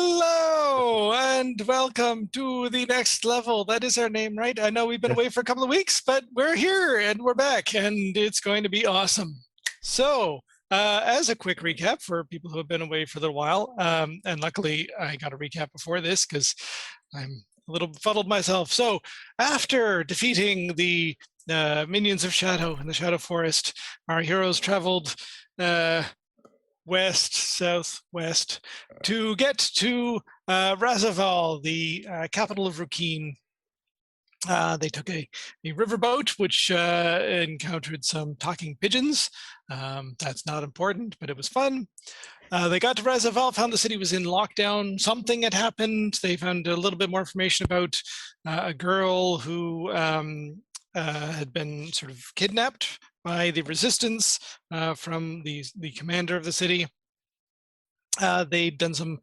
Hello and welcome to the next level. That is our name, right? I know we've been away for a couple of weeks, but we're here and we're back and it's going to be awesome. So as a quick recap for people who have been away for a little while, and luckily I got a recap before this because I'm a little befuddled myself. So after defeating the minions of Shadow in the Shadow Forest, our heroes traveled west, southwest, to get to Razaval, the capital of Rukeen. They took a riverboat, which encountered some talking pigeons. That's not important, but it was fun. They got to Razaval, found the city was in lockdown. Something had happened. They found a little bit more information about a girl who had been sort of kidnapped by the resistance from the commander of the city. They'd done some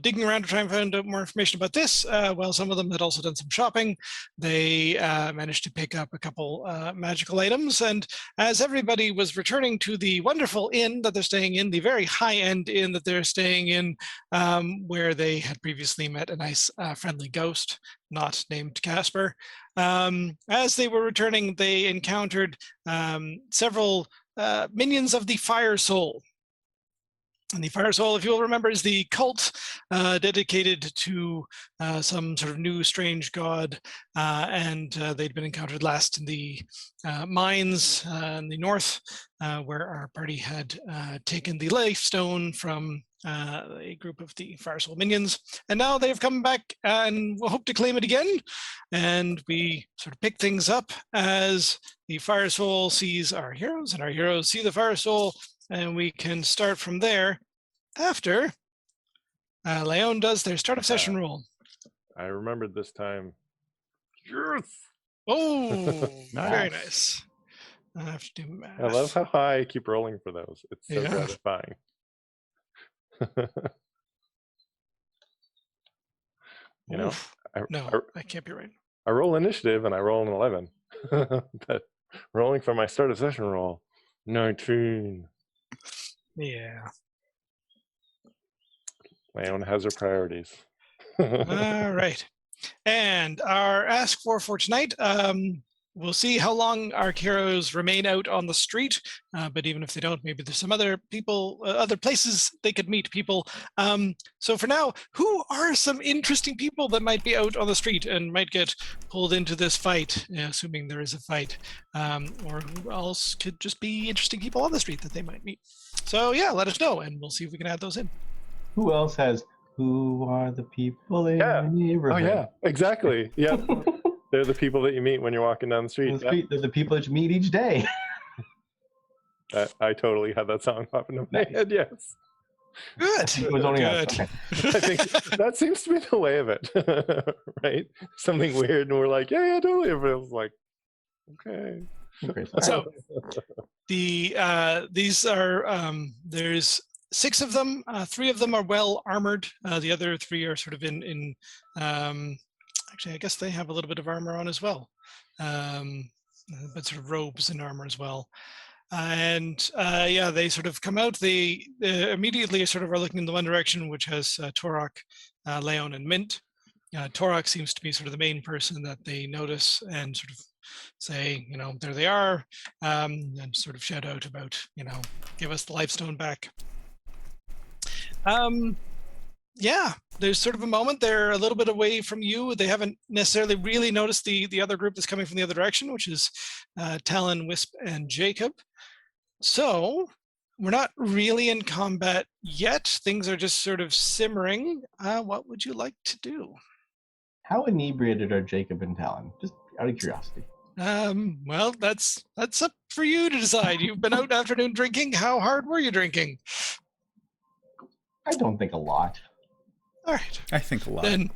digging around to try and find out more information about this. While some of them had also done some shopping, they managed to pick up a couple magical items. And as everybody was returning to the wonderful inn that they're staying in, the very high-end inn that they're staying in, where they had previously met a nice friendly ghost, not named Casper. As they were returning, they encountered several minions of the Fire Soul. And the Fire Soul, if you'll remember, is the cult dedicated to some sort of new strange god, and they'd been encountered last in the mines in the north, where our party had taken the life stone from a group of the Fire Soul minions, and now they've come back and we'll hope to claim it again. And we sort of pick things up as the Fire Soul sees our heroes, and our heroes see the Fire Soul. And we can start from there after Leon does their start of session roll. I remembered this time. Yes! Oh, very nice. I have to do math. I love how high I keep rolling for those. It's so gratifying. You know, I can't be right. I roll initiative and I roll an 11. But rolling for my start of session roll, 19. Yeah. Leon has her priorities. All right. And our ask for tonight, we'll see how long our heroes remain out on the street. But even if they don't, maybe there's some other people, other places they could meet people. So for now, who are some interesting people that might be out on the street and might get pulled into this fight, assuming there is a fight? Or who else could just be interesting people on the street that they might meet? So yeah, let us know, and we'll see if we can add those in. Who else has, who are the people in the neighborhood? Oh yeah, exactly. Yeah. They're the people that you meet when you're walking down the street. They're the people that you meet each day. I totally had that song pop into my head, yes. Good. It was only Good. Okay. I think that seems to be the way of it, right? Something weird, and we're like, yeah, totally. Everyone's like, okay. So these are there's 6 of them. 3 of them are well armored. The other 3 are sort of in actually, I guess they have a little bit of armor on as well, but sort of robes and armor as well. And yeah, they sort of come out. They immediately sort of are looking in the one direction, which has Torok, Leon, and Mint. Torok seems to be sort of the main person that they notice and sort of say, you know, there they are, and sort of shout out about, you know, give us the life stone back. Yeah, there's sort of a moment. They're a little bit away from you. They haven't necessarily really noticed the other group that's coming from the other direction, which is Talon, Wisp, and Jacob. So we're not really in combat yet. Things are just sort of simmering. What would you like to do? How inebriated are Jacob and Talon? Just out of curiosity. Well, that's up for you to decide. You've been out afternoon drinking. How hard were you drinking? I don't think a lot. All right. I think a lot. Then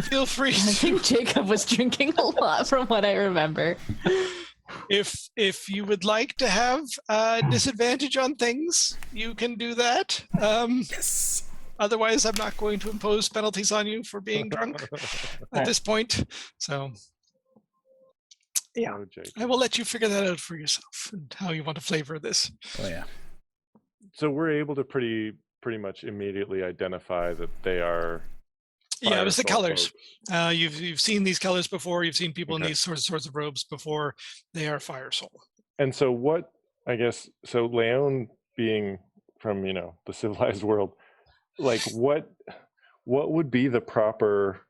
feel free. I think Jacob was drinking a lot from what I remember. If you would like to have disadvantage on things, you can do that. Yes. Otherwise, I'm not going to impose penalties on you for being drunk at this point. So, yeah, I will let you figure that out for yourself and how you want to flavor this. Oh yeah. So we're able to pretty pretty much immediately identify that they are. Yeah, it was the Fire Soul colors. folks. You've seen these colors before. You've seen people in Okay. these sorts of robes before. They are Fire Soul. And so what? I guess so. Leon, being from the civilized world, like what would be the proper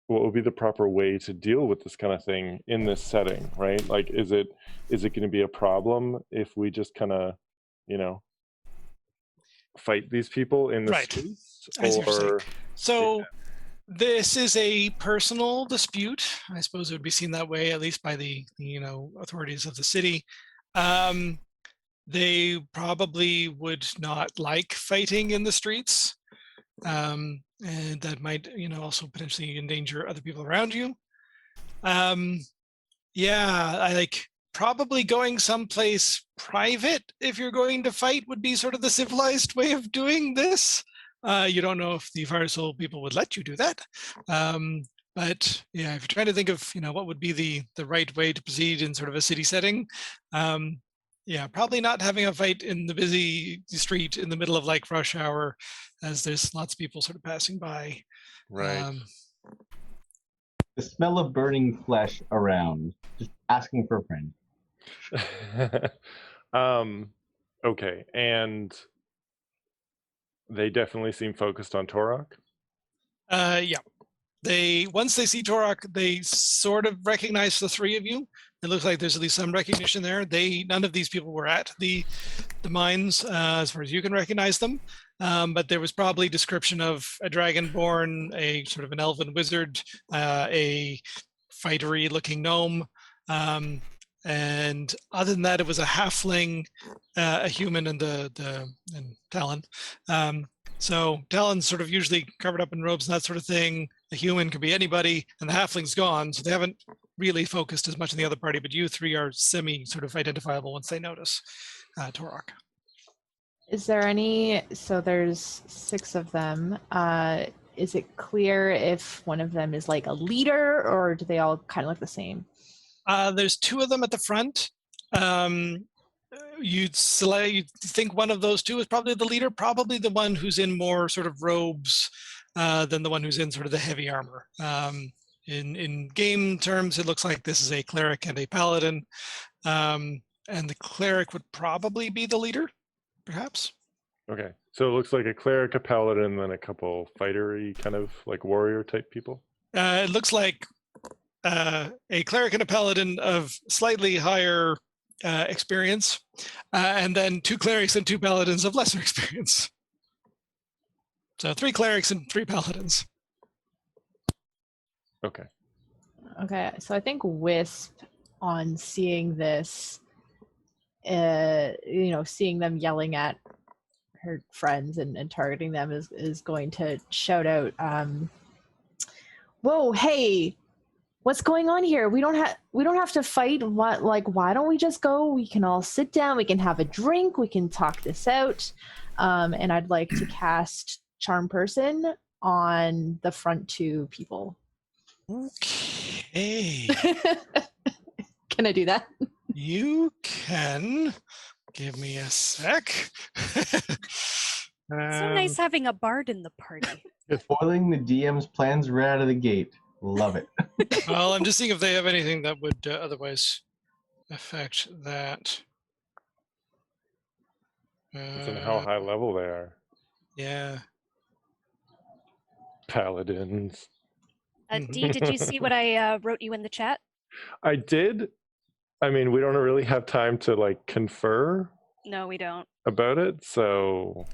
way to deal with this kind of thing in this setting, right? Like, is it going to be a problem if we just kind of, fight these people in the Right. streets? I see what you're saying. Or So this is a personal dispute. I suppose it would be seen that way, at least by the authorities of the city. They probably would not like fighting in the streets. And that might also potentially endanger other people around you. Yeah, I like probably going someplace private if you're going to fight would be sort of the civilized way of doing this. You don't know if the Fire Soul people would let you do that. But yeah, if you're trying to think of what would be the right way to proceed in sort of a city setting, yeah, probably not having a fight in the busy street in the middle of like rush hour, as there's lots of people sort of passing by. right. The smell of burning flesh around. Just asking for a friend. Okay, and they definitely seem focused on Torok. Yeah. Once they see Torok, they sort of recognize the three of you. It looks like there's at least some recognition there. None of these people were at the mines, as far as you can recognize them. But there was probably description of a dragonborn, a sort of an elven wizard, a fightery-looking gnome, and other than that, it was a halfling, a human, and Talon. So Talon's sort of usually covered up in robes and that sort of thing. The human could be anybody, and the halfling's gone, so they haven't really focused as much on the other party, but you three are sort of identifiable once they notice Torok. Is there so there's 6 of them. Is it clear if one of them is like a leader, or do they all kind of look the same? There's 2 of them at the front. You'd think one of those 2 is probably the leader, probably the one who's in more sort of robes than the one who's in sort of the heavy armor. In game terms, it looks like this is a cleric and a paladin, and the cleric would probably be the leader, perhaps. Okay, so it looks like a cleric, a paladin, and then a couple fightery kind of like warrior type people. It looks like a cleric and a paladin of slightly higher experience, and then 2 clerics and 2 paladins of lesser experience. So 3 clerics and 3 paladins. Okay. Okay, so I think Wisp, on seeing this, seeing them yelling at her friends and targeting them, is going to shout out, "Whoa, hey! What's going on here? We don't have to fight. Why don't we just go? We can all sit down. We can have a drink. We can talk this out." And I'd like to cast Charm Person on the front 2 people. Okay. Can I do that? You can. Give me a sec. So nice having a bard in the party. Spoiling the DM's plans right out of the gate. Love it. Well, I'm just seeing if they have anything that would otherwise affect that. Depends on how high level they are. Yeah. Paladins. Dee, did you see what I wrote you in the chat? I did. I mean, we don't really have time to like confer No, we don't. about it, so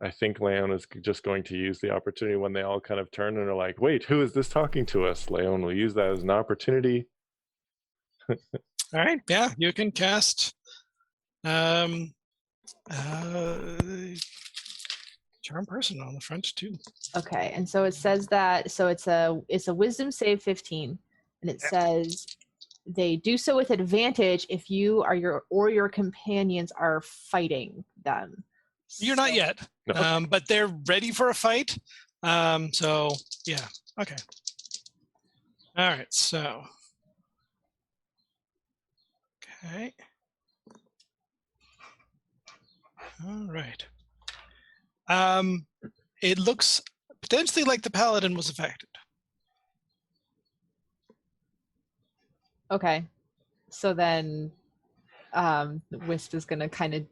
I think Leon is just going to use the opportunity when they all kind of turn and are like, wait, who is this talking to us? Leon will use that as an opportunity. All right. Yeah, you can cast Charm Person on the front too. Okay, and so it says that it's a Wisdom save 15, and it says they do so with advantage if you are your companions are fighting them. You're not yet, No. but they're ready for a fight. So yeah, okay. All right, so okay. All right. It looks potentially like the paladin was affected. Okay. So then Wisp is going to kind of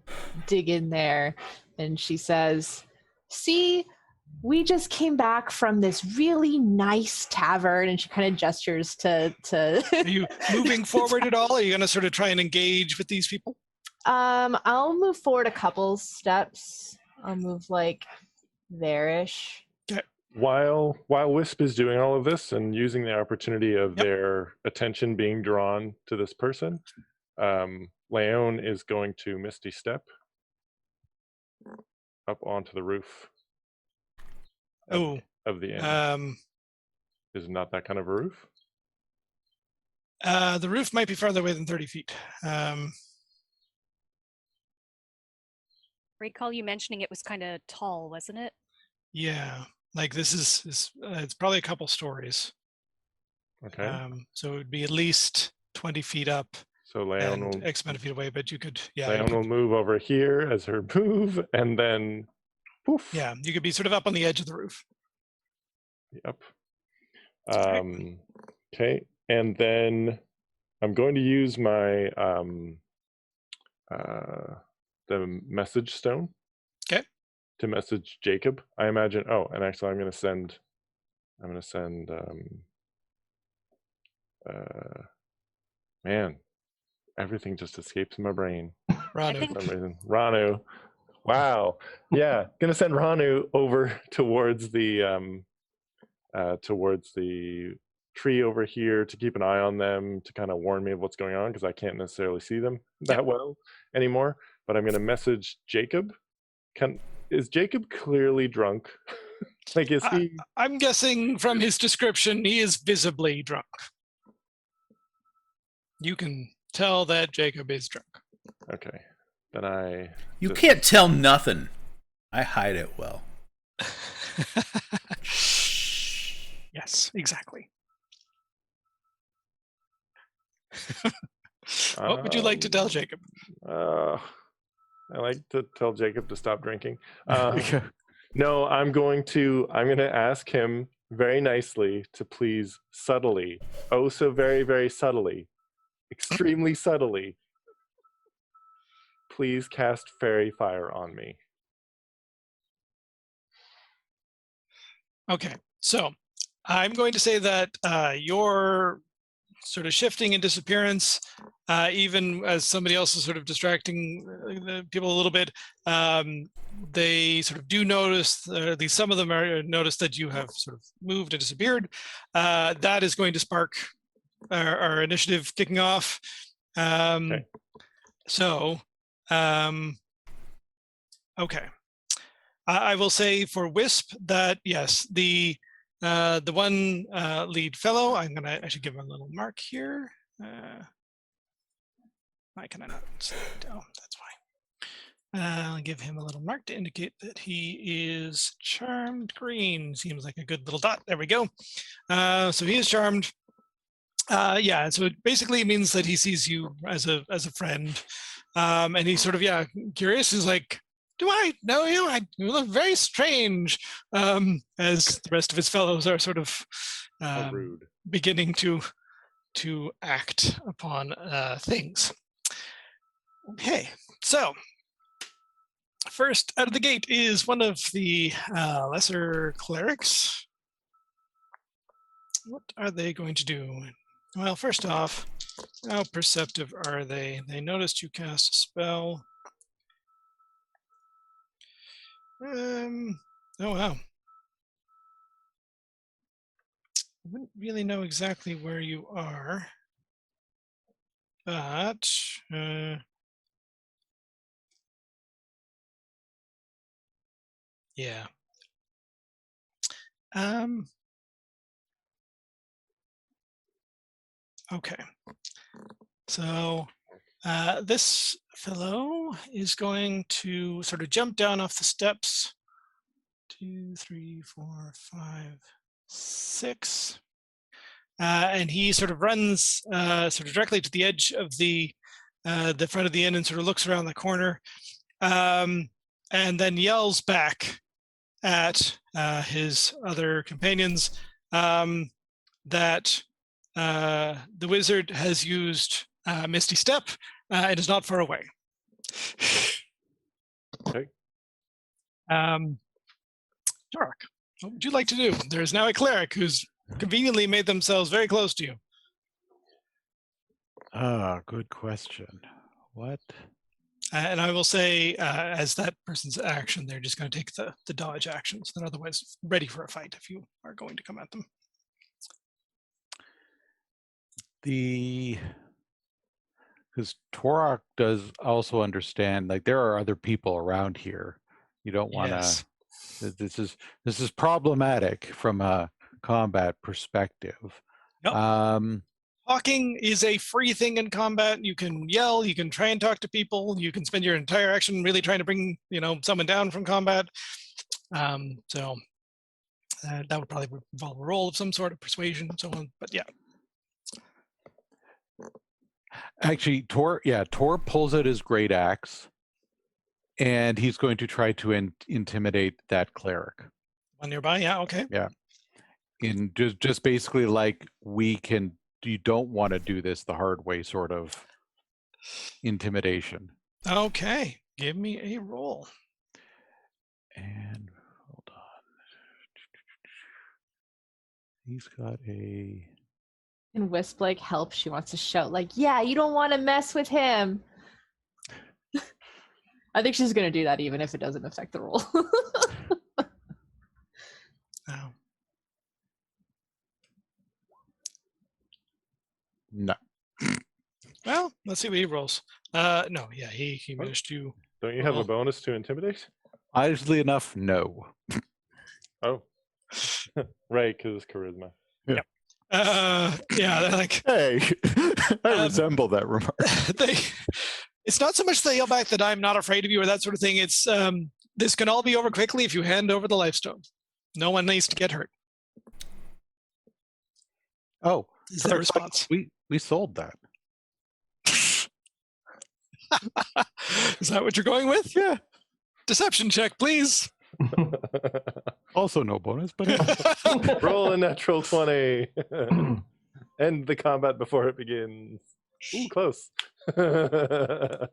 dig in there, and she says, see, we just came back from this really nice tavern, and she kind of gestures to Are you moving forward at all? Are you going to sort of try and engage with these people? I'll move forward a couple steps. I'll move like there-ish. While Wisp is doing all of this and using the opportunity of their attention being drawn to this person, Leon is going to Misty Step up onto the roof of the inn. Is it not that kind of a roof? The roof might be farther away than 30 feet. Recall you mentioning it was kind of tall, wasn't it? Yeah, like this is it's probably a couple stories. Okay. So it would be at least 20 feet up. So Leon and will X amount of feet away, but you could, Leon will move over here as her move, and then poof. Yeah, you could be sort of up on the edge of the roof. Yep. Okay, and then I'm going to use my the message stone. Okay. To message Jacob. I imagine. Oh, and actually, I'm going to send. Man, everything just escapes my brain. Ranu. For some reason. Ranu. Wow. Yeah, gonna send Ranu over towards the tree over here to keep an eye on them, to kind of warn me of what's going on, because I can't necessarily see them that well anymore. But I'm gonna message Jacob. Is Jacob clearly drunk? Like, is he? I'm guessing from his description, he is visibly drunk. You can tell that Jacob is drunk. Okay. Then You can't tell nothing. I hide it well. Yes, exactly. What would you like to tell Jacob? I like to tell Jacob to stop drinking. No, I'm going to ask him very nicely to please subtly, oh so very, very subtly, extremely subtly, please cast fairy fire on me. Okay, so I'm going to say that your sort of shifting and disappearance, even as somebody else is sort of distracting the people a little bit, they sort of do notice, or at least some of them notice that you have sort of moved and disappeared. That is going to spark our initiative kicking off. Okay. So, okay. I will say for Wisp that yes, the one lead fellow, I'm gonna actually give him a little mark here. Why can I not slow it down? That's fine. I'll give him a little mark to indicate that he is charmed green. Seems like a good little dot. There we go. So he is charmed. Yeah, so it basically means that he sees you as a friend, and he's sort of curious. He's like, "Do I know you? You look very strange." As the rest of his fellows are sort of Rude. beginning to act upon things. Okay, so first out of the gate is one of the lesser clerics. What are they going to do? Well, first off, how perceptive are they? They noticed you cast a spell. Oh wow. I wouldn't really know exactly where you are, but yeah. Okay. So this fellow is going to sort of jump down off the steps. 2, 3, 4, 5, 6. And he sort of runs sort of directly to the edge of the front of the inn and sort of looks around the corner. and then yells back at his other companions that the wizard has used Misty Step and is not far away. Okay. Jorak, what would you like to do? There is now a cleric who's conveniently made themselves very close to you. Ah, good question. What? And I will say, as that person's action, they're just going to take the dodge actions. They're otherwise ready for a fight if you are going to come at them. Because Torok does also understand, like, there are other people around here. You don't want to. Yes. This is problematic from a combat perspective. Yep. Talking is a free thing in combat. You can yell, you can try and talk to people, you can spend your entire action really trying to bring, someone down from combat. So that would probably involve a roll of some sort of persuasion and so on. But yeah. Actually, Tor pulls out his great axe, and he's going to try to intimidate that cleric. One nearby, yeah, okay. Yeah. In just basically like, you don't want to do this the hard way sort of intimidation. Okay, give me a roll. And hold on. He's got a... And Wisp helps. She wants to shout yeah, you don't want to mess with him. I think she's going to do that even if it doesn't affect the roll. Oh. No. Well, let's see what he rolls. No, yeah, he managed to. Don't you have a bonus to intimidate? Oddly enough, no. Oh. Right, because it's charisma. Yeah. Yeah, they're like, hey, I resemble that remark. It's not so much they yell back that I'm not afraid of you or that sort of thing. It's this can all be over quickly if you hand over the lifestone. No one needs to get hurt. Oh, is their response. We sold that. Is that what you're going with? Yeah. Deception check, please. Also no bonus, but roll a natural 20. End the combat before it begins. Ooh, close. That's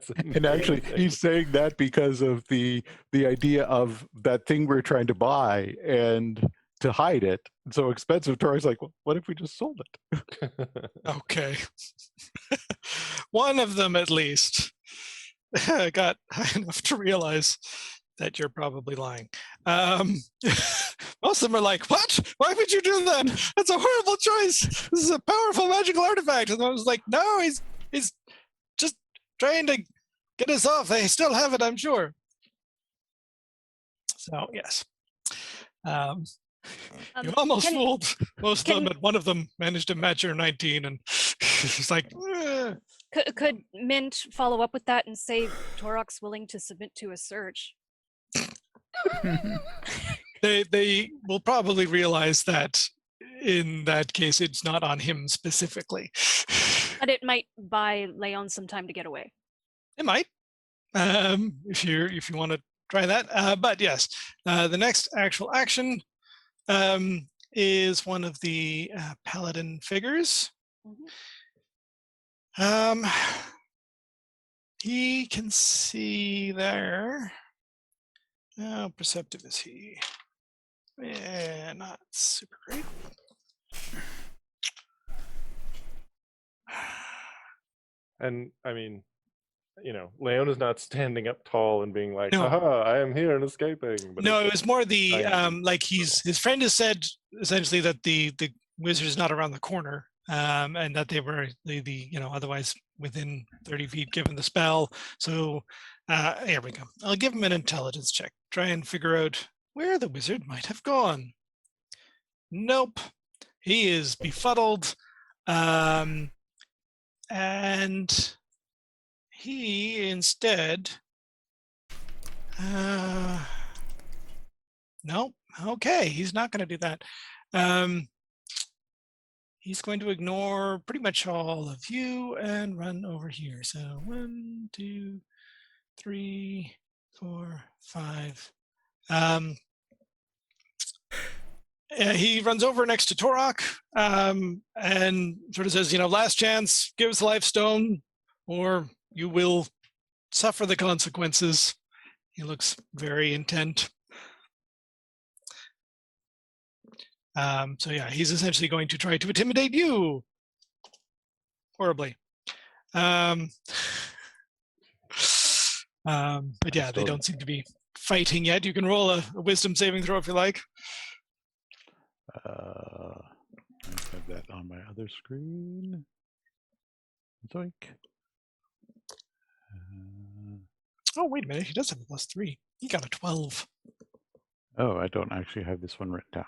amazing. And actually he's saying that because of the idea of that thing we're trying to buy and to hide it. It's so expensive. Torok's like, well, what if we just sold it? Okay. One of them at least got high enough to realize that you're probably lying. Most of them are like, what? Why would you do that? That's a horrible choice. This is a powerful magical artifact. And I was like, no, he's just trying to get us off. They still have it, I'm sure. So, yes. You almost fooled most of them, but one of them managed to match your 19, and she's like, Could Mint follow up with that and say Torok's willing to submit to a search? They will probably realize that in that case it's not on him specifically. But it might buy Leon some time to get away. It might, if you want to try that. But yes, the next actual action is one of the paladin figures. Mm-hmm. He can see there. How perceptive is he? Yeah, not super great. And I mean, Leon is not standing up tall and being like, no. "Aha, I am here and escaping." But no, it was more the his friend has said essentially that the wizard is not around the corner, and that they were the otherwise within 30 feet given the spell. So here we go. I'll give him an intelligence check. Try and figure out where the wizard might have gone. Nope. He is befuddled. And he instead nope. Okay, he's not going to do that. He's going to ignore pretty much all of you and run over here. So 1, 2, 3, 4, 5. He runs over next to Torok and sort of says, last chance, give us the life stone, or you will suffer the consequences. He looks very intent. So yeah, he's essentially going to try to intimidate you horribly. But yeah, they don't seem to be fighting yet. You can roll a wisdom saving throw if you like. I have that on my other screen. Zoink. Oh, wait a minute. He does have a +3. He got a 12. Oh, I don't actually have this one written down.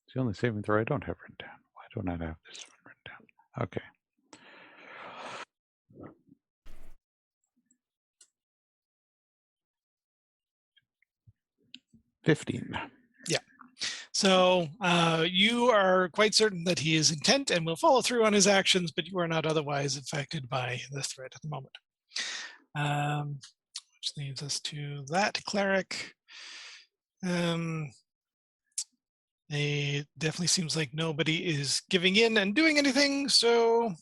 It's the only saving throw I don't have written down. Why don't I have this one written down? Okay. $15. Yeah. So you are quite certain that he is intent and will follow through on his actions, but you are not otherwise affected by the threat at the moment. Which leads us to that cleric. It definitely seems like nobody is giving in and doing anything, so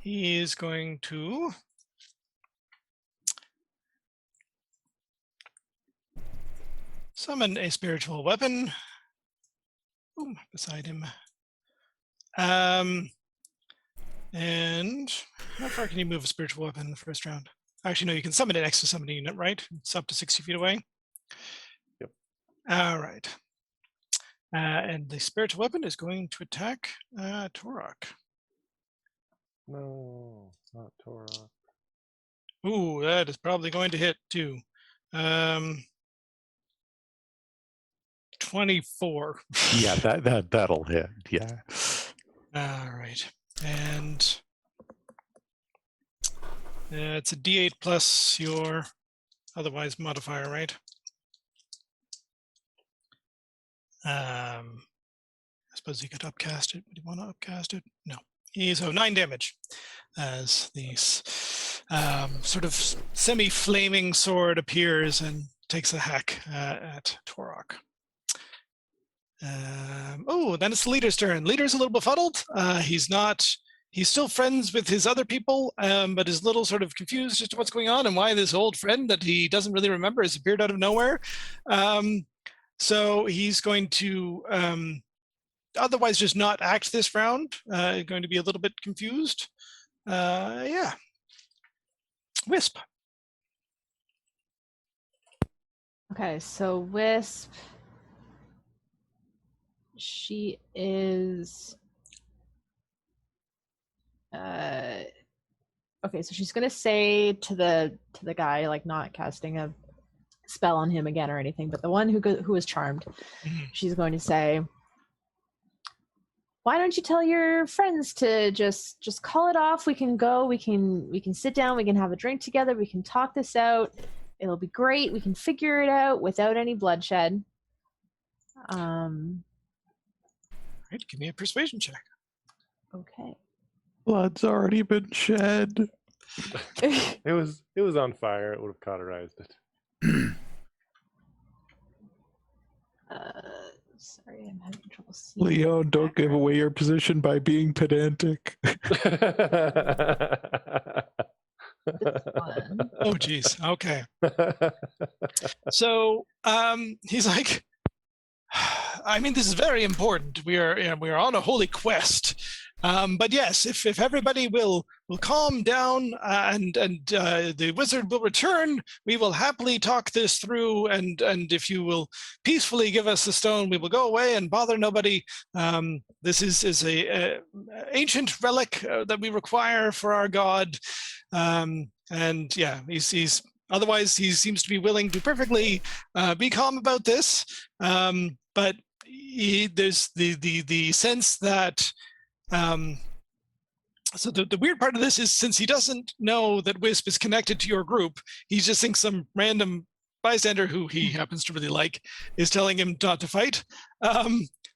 he is going to summon a spiritual weapon beside him. And how far can you move a spiritual weapon in the first round? Actually, no, you can summon it next to somebody unit, right? It's up to 60 feet away. Yep. All right. And the spiritual weapon is going to attack Torok. No, not Torok. Ooh, that is probably going to hit too. 24. Yeah, that'll hit. Yeah. All right. And it's a D8 plus your otherwise modifier, right? I suppose you could upcast it. Would you want to upcast it? No. So 9 damage as these sort of semi-flaming sword appears and takes a hack at Torok. Then it's the leader's turn. Leader's a little befuddled. He's still friends with his other people, but is a little sort of confused as to what's going on and why this old friend that he doesn't really remember has appeared out of nowhere. So he's going to otherwise just not act this round. Going to be a little bit confused. Yeah. Wisp. Okay, so Wisp, she is okay, so she's gonna say to the guy, like, not casting a spell on him again or anything, but the one who was charmed, she's going to say, why don't you tell your friends to just call it off? We can go, we can sit down, we can have a drink together, we can talk this out, it'll be great, we can figure it out without any bloodshed. Right, give me a persuasion check. Okay. Blood's already been shed. It was on fire. It would have cauterized it. Sorry, I'm having trouble seeing. Leo, don't give away your position by being pedantic. Oh, geez. Okay. So he's like, I mean, this is very important. We are on a holy quest. But yes, if everybody will calm down and the wizard will return, we will happily talk this through. And if you will peacefully give us the stone, we will go away and bother nobody. This is a ancient relic that we require for our god. And yeah, he's otherwise he seems to be willing to perfectly be calm about this. But there's the sense that. So the weird part of this is, since he doesn't know that Wisp is connected to your group, he just thinks some random bystander who he happens to really like is telling him not to fight.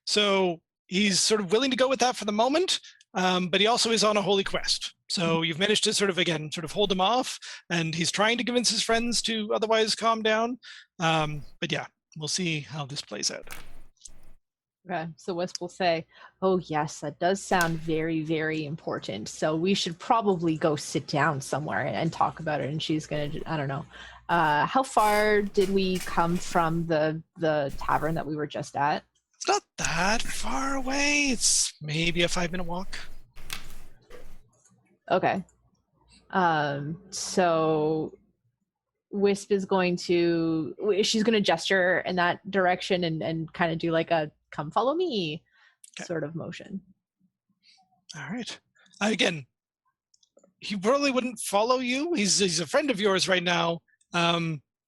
So he's sort of willing to go with that for the moment. but he also is on a holy quest. So you've managed to sort of hold him off, and he's trying to convince his friends to otherwise calm down. But yeah, we'll see how this plays out. Okay, so Wisp will say, "Oh yes, that does sound very, very important. So we should probably go sit down somewhere and talk about it." And she's gonna, I don't know, how far did we come from the tavern that we were just at? It's not that far away. It's maybe a 5-minute walk. Okay, so Wisp is going to, she's going to gesture in that direction and kind of do like a "come follow me" sort of motion. All right. Again, he probably wouldn't follow you. He's a friend of yours right now.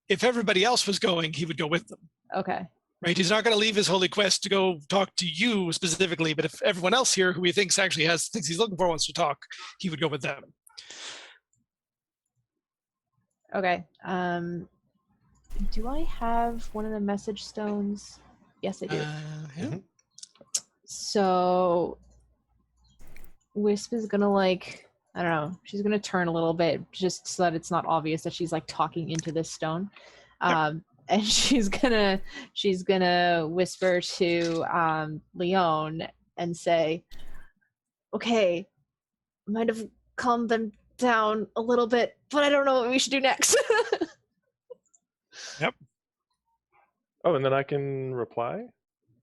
If everybody else was going, he would go with them. Okay. Right? He's not going to leave his holy quest to go talk to you specifically, but if everyone else here who he thinks actually has things he's looking for wants to talk, he would go with them. Okay. Do I have one of the message stones? Yes, I do. Yeah. So Wisp is gonna like, I don't know, she's gonna turn a little bit just so that it's not obvious that she's like talking into this stone. And she's gonna whisper to Leon and say, "Okay, might have calmed them down a little bit, but I don't know what we should do next." Yep. Oh, and then I can reply?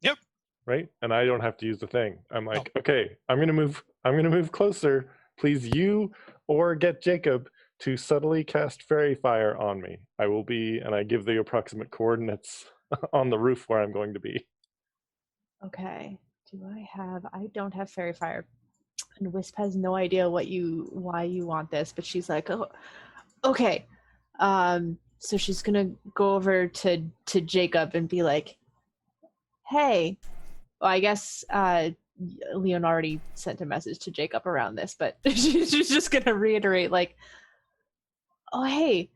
Yep. Right? And I don't have to use the thing. I'm like, okay, I'm gonna move closer. Please, you or get Jacob to subtly cast fairy fire on me. I will be, and I give the approximate coordinates on the roof where I'm going to be. Okay. I don't have fairy fire. And Wisp has no idea why you want this, but she's like, "Oh, okay." So she's gonna go over to Jacob and be like, "Hey," well, I guess Leon already sent a message to Jacob around this, but she's just gonna reiterate, like, "Oh, hey,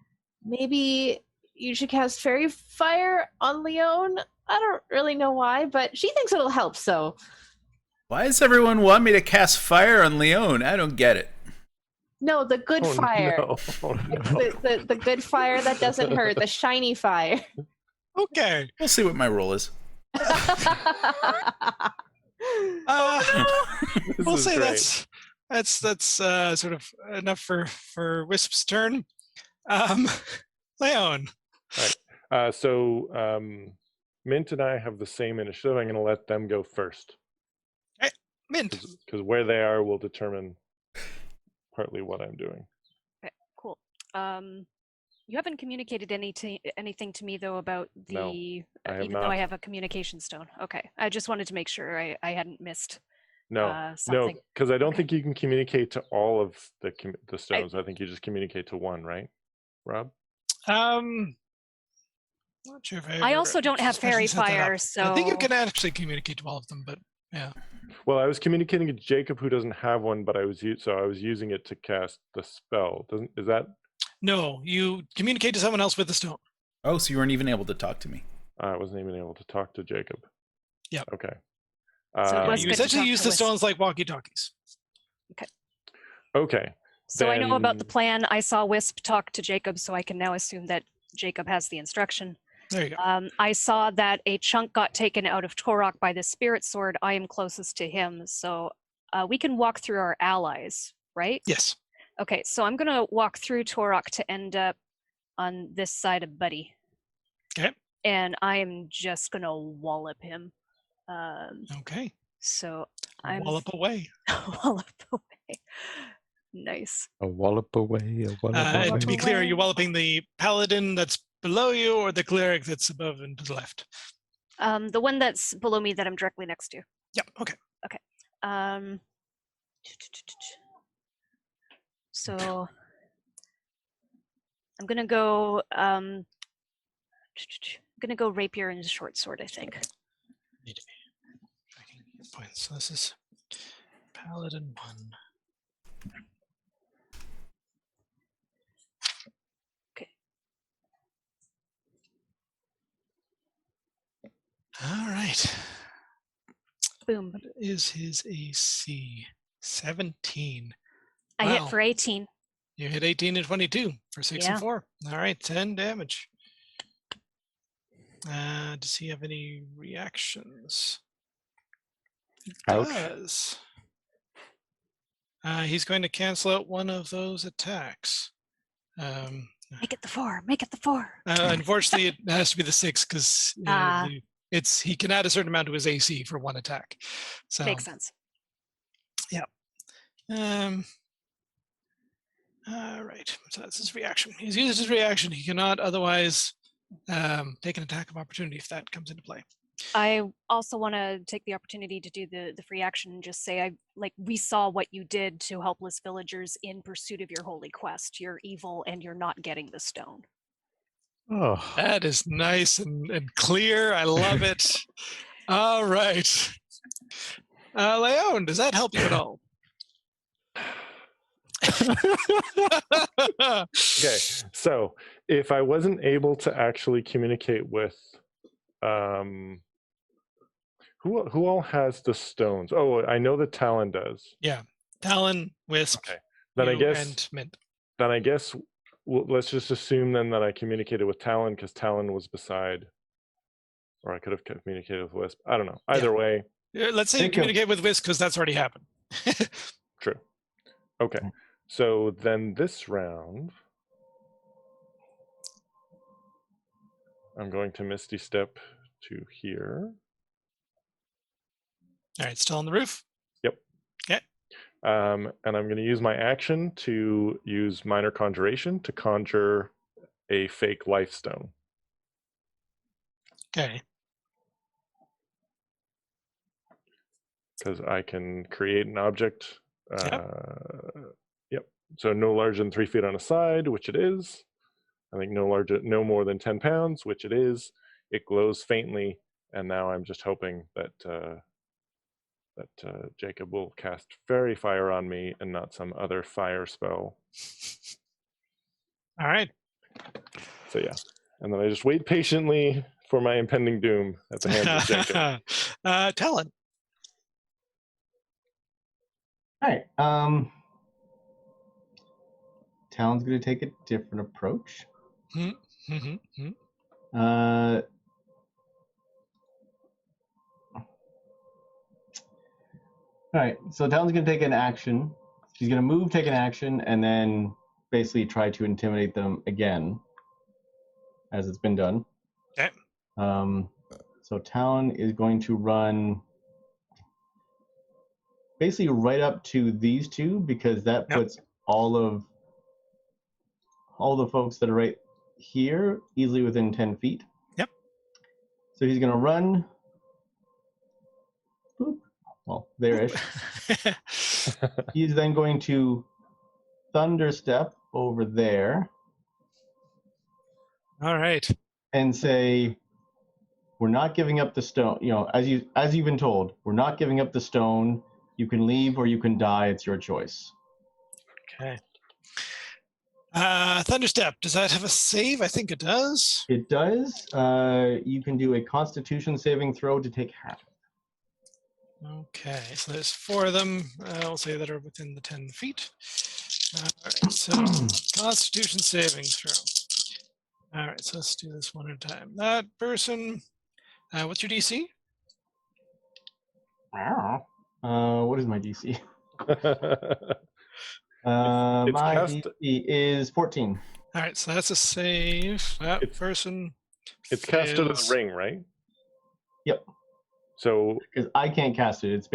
maybe you should cast fairy fire on Leon. I don't really know why, but she thinks it'll help, so." Why does everyone want me to cast fire on Leon? I don't get it. No, the good fire. No. Oh, no. The good fire that doesn't hurt, the shiny fire. Okay. We'll see what my role is. We'll is say great. that's sort of enough for Wisp's turn. Leon. So Mint and I have the same initiative. I'm going to let them go first. Mint. Because where they are will determine partly what I'm doing. Okay, cool. You haven't communicated anything to me though about the No, I have even not. though I have a communication stone. Okay, I just wanted to make sure I hadn't missed No, something. because I don't Okay. think you can communicate to all of the stones. I think you just communicate to one, right, Rob? Not sure if I also don't have fairy fire, I think you so- can actually communicate to all of them, but yeah. Well, I was communicating to Jacob, who doesn't have one, but I was using it to cast the spell. Is that? No, you communicate to someone else with the stone. Oh, so you weren't even able to talk to me. I wasn't even able to talk to Jacob. Yep. Okay. So it was You good to essentially talk use to the Wisp. stones like walkie-talkies. Okay. So I know about the Then- plan. I saw Wisp talk to Jacob, so I can now assume that Jacob has the instruction. There you go. I saw that a chunk got taken out of Torok by the spirit sword. I am closest to him, so we can walk through our allies, right? Yes. Okay, so I'm going to walk through Torok to end up on this side of Buddy. Okay. And I am just going to wallop him. Okay. So I'm... Wallop away. wallop away. Nice. A wallop away, a wallop And away. to be clear, are you away. walloping the paladin that's below you or the cleric that's above and to the left? The one that's below me that I'm directly next to. Yep. Okay. So I'm gonna go rapier and short sword, I think. Tracking hit points. So this is paladin 1. Okay. All right. Boom. What is his AC? 17. I Wow. hit for 18. You hit 18 and 22 for 6 and Yeah. 4. All right, 10 damage. Does he have any reactions? He Ouch. does. He's going to cancel out one of those attacks. Make it the 4. Make it the 4. Unfortunately, it has to be the 6 because he can add a certain amount to his AC for one attack. So Makes sense. All right. So that's his reaction. He's used his reaction. He cannot otherwise take an attack of opportunity if that comes into play. I also want to take the opportunity to do the free action and just say, we saw what you did to helpless villagers in pursuit of your holy quest. You're evil and you're not getting the stone. Oh, That is nice and clear. I love it. All right. Leon, does that help you at all? Okay, so if I wasn't able to actually communicate with who all has the stones? Oh, I know that Talon does. Yeah, Talon, Wisp, Okay. Then I you, guess and Mint. Let's just assume then that I communicated with Talon because Talon was beside, or I could have communicated with Wisp. I don't know. Either way. Let's say you communicate with Wisp because that's already happened. True. Okay. So then this round, I'm going to Misty Step to here. All right, still on the roof? Yep. Okay. And I'm going to use my action to use Minor Conjuration to conjure a fake life stone. Okay. Because I can create an object. Yep. So no larger than 3 feet on a side, which it is. I think no more than 10 pounds, which it is. It glows faintly, and now I'm just hoping that Jacob will cast Fairy Fire on me and not some other fire spell. All right. So yeah, and then I just wait patiently for my impending doom at the hands of Jacob. Talon. All right. Talon's going to take a different approach. All right. So Talon's going to take an action. She's going to move, take an action, and then basically try to intimidate them again, as it's been done. Okay. So Talon is going to run basically right up to these two because that puts all the folks that are right here easily within 10 feet. Yep. So he's going to run. Boop. Well, there-ish. He's then going to thunder step over there. All right. And say, we're not giving up the stone. You know, as you've been told, we're not giving up the stone. You can leave or you can die. It's your choice. Okay. Thunderstep, does that have a save? I think it does. It does. You can do a Constitution saving throw to take half. Okay, so there's 4 of them. I'll say that are within the 10 feet. All right, so Constitution saving throw. All right, so let's do this one at a time. That person, what's your DC? What is my DC? My DC is 14. All right, so that's a save. That person. It's cast into the ring, right? Yep. So because I can't cast it,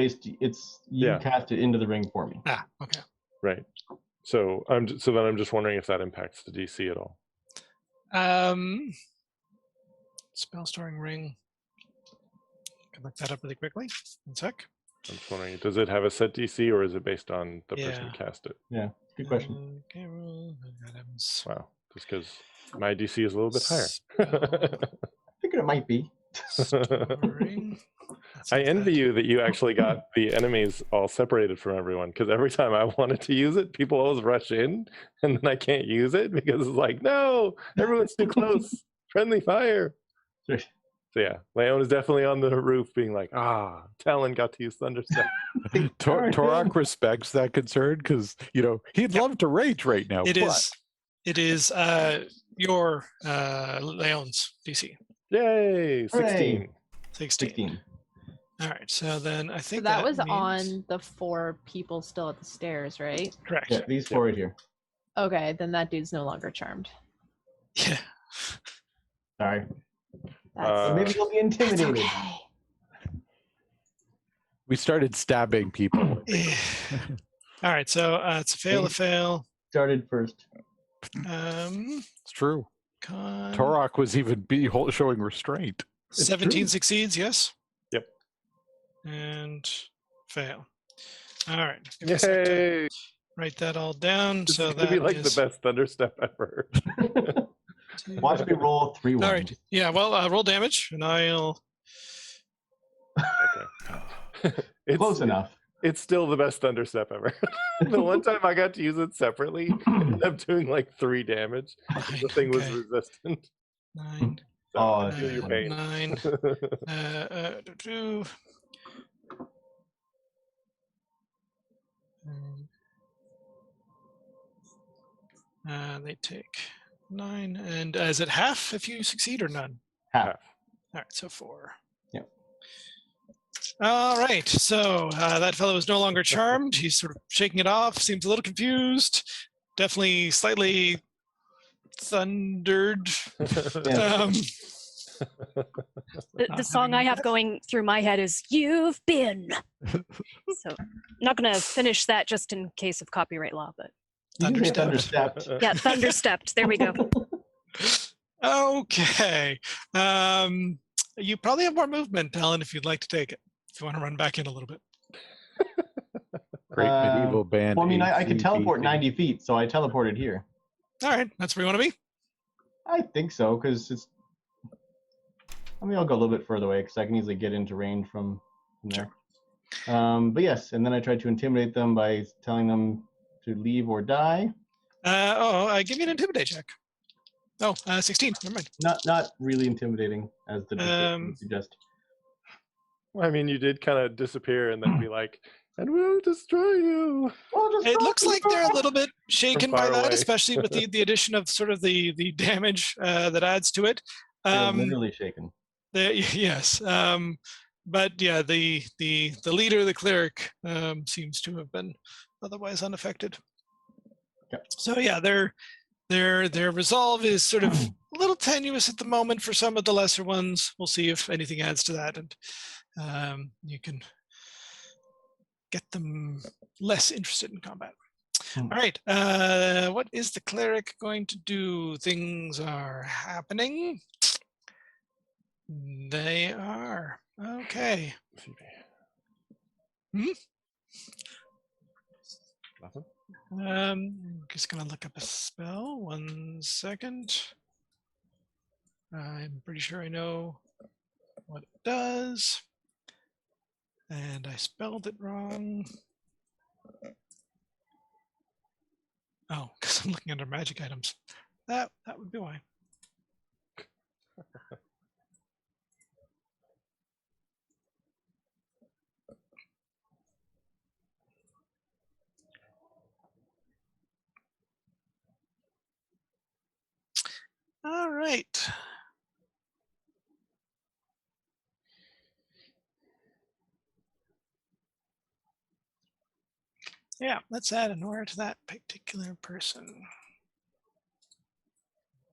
you cast it into the ring for me. Ah, okay. Right. So then I'm just wondering if that impacts the DC at all. Spell storing ring. I can look that up really quickly. 1 sec. I'm just wondering, does it have a set DC or is it based on the person who cast it? Yeah, good question. Okay, items. Wow, just because my DC is a little bit higher. I figured it might be. I envy you that you actually got the enemies all separated from everyone, because every time I wanted to use it, people always rush in, and then I can't use it because it's like, no, everyone's too close. Friendly fire. So yeah, Leon is definitely on the roof being like, Talon got to use Thunderstep. Torok respects that concern because, he'd love to rage right now. It but is your Leon's DC. Yay! 16. Hooray. 16. 16. All right, so then I So think that was means... on the 4 people still at the stairs, right? Correct. Yeah, these 4 right here. Okay, then that dude's no longer charmed. Yeah. Sorry. That's, Maybe he'll be that's intimidated. okay. we started stabbing people. All right, so it's a fail. Started first. It's true. Con Torok was even showing restraint. 17 true. succeeds, yes? Yep. And fail. All right. Give me a sec to Yay! write that all down. This So is gonna be that like is the best Thunderstep ever. Watch me roll 3 1. All right. Yeah, well, roll damage, and I'll... Okay. It's Close enough. It's still the best Thunderstep ever. The one time I got to use it separately, it ended up doing like 3 damage. The thing was Okay. resistant. 9. So I feel your that's pain. 9. They take 9. And is it half if you succeed or none? Half. All right, so 4. Yep. All right, so that fellow is no longer charmed. He's sort of shaking it off, seems a little confused, definitely slightly thundered. The song I have going through my head is "You've Been." So I'm not going to finish that just in case of copyright law, but Thunderstepped. yeah, thunderstepped. There we go. Okay. You probably have more movement, Alan, if you'd like to take it. If you want to run back in a little bit. Great medieval band. Well, I mean, I can AC/DC. teleport 90 feet, so I teleported here. All right, that's where you want to be? I think so, because it's... I mean, I'll go a little bit further away, because I can easily get into range from there. But yes, and then I tried to intimidate them by telling them to leave or die. Give me an intimidate check. Oh, 16. Never mind. Not really intimidating, as the description would suggest. I mean, you did kind of disappear and then be like, and we'll destroy you. It looks like they're a little bit shaken by far that, away. especially with the addition of sort of the damage that adds to it. They're literally shaken. Yes. But yeah, the leader, the cleric, seems to have been otherwise unaffected. Yep. So yeah, their resolve is sort of a little tenuous at the moment for some of the lesser ones. We'll see if anything adds to that, and you can get them less interested in combat. All right, what is the cleric going to do? Things are happening. They are. Okay. Nothing? I'm just gonna look up a spell. 1 second. I'm pretty sure I know what it does. And I spelled it wrong. Oh, because I'm looking under magic items. That would be why. All right. Yeah, let's add an aura to that particular person.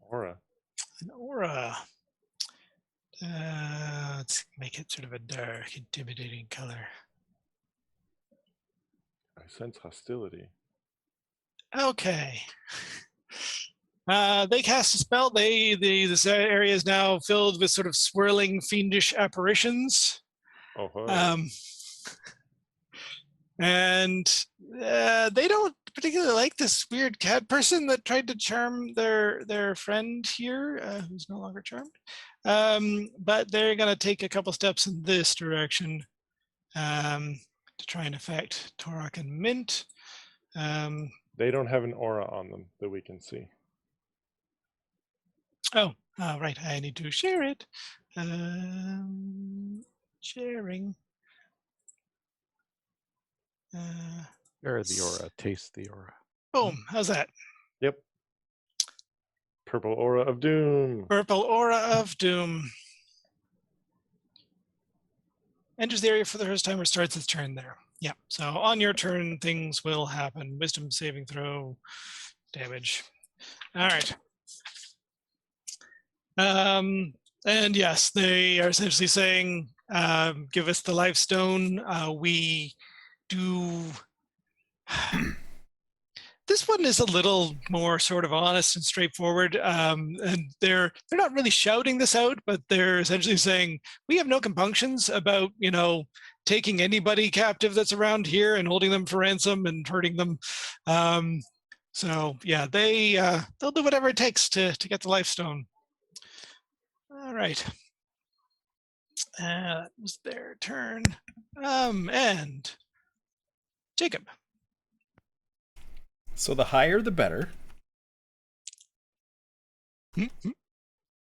Aura. An aura. Let's make it sort of a dark, intimidating color. I sense hostility. Okay. They cast a spell. This area is now filled with sort of swirling, fiendish apparitions. Oh, And they don't particularly like this weird cat person that tried to charm their friend here, who's no longer charmed. But they're going to take a couple steps in this direction to try and affect Torok and Mint. They don't have an aura on them that we can see. Oh, right. I need to share it. Sharing. Share the aura, taste the aura. Boom. How's that? Yep. Purple aura of doom. Purple aura of doom. Enters the area for the first time or starts its turn there. Yeah. So on your turn, things will happen. Wisdom saving throw, damage. All right. And yes, they are essentially saying, give us the life stone. We do. This one is a little more sort of honest and straightforward. And they're not really shouting this out, but they're essentially saying, we have no compunctions about, taking anybody captive that's around here and holding them for ransom and hurting them. So yeah, they'll do whatever it takes to get the life stone. All right. That was their turn. And Jacob. So the higher, the better.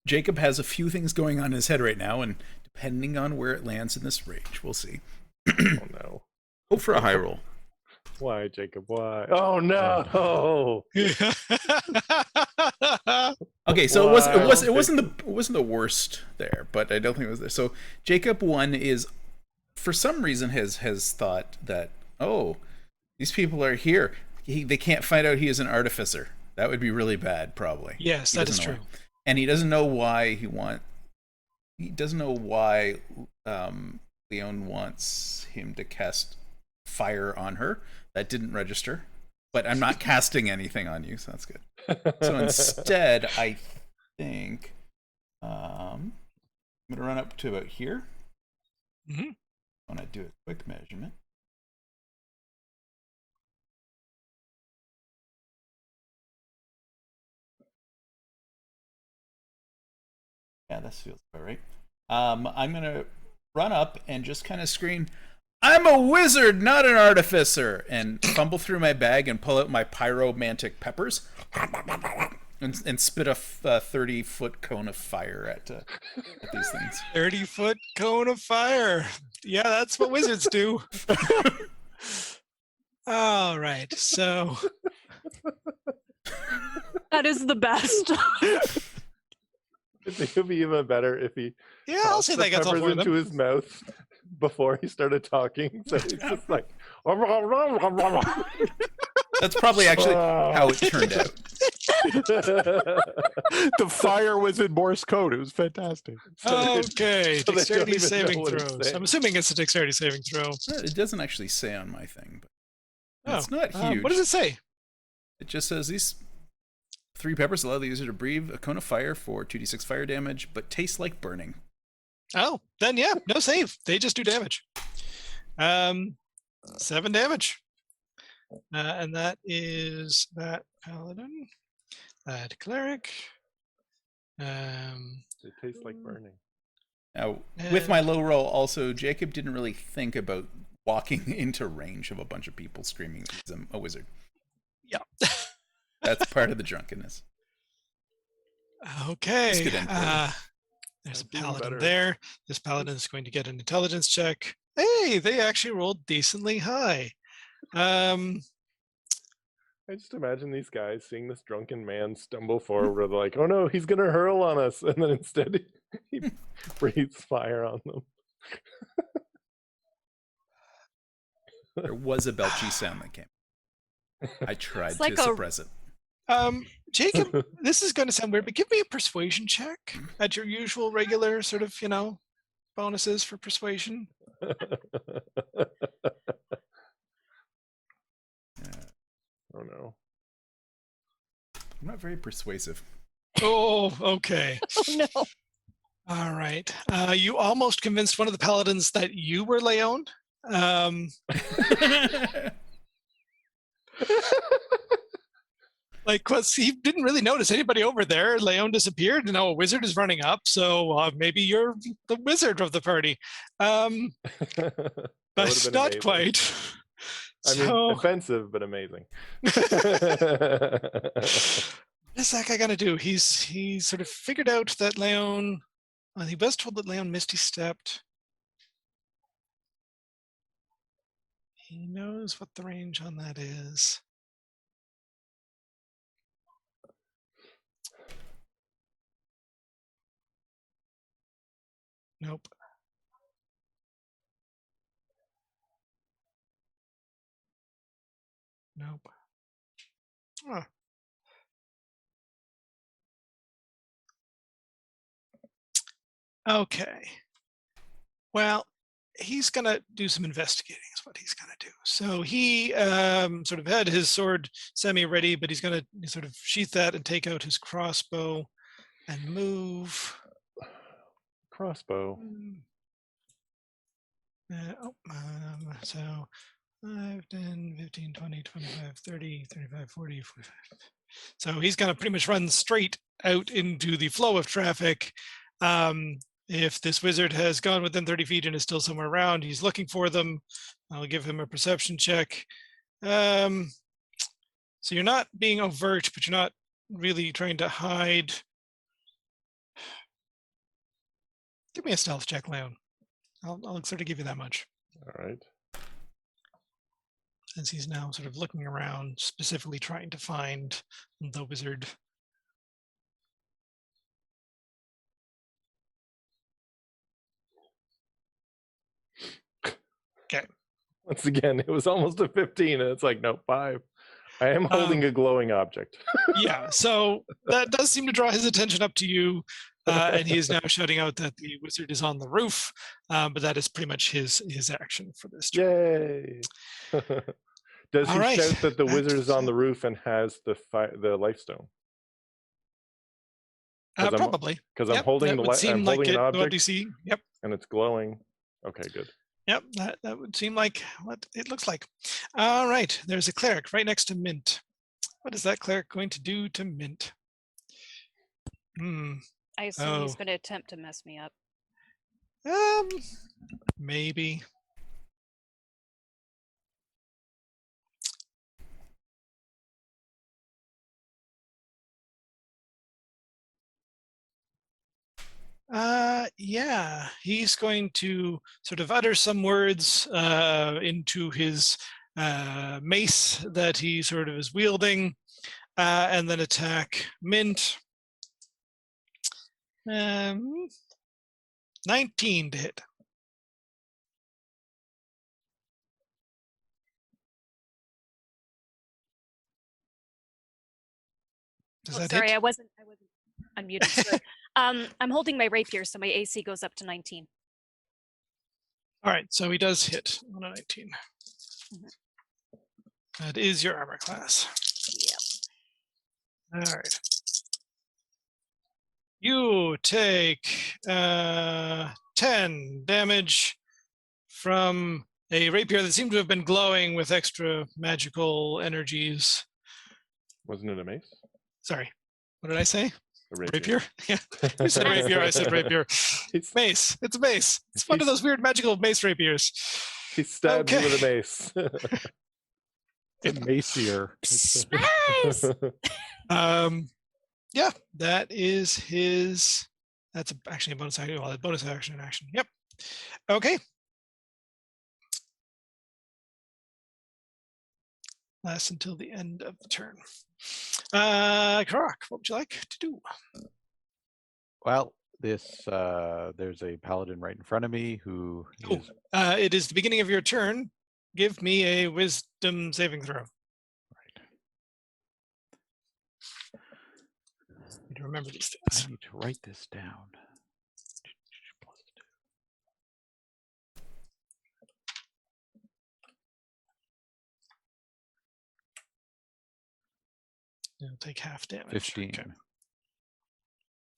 Jacob has a few things going on in his head right now, and depending on where it lands in this range, we'll see. Oh no. Hope for a high roll. Why, Jacob? Why? Oh no. Okay, so it wasn't the worst there, but I don't think it was there. So Jacob 1 is, for some reason, has thought that, oh, these people are here. They can't find out he is an artificer. That would be really bad, probably. Yes, that is true. And he doesn't know why He doesn't know why Leon wants him to cast fire on her. That didn't register. But I'm not casting anything on you, so that's good. So instead, I think I'm going to run up to about here. Mm-hmm. I want to do a quick measurement. Yeah, this feels about right. I'm going to run up and just kind of scream, "I'm a wizard, not an artificer!" and fumble through my bag and pull out my pyromantic peppers and spit a 30-foot cone of fire at these things. 30-foot cone of fire. Yeah, that's what wizards do. All right, so That is the best. It would be even better if he I'll say that gets all peppers for into them. his mouth before he started talking. So he's just like, That's probably actually how it turned out. The fire was in Morse code. It was fantastic. Okay, so they don't dexterity even know saving what it's throws. saying. I'm assuming it's a dexterity saving throw. It doesn't actually say on my thing, but it's not What huge. does it say? It just says these 3 peppers allow the user to breathe a cone of fire for 2d6 fire damage, but taste like burning. Oh, then yeah, no save. They just do damage. 7 damage. And that is that paladin, that cleric. It tastes like burning. Now, with my low roll, also, Jacob didn't really think about walking into range of a bunch of people screaming he's a wizard. Yeah. That's part of the drunkenness. Okay. Good end There's a That's even paladin better. there. This paladin is going to get an intelligence check. Hey, they actually rolled decently high. I just imagine these guys seeing this drunken man stumble forward, like, "Oh no, he's gonna hurl on us," and then instead he breathes fire on them. There was a belchy sound that came. I tried It's like to a- suppress it. Jacob, this is going to sound weird, but give me a persuasion check at your usual regular sort of, bonuses for persuasion. Oh no. I'm not very persuasive. Oh, okay. Oh no. All right. You almost convinced one of the paladins that you were Leon. Cause he didn't really notice anybody over there. Leon disappeared, and now a wizard is running up. So maybe you're the wizard of the party, but would've been not amazing. quite. I mean, offensive but amazing. What is that guy gonna do? He's sort of figured out that Leon. He was told that Leon Misty stepped. He knows what the range on that is. Nope. Nope. Oh. Okay. Well, he's gonna do some investigating is what he's gonna do. So he sort of had his sword semi-ready, but he's gonna sort of sheath that and take out his crossbow and move. Crossbow. So 5, 10, 15, 20, 25, 30, 35, 40, 45. So he's going to pretty much run straight out into the flow of traffic. If this wizard has gone within 30 feet and is still somewhere around, he's looking for them. I'll give him a perception check. So you're not being overt, but you're not really trying to hide. Give me a stealth check, Leon. I'll sort of give you that much. All right. As he's now sort of looking around, specifically trying to find the wizard. Okay. Once again, it was almost a 15, and it's like, no, 5. I am holding a glowing object. Yeah, so that does seem to draw his attention up to you, and he is now shouting out that the wizard is on the roof, but that is pretty much his action for this turn. Yay! Does All he right. shout that the wizard is on the roof and has the life stone? Probably. Because I'm holding that the would seem I'm like holding an what object you see. Yep. and it's glowing. Okay, good. Yep, that would seem like what it looks like. All right, there's a cleric right next to Mint. What is that cleric going to do to Mint? I assume he's going to attempt to mess me up. Maybe. Yeah, he's going to sort of utter some words into his mace that he sort of is wielding, and then attack Mint. 19 to hit. Does that sorry, hit? I wasn't unmuted. Sorry. I'm holding my rapier, so my AC goes up to 19. All right, so he does hit on a 19. That is your armor class. Yep. All right. You take 10 damage from a rapier that seemed to have been glowing with extra magical energies. Wasn't it a mace? Sorry, what did I say? A rapier. Yeah, you said rapier, I said rapier. Mace, it's a mace. It's one of those weird magical mace rapiers. He stabbed you with a mace. It's a macier. Nice! Yeah, that is his. That's actually a bonus action. Well, a bonus action. Yep. Okay. Lasts until the end of the turn. Karak, what would you like to do? Well, there's a paladin right in front of me who is It is the beginning of your turn. Give me a wisdom saving throw. Need to remember these things. I need to write this down. It'll take half damage. 15. Okay.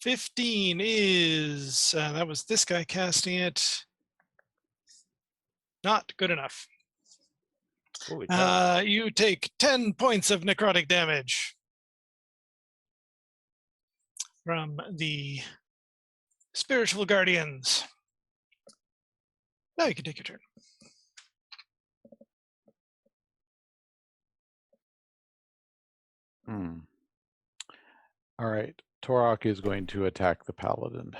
15 is that was this guy casting it. Not good enough. Holy cow. You take 10 points of necrotic damage from the spiritual guardians. Now you can take your turn. All right. Torok is going to attack the paladin.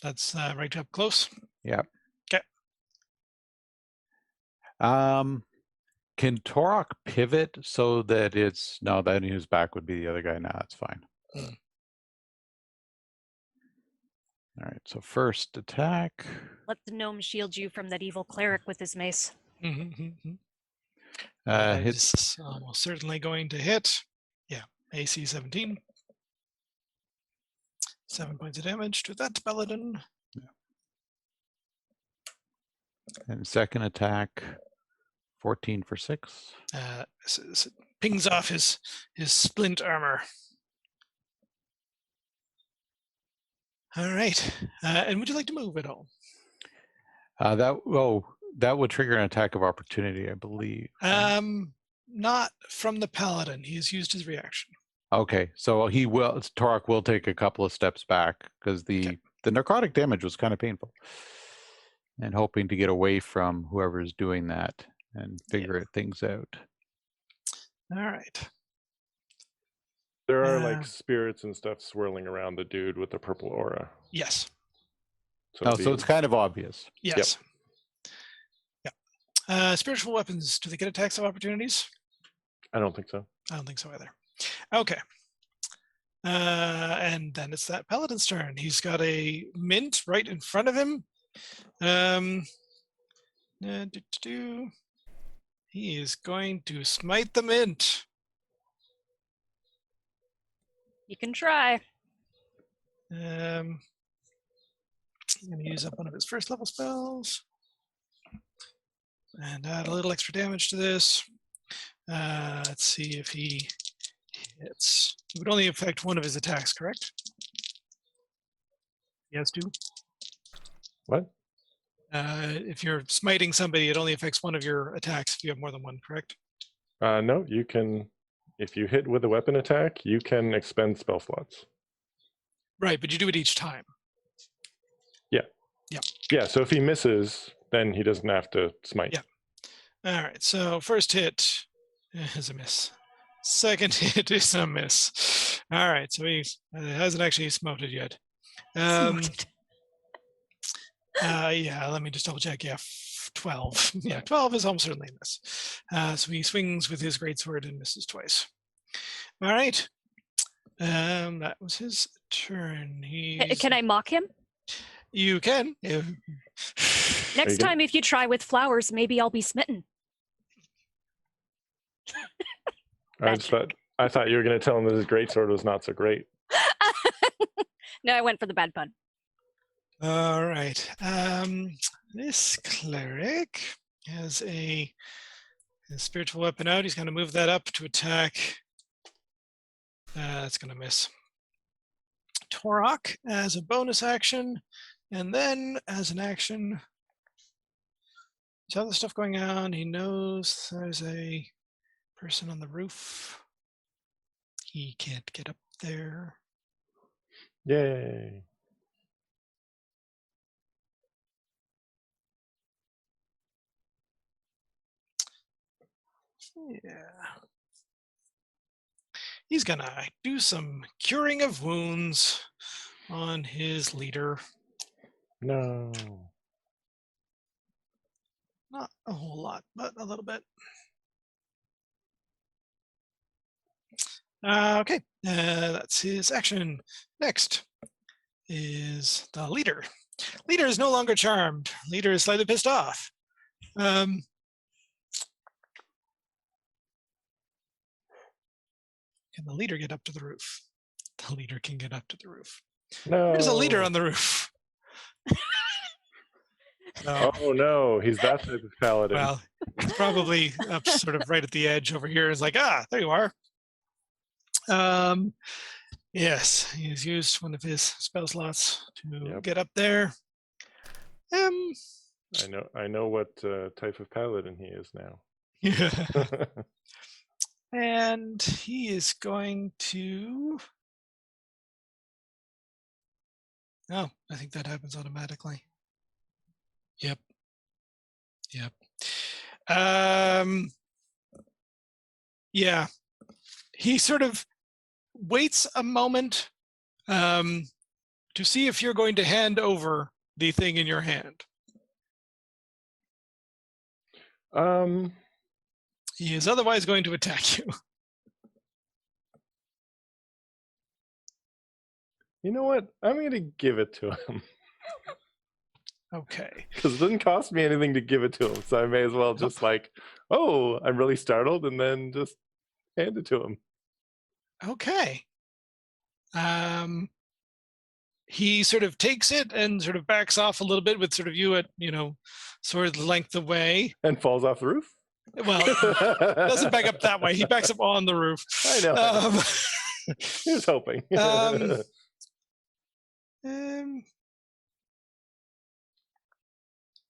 That's right up close. Yep. Okay. Can Torok pivot so that it's no? Then his back would be the other guy. Now that's fine. Mm. All right. So first attack. Let the gnome shield you from that evil cleric with his mace. Hits. It's almost certainly going to hit. Yeah, AC 17. 7 points of damage to that paladin. And second attack, 14 for 6. Pings off his splint armor. All right. And would you like to move at all? That would trigger an attack of opportunity, I believe. Not from the paladin. He has used his reaction. Okay, so Torok will take a couple of steps back because the necrotic damage was kind of painful, and hoping to get away from whoever is doing that and figure things out. All right. There are like spirits and stuff swirling around the dude with the purple aura. Yes. So it's kind of obvious. Yes. Yep. Spiritual weapons, do they get attacks of opportunities? I don't think so. I don't think so either. Okay. And then it's that paladin's turn. He's got a mint right in front of him. He is going to smite the mint. You can try. He's going to use up one of his first level spells and add a little extra damage to this. Let's see if he hits. It would only affect one of his attacks, correct? He has two. What? If you're smiting somebody, it only affects one of your attacks if you have more than one, correct? No, you can. If you hit with a weapon attack, you can expend spell slots. Right, but you do it each time. Yeah, so if he misses, then he doesn't have to smite. Yeah. All right, so first hit is a miss. Second hit is a miss. All right, so he hasn't actually smoted yet. Yeah, let me just double check. Yeah, 12. Yeah, 12 is almost certainly a miss. So he swings with his greatsword and misses twice. All right. That was his turn. Can I mock him? You can. Yeah. Next time, if you try with flowers, maybe I'll be smitten. I thought you were going to tell him that his greatsword was not so great. No, I went for the bad pun. All right. This cleric has his spiritual weapon out. He's going to move that up to attack. That's going to miss. Torok as a bonus action, and then as an action. There's other stuff going on. He knows there's a person on the roof. He can't get up there. Yay. Yeah. He's gonna do some curing of wounds on his leader. No. Not a whole lot, but a little bit. Okay, that's his action. Next is the leader. Leader is no longer charmed. Leader is slightly pissed off. Can the leader get up to the roof? The leader can get up to the roof. No. There's a leader on the roof. No. Oh no, he's that type of paladin. Well, he's probably up sort of right at the edge over here. It's like, there you are. Yes, he's used one of his spell slots to get up there. I know what type of paladin he is now. Yeah. And he is going to. Oh, I think that happens automatically. Yep. Yeah. He sort of waits a moment to see if you're going to hand over the thing in your hand. He is otherwise going to attack you. You know what? I'm going to give it to him. Okay. Because it doesn't cost me anything to give it to him. So I may as well just like, oh, I'm really startled, and then just hand it to him. Okay. He sort of takes it and sort of backs off a little bit with sort of you at, sort of the length away. And falls off the roof? Well, doesn't back up that way. He backs up on the roof. I know. He was hoping.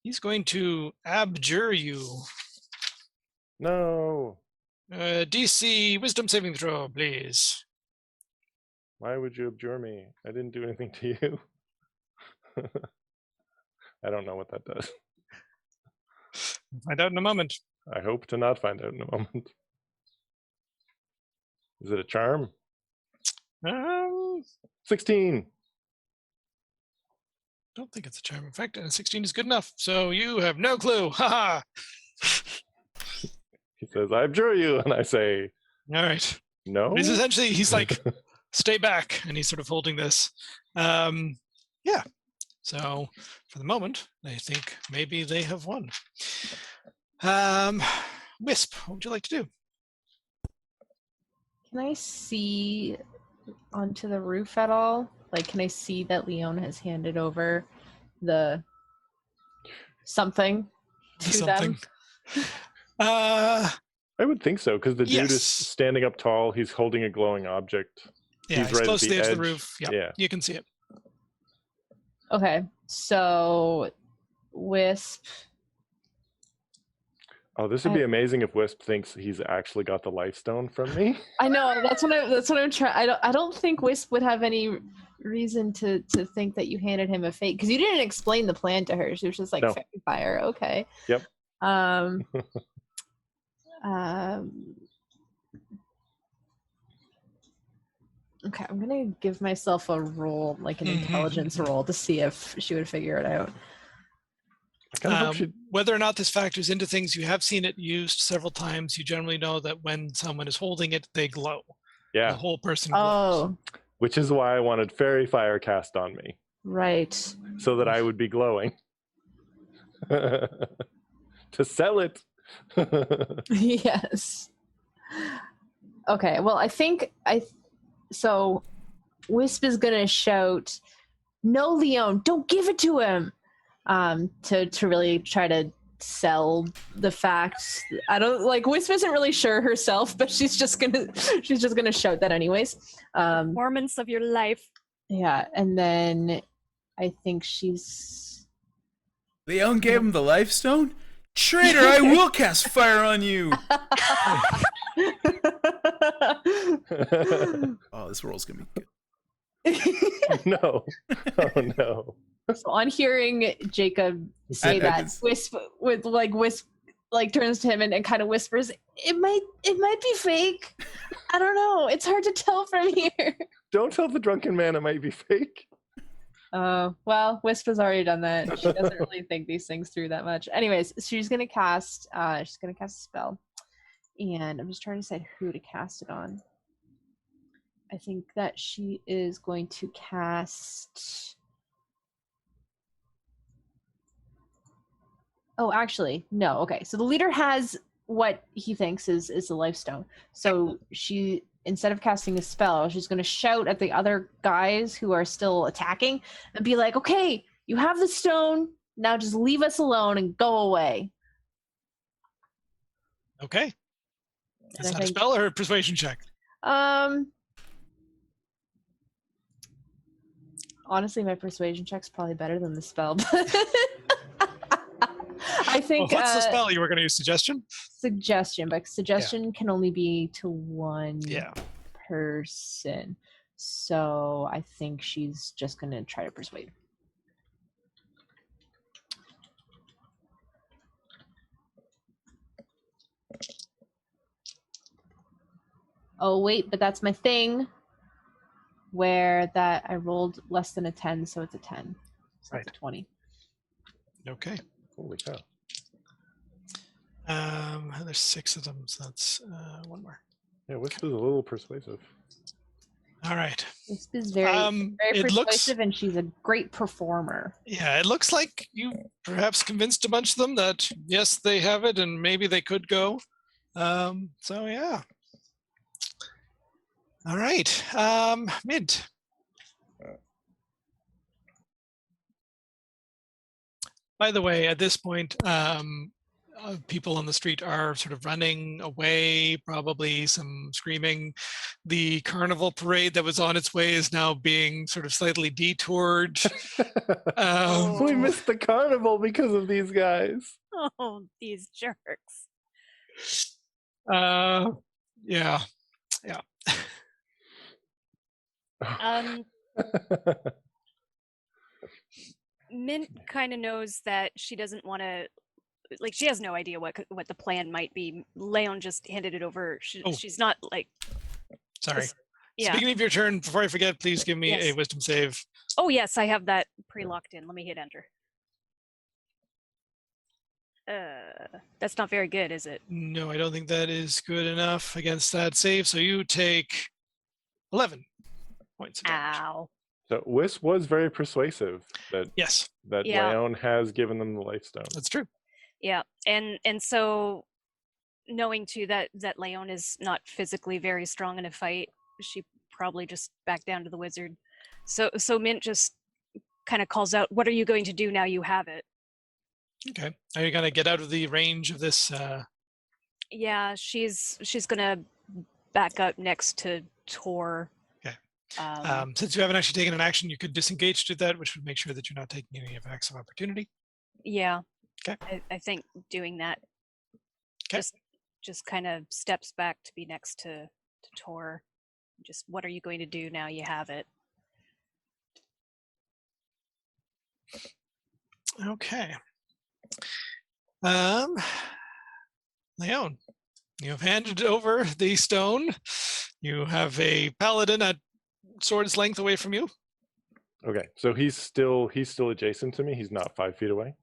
He's going to abjure you. No. DC Wisdom saving throw, please. Why would you abjure me? I didn't do anything to you. I don't know what that does. Find out in a moment. I hope to not find out in a moment. Is it a charm? 16. Don't think it's a charm. In fact, 16 is good enough. So you have no clue. Ha He says, I abjure you. And I say, All right. no. But he's like, stay back. And he's sort of holding this. Yeah. So for the moment, I think maybe they have won. Wisp, what would you like to do? Can I see onto the roof at all? Like, can I see that Leon has handed over the something to them? I would think so, because the dude Yes. is standing up tall. He's holding a glowing object. Yeah, He's he's right close at to the edge of the edge. roof. Yeah, Yeah. you can see it. Okay, so Wisp. Oh, this would be amazing if Wisp thinks he's actually got the life stone from me. I know that's what I'm trying. I don't think Wisp would have any reason to think that you handed him a fake, because you didn't explain the plan to her. She was just like, No. fairy fire. Okay. Yep. Okay, I'm gonna give myself a roll, like an intelligence roll, to see if she would figure it out. I kind of hope she... Whether or not this factors into things, you have seen it used several times. You generally know that when someone is holding it, they glow. Yeah. The whole person glows. Oh, Which is why I wanted fairy fire cast on me, right. so that I would be glowing. To sell it. Yes. Okay, well, I think so Wisp is gonna shout, "No, Leon, don't give it to him," to really try to sell the fact. I don't like Wisp isn't really sure herself, but she's just gonna shout that anyways. Performance of your life. Yeah, and then I think she's Leon gave him the life stone? Traitor, I will cast fire on you! Oh, this roll's gonna be good. No. Oh, no. So on hearing Jacob say that, Wisp turns to him and kind of whispers, it might be fake. I don't know. It's hard to tell from here. Don't tell the drunken man it might be fake. Well, Wisp has already done that. She doesn't really think these things through that much. Anyways, she's gonna cast a spell. And I'm just trying to decide who to cast it on. I think that she is going to cast... Oh, actually, no. Okay, so the leader has what he thinks is the life stone. So she, instead of casting a spell, she's going to shout at the other guys who are still attacking and be like, okay, you have the stone. Now just leave us alone and go away. Okay. Is that a spell or a persuasion check? Honestly, my persuasion check's probably better than the spell. I think. Well, what's the spell you were going to use? Suggestion? Suggestion, but suggestion can only be to one Yeah. person. So I think she's just going to try to persuade. Oh, wait, but that's my thing. where that I rolled less than a 10, so it's a 10. So Right. it's a 20. Okay. Holy cow. There's 6 of them, so that's one more. Yeah, Wisp is a little persuasive. All right. Wisp is very It persuasive, looks, and she's a great performer. yeah, it looks like you perhaps convinced a bunch of them that yes, they have it, and maybe they could go. So yeah. All right. Mint. By the way, at this point, people on the street are sort of running away, probably some screaming. The carnival parade that was on its way is now being sort of slightly detoured. We missed the carnival because of these guys. Oh, these jerks. Yeah. Mint kind of knows that she doesn't want to, like, she has no idea what the plan might be. Leon just handed it over. She's not like. Sorry. Yeah. Speaking of your turn, before I forget, please give me a wisdom save. Oh yes, I have that pre-locked in. Let me hit enter. That's not very good, is it? No, I don't think that is good enough against that save. So you take 11 points of damage. Ow. So Wisp was very persuasive that Yes, that Yeah. Leon has given them the life stone. that's true. Yeah, and so knowing too that Leon is not physically very strong in a fight, she probably just backed down to the wizard. So Mint just kind of calls out, "What are you going to do now you have it?" Okay. Are you gonna get out of the range of this? Yeah, she's gonna back up next to Tor. Okay. Um, Since you haven't actually taken an action, you could disengage to that, which would make sure that you're not taking any attacks of opportunity. yeah. Okay. I think doing that. Okay. Just kind of steps back to be next to Tor. Just, what are you going to do now you have it? Okay. Leon, you have handed over the stone. You have a paladin at sword's length away from you. Okay, so he's still adjacent to me. He's not 5 feet away.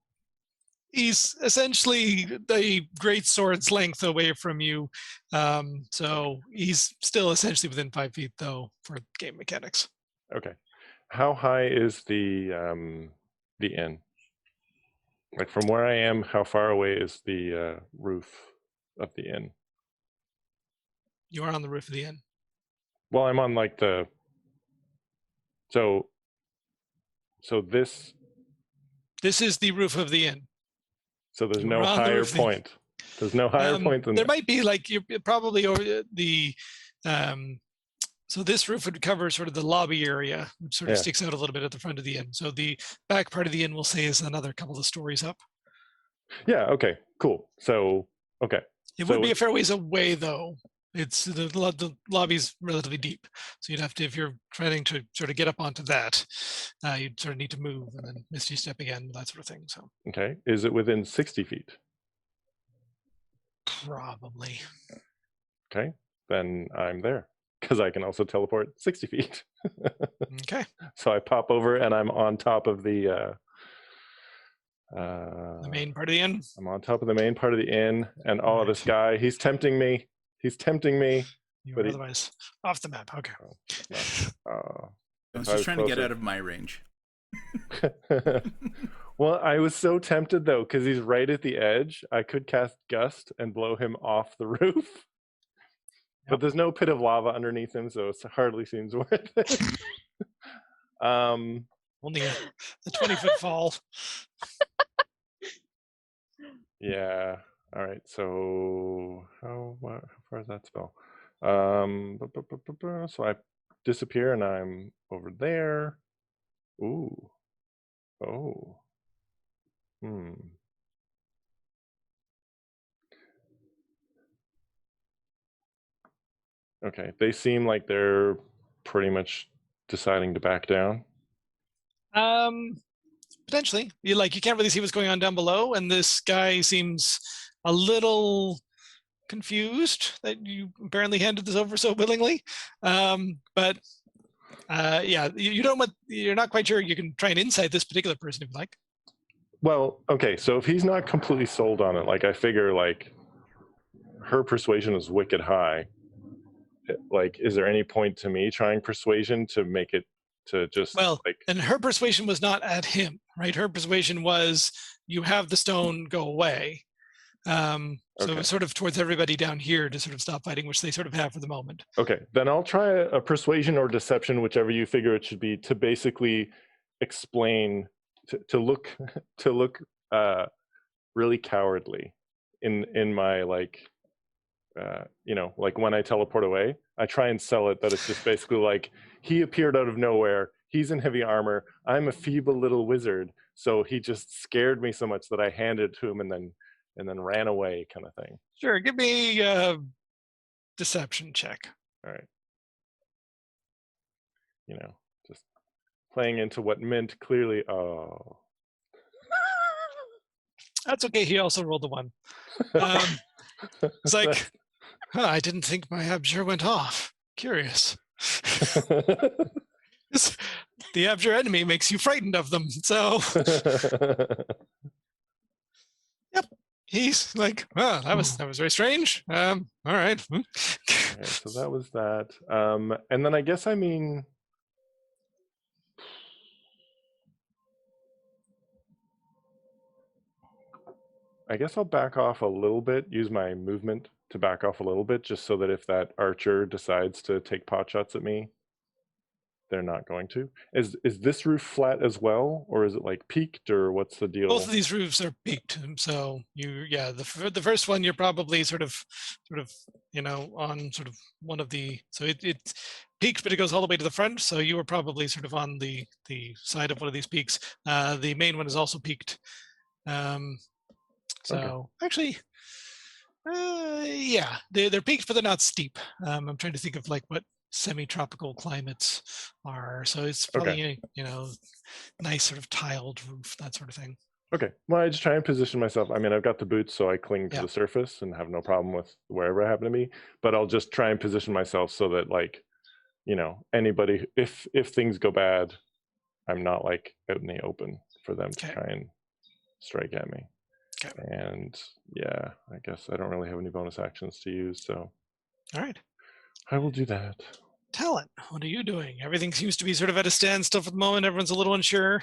He's essentially a great sword's length away from you. So he's still essentially within 5 feet, though, for game mechanics. Okay, how high is the inn? Like from where I am, how far away is the roof of the inn? You are on the roof of the inn. Well, I'm on like the. So this. This is the roof of the inn. So there's You no were on the higher roof of the- point. There's no higher point than there that. might be like you're probably over the. So this roof would cover sort of the lobby area, which sort of Yeah. sticks out a little bit at the front of the inn. So the back part of the inn, we'll say, is another couple of stories up. Yeah. Okay. Cool. So okay. It So would be a fair ways away, though. It's the lobby's relatively deep, so you'd have to, if you're trying to sort of get up onto that, you'd sort of need to move and then misty step again, that sort of thing. So Okay. Is it within 60 feet? probably. Okay. Then I'm there because I can also teleport 60 feet. Okay. So I pop over and I'm on top of the Main part of the inn. I'm on top of the main part of the inn, and Right. this guy, he's tempting me. You But are he- otherwise off the map. Okay. Uh, I was I was just trying to get closer. out of my range. well, I was so tempted though, because he's right at the edge. I could cast Gust and blow him off the roof. But there's no pit of lava underneath him, so it hardly seems worth it. Only a 20-foot fall. Yeah. All right. So how far is that spell? So I disappear and I'm over there. Ooh. Oh. Okay. They seem like they're pretty much deciding to back down. Potentially. You can't really see what's going on down below, and this guy seems a little confused that you apparently handed this over so willingly. But Yeah, you don't want. You're not quite sure. You can try and insight this particular person if you like. Well, okay, so if he's not completely sold on it, like I figure like her persuasion is wicked high. Like, is there any point to me trying persuasion to make it to just Well, like and her persuasion was not at him, right? Her persuasion was, you have the stone, go away. So Okay. it was sort of towards everybody down here to sort of stop fighting, which they sort of have for the moment. Okay, then I'll try a persuasion or deception, whichever you figure it should be, to basically explain to look to look really cowardly in my like you know, like when I teleport away, I try and sell it that it's just basically like he appeared out of nowhere. He's in heavy armor. I'm a feeble little wizard, so he just scared me so much that I handed it to him and then ran away, kind of thing. Sure, give me a deception check. All right. You know, just playing into what Mint clearly. Oh. That's okay. He also rolled a 1. It's like, huh, I didn't think my abjure went off. Curious. The abjure enemy makes you frightened of them. So, yep. He's like, oh, that was very strange. All right. Okay, so that was that. And then I guess I mean. I guess I'll back off a little bit, use my movement to back off a little bit, just so that if that archer decides to take pot shots at me, they're not going to. Is this roof flat as well, or is it like peaked, or what's the deal? Both of these roofs are peaked, so the first one you're probably sort of you know on sort of one of the, so it's peaked, but it goes all the way to the front. So you were probably sort of on the side of one of these peaks. The main one is also peaked. So Okay. actually, yeah, they're peaked, but they're not steep. I'm trying to think of like what semi-tropical climates are. So it's probably Okay. you know, nice sort of tiled roof, that sort of thing. Okay. Well, I just try and position myself. I mean, I've got the boots, so I cling to Yeah. the surface and have no problem with wherever I happen to be. But I'll just try and position myself so that, like, you know, anybody, if things go bad, I'm not like out in the open for them to Okay. try and strike at me. Okay. And yeah, I guess I don't really have any bonus actions to use, so All right. I will do that. Talon, what are you doing? Everything seems to be sort of at a standstill for the moment. Everyone's a little unsure.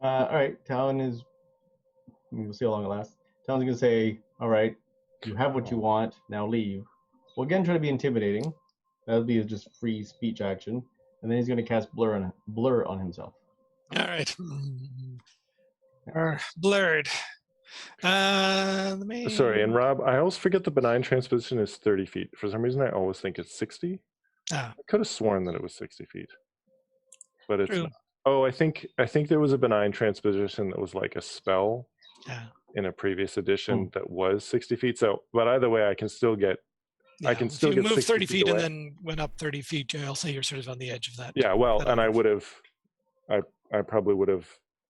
All right, Talon is. We'll see how long it lasts. Talon's gonna say, "All right, you have what you want. Now leave." We'll again try to be intimidating. That'll be a just free speech action, and then he's gonna cast blur on himself. All right. Blurred. Let me... Sorry, and Rob, I always forget the benign transposition is 30 feet. For some reason, I always think it's 60. Ah. I could have sworn that it was 60 feet, but it's True. not. Oh, I think there was a benign transposition that was like a spell in a previous edition that was 60 feet. So, but either way, I can still get. Yeah, I can still if you get move 30 feet and away. then went up 30 feet, I'll say you're sort of on the edge of that. Yeah, well, that and I move. would have. I probably would have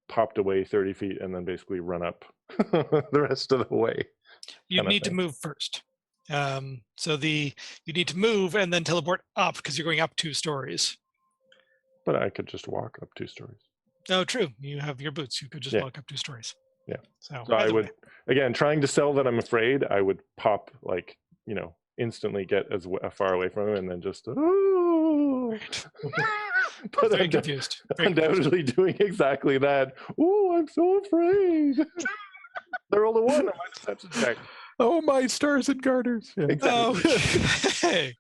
popped away 30 feet and then basically run up the rest of the way. You need to move first. So you need to move and then teleport up because you're going up 2 stories. But I could just walk up 2 stories. Oh, true. You have your boots. You could just walk up 2 stories. Yeah. So I would, again, trying to sell that I'm afraid, I would pop, like, you know, instantly get as far away from him and then just, oh. But very I'm confused. Undoubtedly doing exactly that. Oh, I'm so afraid. They're all the one on my deception check. Oh, my stars and garters. Yeah. Exactly. Oh, hey.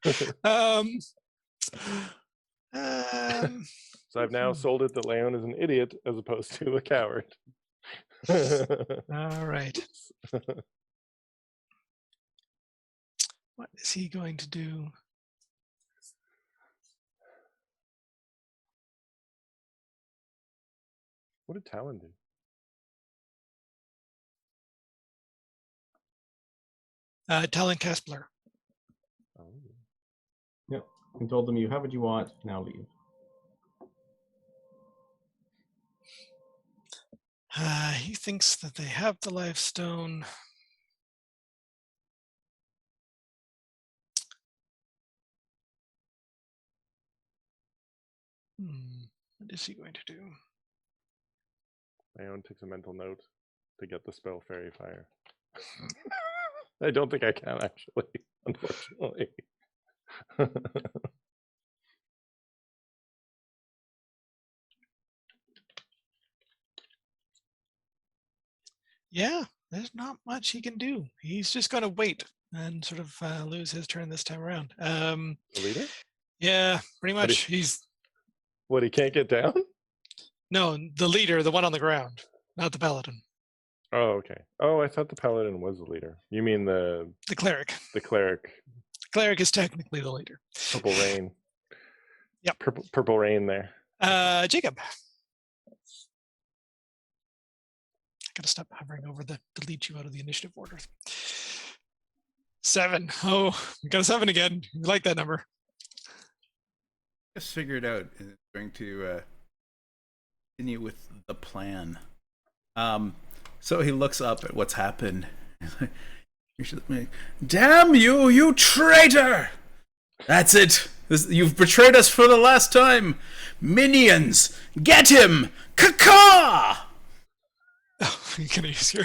So I've now sold it that Leon is an idiot as opposed to a coward. All right. What is he going to do? What did Talon do? Talon cast blur. Oh. Yep. I told them you have what you want. Now leave. He thinks that they have the life stone. What is he going to do? Leon takes a mental note to get the spell Fairy Fire. I don't think I can actually, unfortunately. Yeah, there's not much he can do. He's just going to wait and sort of lose his turn this time around. The leader? Yeah, pretty What do much. What, he can't get down? No, the leader, the one on the ground, not the paladin. Oh, okay. Oh, I thought the paladin was the leader. You mean the cleric. The cleric. The cleric is technically the leader. Purple rain. Yep. Purple rain there. Jacob. I gotta stop hovering over the delete you out of the initiative order. 7. Oh, we got a 7 again. You like that number? Just figured out it's going to continue with the plan. So he looks up at what's happened. Damn you, you traitor! That's it. You've betrayed us for the last time. Minions, get him! Caw-caw! Oh, you can use your.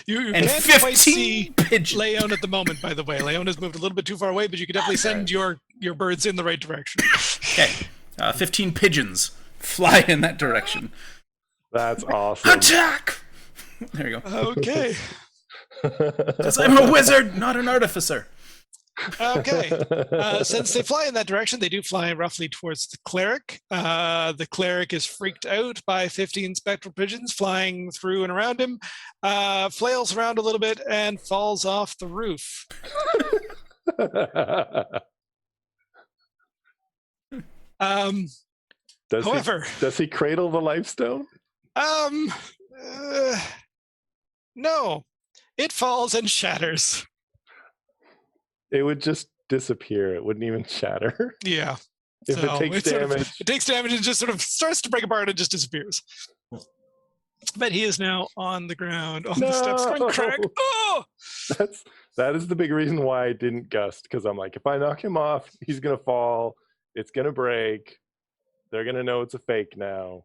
You And can't 15 quite see pigeons. Leon at the moment, by the way. Leon has moved a little bit too far away, but you can definitely send your birds in the right direction. Okay, 15 pigeons fly in that direction. That's awesome. Attack! There you go. Okay. Because I'm a wizard, not an artificer. Okay. Since they fly in that direction, they do fly roughly towards the cleric. The cleric is freaked out by 15 spectral pigeons flying through and around him, flails around a little bit, and falls off the roof. Does he cradle the lifestone? No. It falls and shatters. It would just disappear. It wouldn't even shatter. Yeah. If it takes damage. It takes damage and just sort of starts to break apart and just disappears. But he is now on the ground, on the steps, going crack. Oh! That is the big reason why I didn't gust, because I'm like, if I knock him off, he's gonna fall. It's gonna break. They're gonna know it's a fake now.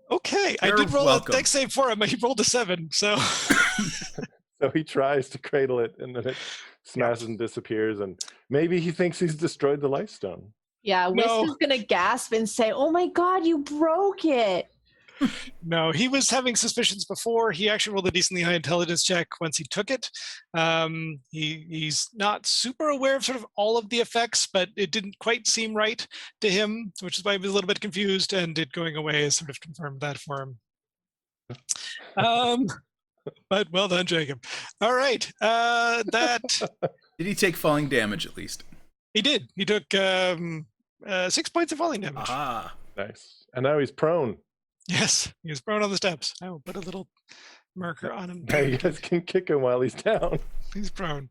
Okay, You're I did roll welcome. a dex save for him. He rolled a 7, so. So he tries to cradle it, and then it smashes and disappears. And maybe he thinks he's destroyed the lifestone. Yeah, Wisp No. is gonna gasp and say, "Oh my God, you broke it!" No, he was having suspicions before. He actually rolled a decently high intelligence check once he took it. He's not super aware of sort of all of the effects, but it didn't quite seem right to him, which is why he was a little bit confused, and it going away has sort of confirmed that for him. But well done, Jacob. All right, Did he take falling damage at least? he did. He took 6 points of falling damage. Ah. Nice. And now he's prone. Yes, he was prone on the steps. I will put a little marker on him. Now you guys can kick him while he's down. He's prone.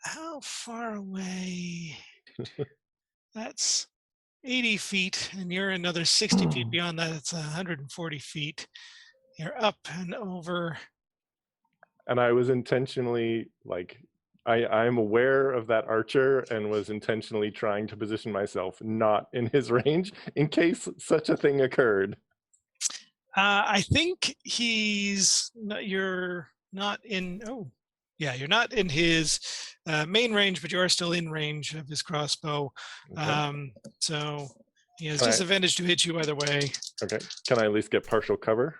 How far away? That's 80 feet, and you're another 60 feet beyond that. It's 140 feet. You're up and over. And I was intentionally I'm aware of that archer and was intentionally trying to position myself not in his range in case such a thing occurred. I think you're not in. Oh, yeah, you're not in his main range, but you are still in range of his crossbow. Okay. So he has All right. disadvantage to hit you either way. Okay. Can I at least get partial cover?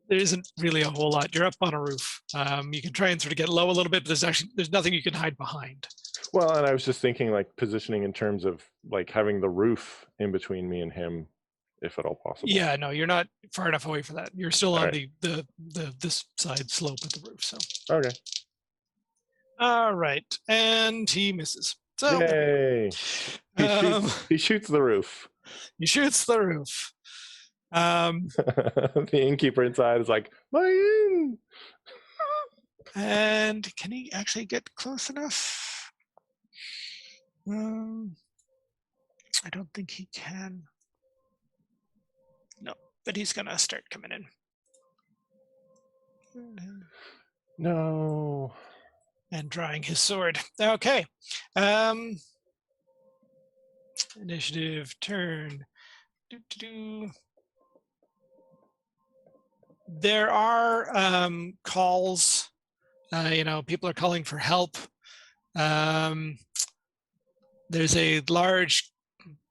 There isn't really a whole lot. You're up on a roof. You can try and sort of get low a little bit, but there's nothing you can hide behind. Well, and I was just thinking like positioning in terms of like having the roof in between me and him, if at all possible. Yeah, no, you're not far enough away for that. You're still on Alright. this side slope of the roof. So Okay. all right, and he misses. So Yay. He shoots the roof. he shoots the roof. The innkeeper inside is like, my inn. And can he actually get close enough? I don't think he can. No, but he's gonna start coming in. No. And drawing his sword. Okay. Initiative, turn. Doo-doo-doo. There are calls. People are calling for help. There's a large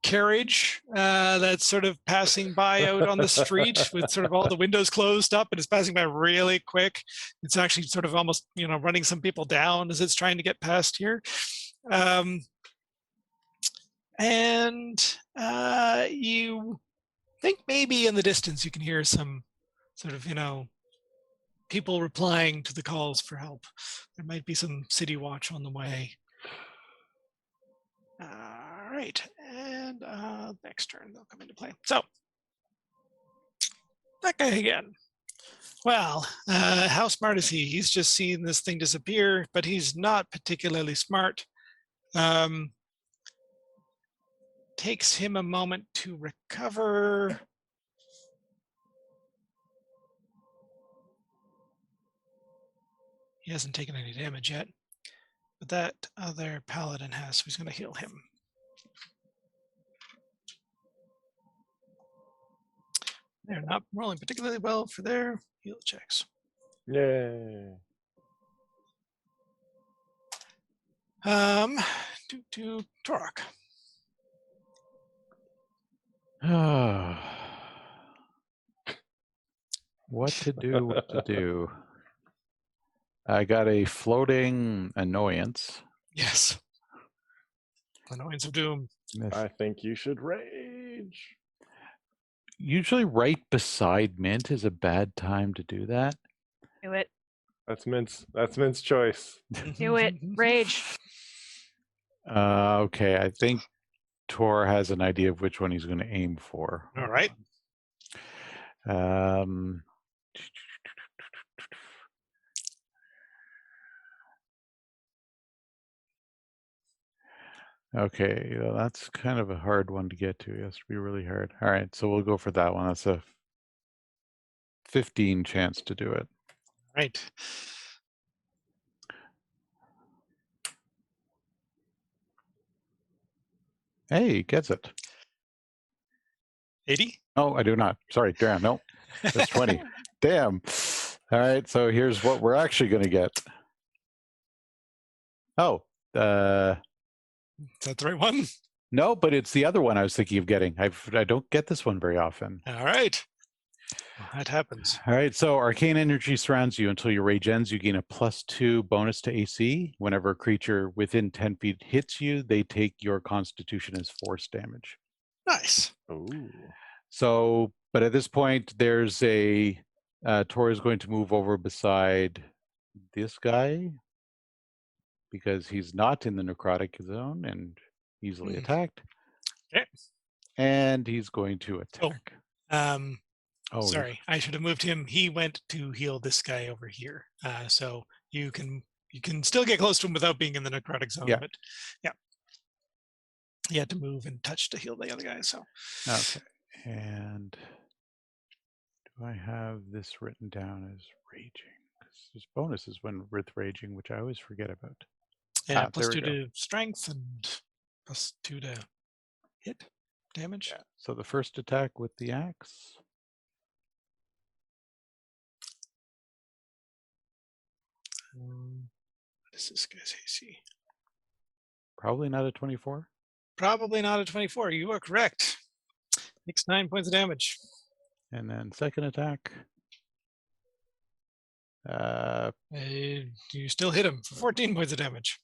carriage that's sort of passing by out on the street with sort of all the windows closed up, and it's passing by really quick. It's actually sort of almost, running some people down as it's trying to get past here. And you think maybe in the distance you can hear some sort of, people replying to the calls for help. There might be some city watch on the way. All right, and next turn they'll come into play. So, that guy again. Well, how smart is he? He's just seen this thing disappear, but he's not particularly smart. Takes him a moment to recover. He hasn't taken any damage yet, but that other paladin has, so he's going to heal him. They're not rolling particularly well for their heal checks. Yay. To Torok. What to do? I got a floating annoyance. Yes. Annoyance of Doom. I think you should rage. Usually right beside Mint is a bad time to do that. Do it. That's Mint's choice. Do it. Rage. Okay, I think Tor has an idea of which one he's going to aim for. All right. Okay, well, that's kind of a hard one to get to. It has to be really hard. All right, so we'll go for that one. That's a 15 chance to do it. Right. Hey, he gets it. 80? Oh, I do not. Sorry, damn, no. That's 20. Damn. All right, so here's what we're actually going to get. Oh, Is that the right one? no, but it's the other one I was thinking of getting. I don't get this one very often. All right. Well, that happens. All right, so arcane energy surrounds you until your rage ends. You gain a +2 bonus to AC. Whenever a creature within 10 feet hits you, they take your constitution as force damage. Nice. Ooh. So, but at this point, there's a Tor is going to move over beside this guy because he's not in the necrotic zone and easily attacked. Okay. And he's going to attack. Sorry, I should have moved him. He went to heal this guy over here. So you can still get close to him without being in the necrotic zone. Yeah. But yeah, he had to move and touch to heal the other guy. So Okay. And do I have this written down as raging? Because there's bonuses when with raging, which I always forget about. yeah, there +2 we go. to strength and +2 to hit damage. Yeah. So the first attack with the axe. What is this guy's AC? Probably not a 24. Probably not a 24. You are correct. Takes 9 points of damage. And then second attack. You still hit him for 14 points of damage.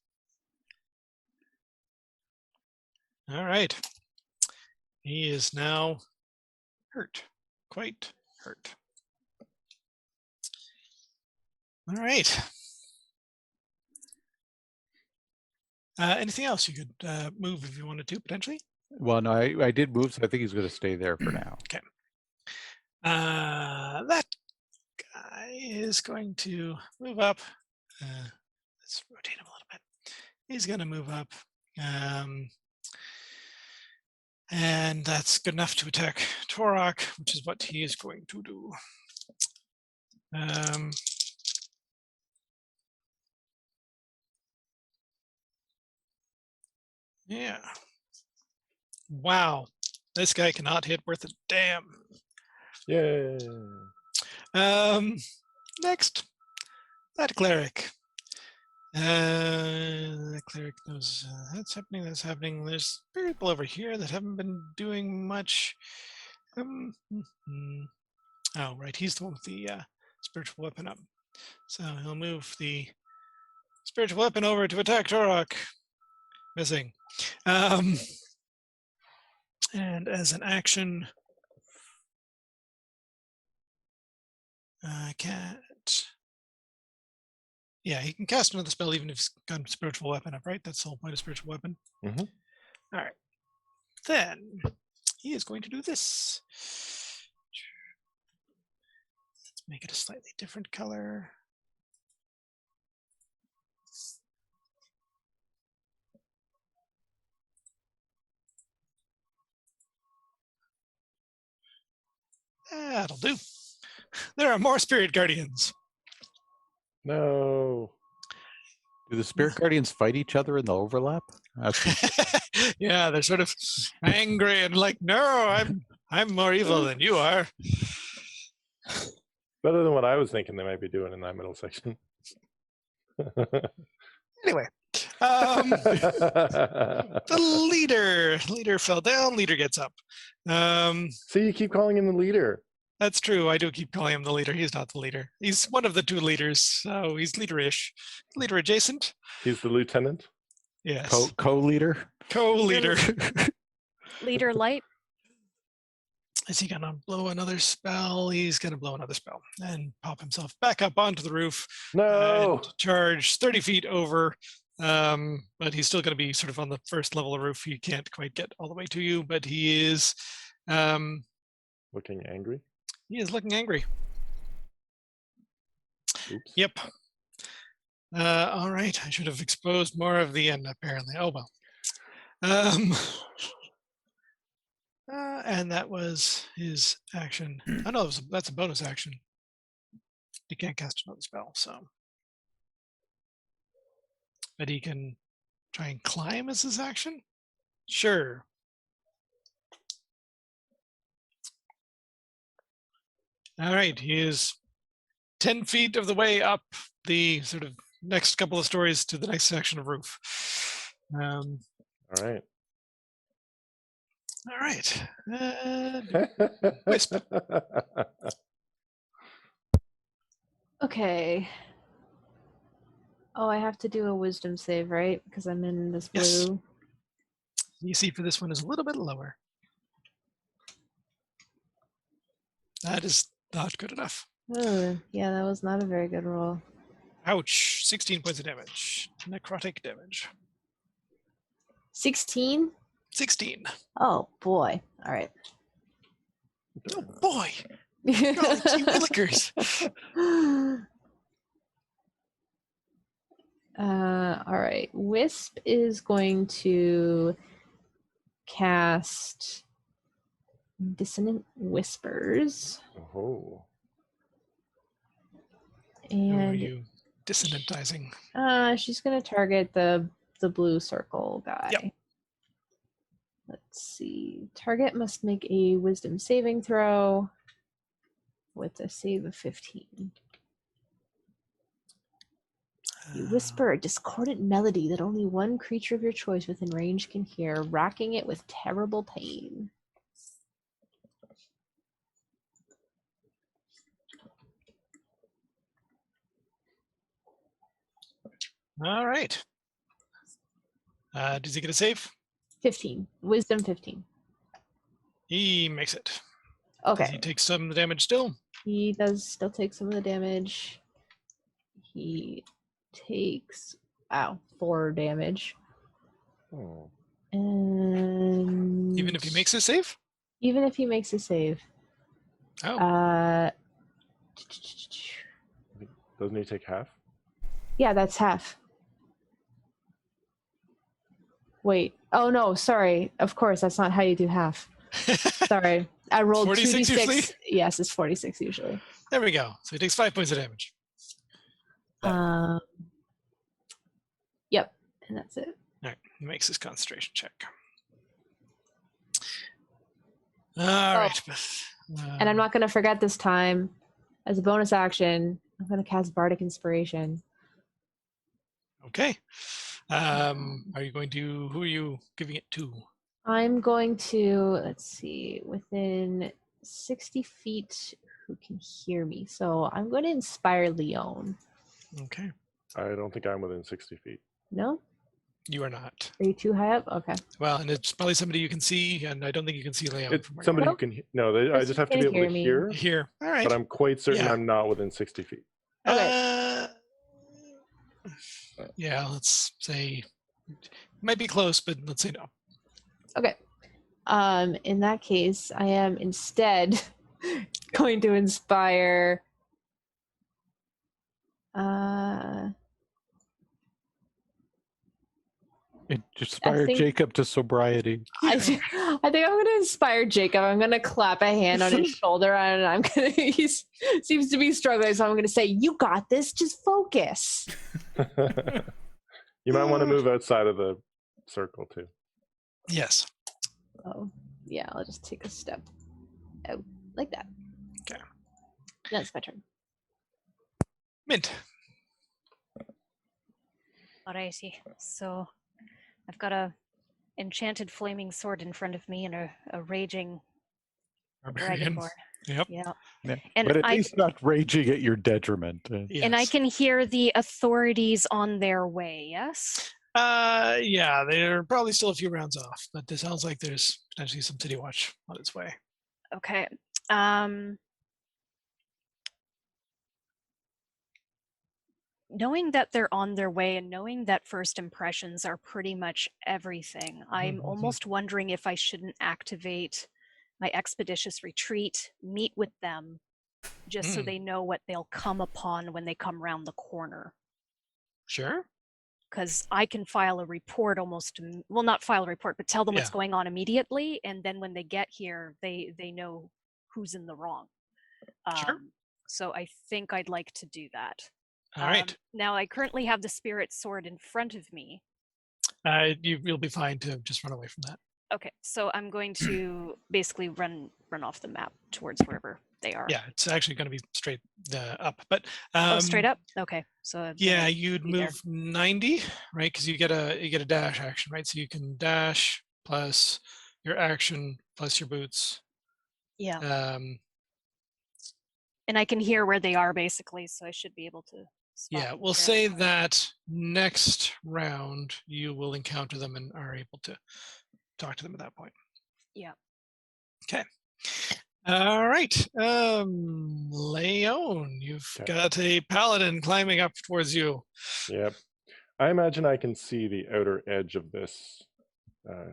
All right. He is now hurt. Quite hurt. All right. Anything else you could move if you wanted to, potentially? Well, no, I did move, so I think he's going to stay there for now. Okay. That guy is going to move up. Let's rotate him a little bit. He's going to move up. And that's good enough to attack Torok, which is what he is going to do. Yeah. Wow. This guy cannot hit worth a damn. Yay. Next, that cleric. The cleric knows that's happening. That's happening. There's people over here that haven't been doing much. Oh, right. He's the one with the spiritual weapon up. So he'll move the spiritual weapon over to attack Torok. Missing. And as an action, can't. Yeah, he can cast another spell even if he's got a spiritual weapon up, right? That's the whole point of spiritual weapon. Mm-hmm. All right. Then he is going to do this. Let's make it a slightly different color. That'll do. There are more spirit guardians. No. Do the spirit guardians fight each other in the overlap? That's Yeah, they're sort of angry and like, no, I'm more evil than you are. Better than what I was thinking they might be doing in that middle section. Anyway, the leader fell down. Leader gets up. See, you keep calling him the leader. That's true. I do keep calling him the leader. He's not the leader. He's one of the two leaders. So he's leader-ish, leader adjacent. He's the lieutenant. Yes. co-leader. Co-leader. Leader light. Is he gonna blow another spell? He's gonna blow another spell and pop himself back up onto the roof. No. And charge 30 feet over. But he's still gonna be sort of on the first level of roof. He can't quite get all the way to you, but he is Looking angry. he is looking angry. Oops. Yep. All right. I should have exposed more of the end apparently. Oh well. And that was his action. I know that's a bonus action. He can't cast another spell, so. But he can try and climb as his action? Sure. All right, he is 10 feet of the way up the sort of next couple of stories to the next section of roof. All right. All right. Wisp. Okay. Oh, I have to do a wisdom save, right? Because I'm in this Yes. blue. DC for this one is a little bit lower. That is not good enough. Oh, yeah, that was not a very good roll. Ouch. 16 points of damage. Necrotic damage. 16? 16. Oh, boy. All right. Oh boy. Golly gee willikers. All right. Wisp is going to cast Dissonant Whispers. Oh. Who are And you dissonantizing? she's going to target the blue circle guy. Yep. Let's see. Target must make a wisdom saving throw with a save of 15. You whisper a discordant melody that only one creature of your choice within range can hear, racking it with terrible pain. All right. Does he get a save? 15. Wisdom 15. He makes it. Does he Okay. take some of the damage still? He does still take some of the damage. He takes 4 damage. Oh. And Even if he makes a save? even if he makes a save. Oh. Doesn't he take half? Yeah, that's half. Wait. Oh no, sorry. Of course, that's not how you do half. Sorry. I rolled 46 2d6. usually? Yes, it's 46 usually. There we go. So he takes 5 points of damage. Yep, and that's it. All right. He makes his concentration check. All right. And I'm not going to forget this time. As a bonus action, I'm going to cast Bardic Inspiration. Okay. Are you going to? Who are you giving it to? I'm going to, let's see, within 60 feet who can hear me. So I'm going to inspire Leon. Okay. I don't think I'm within 60 feet. No? You are not. Are you too high up? Okay. Well, and it's probably somebody you can see, and I don't think you can see Leon It's from where somebody you who can. No, I Just just have to can be able hear to me. hear. are. Here. All right. But I'm quite certain Yeah. I'm not within 60 feet. Okay. Yeah, let's say might be close, but let's say no. Okay. In that case, I am instead going to inspire It inspired think- Jacob to sobriety. I think I'm going to inspire Jacob. I'm going to clap a hand on his shoulder, and I'm going to. He seems to be struggling, so I'm going to say, "You got this. Just focus." You might want to move outside of the circle too. Yes. Oh, yeah. I'll just take a step out like that. Okay. That's my turn. Mint. Alrighty. So I've got a enchanted flaming sword in front of me and a raging Barbarian. dragonborn. Yep. Yeah. Yeah. And But at I least not raging at your detriment. Yes. and I can hear the authorities on their way, yes? Yeah, they're probably still a few rounds off, but it sounds like there's potentially some city watch on its way. Okay. Knowing that they're on their way and knowing that first impressions are pretty much everything, I'm Mhm. almost wondering if I shouldn't activate my expeditious retreat, meet with them, just so Mm. they know what they'll come upon when they come round the corner. Sure. Because I can file a report almost, well, not file a report, but tell them what's Yeah. going on immediately, and then when they get here, they know who's in the wrong. Sure. So I think I'd like to do that. All right. Now I currently have the spirit sword in front of me. You'll be fine to just run away from that. Okay, so I'm going to basically run off the map towards wherever they are. Yeah, it's actually going to be straight up. But Oh, straight up. Okay, so then Yeah, I'd you'd be there. move 90, right? Because you get a dash action, right? So you can dash plus your action plus your boots. Yeah, Um, and I can hear where they are basically, so I should be able to. Spot yeah, them we'll fairly say quick. that next round you will encounter them and are able to talk to them at that point. Yeah. Okay. All right. Leon, you've Okay. got a paladin climbing up towards you. Yep. I imagine I can see the outer edge of this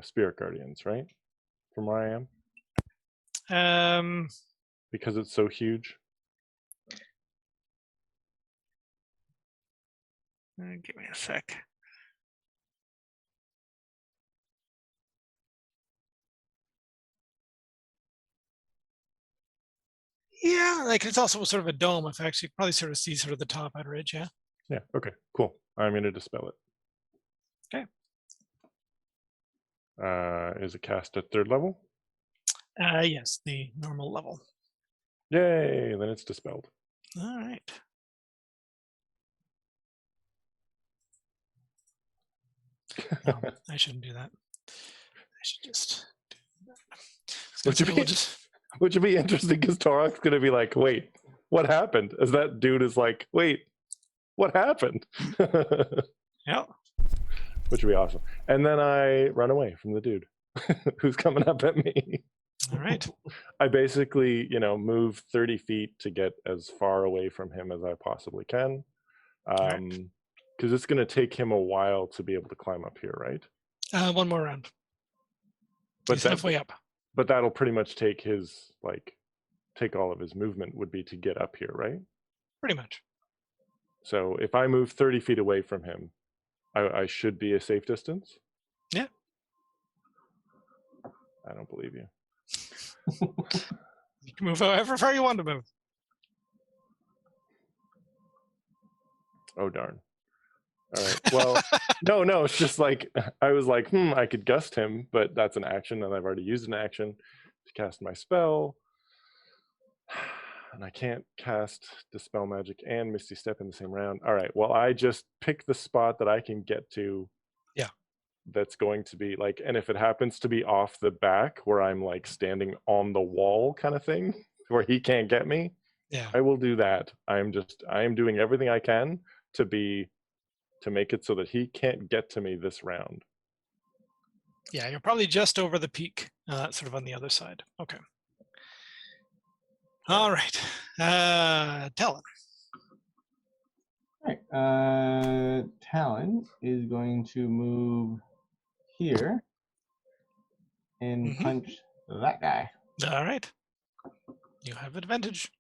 spirit guardians, right? From where I am, because it's so huge. Give me a sec. Yeah, like it's also sort of a dome effect. So you can probably sort of see sort of the top outer edge. Yeah. Yeah. Okay. Cool. I'm going to dispel it. Okay. Is it cast at 3rd level? Yes, the normal level. Yay! Then it's dispelled. All right. No, I shouldn't do that. I should just do that. Which would be, which would be interesting because Torok's going to be like, wait, what happened? As that dude is like, wait, what happened? Yeah. Which would be awesome. And then I run away from the dude who's coming up at me. All right. I basically, move 30 feet to get as far away from him as I possibly can. right. Because it's going to take him a while to be able to climb up here, right? One more round. But He's halfway up. But that'll pretty much take all of his movement would be to get up here, right? Pretty much. So if I move 30 feet away from him, I should be a safe distance? Yeah. I don't believe you. You can move however far you want to move. Oh, darn. All right. Well, no, it's just like, I was like, I could gust him, but that's an action and I've already used an action. to cast my spell. And I can't cast Dispel Magic and Misty Step in the same round. All right, well, I just pick the spot that I can get to. Yeah. That's going to be like, and if it happens to be off the back where I'm like standing on the wall kind of thing, where he can't get me, Yeah. I will do that. I am doing everything I can to make it so that he can't get to me this round. Yeah, you're probably just over the peak, sort of on the other side. Okay. All right. Talon. All right. Talon is going to move here and Mhm. punch that guy. All right. You have advantage.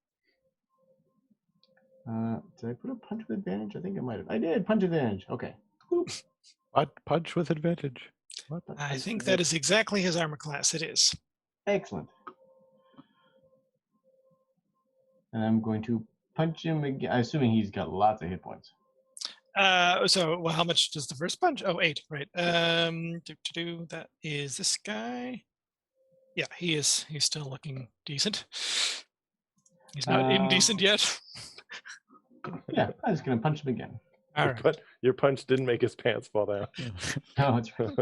Did I put a punch with advantage? I think I might have. I did punch advantage. Okay. Boop. Punch with advantage. What? I think that is exactly his armor class. It is. Excellent. And I'm going to punch him again. Assuming he's got lots of hit points. So well, how much does the first punch? Oh, 8, right. That is this guy. Yeah, he's still looking decent. He's not indecent yet. Yeah, I'm just going to punch him again. All right. But your punch didn't make his pants fall down. Oh, that's right.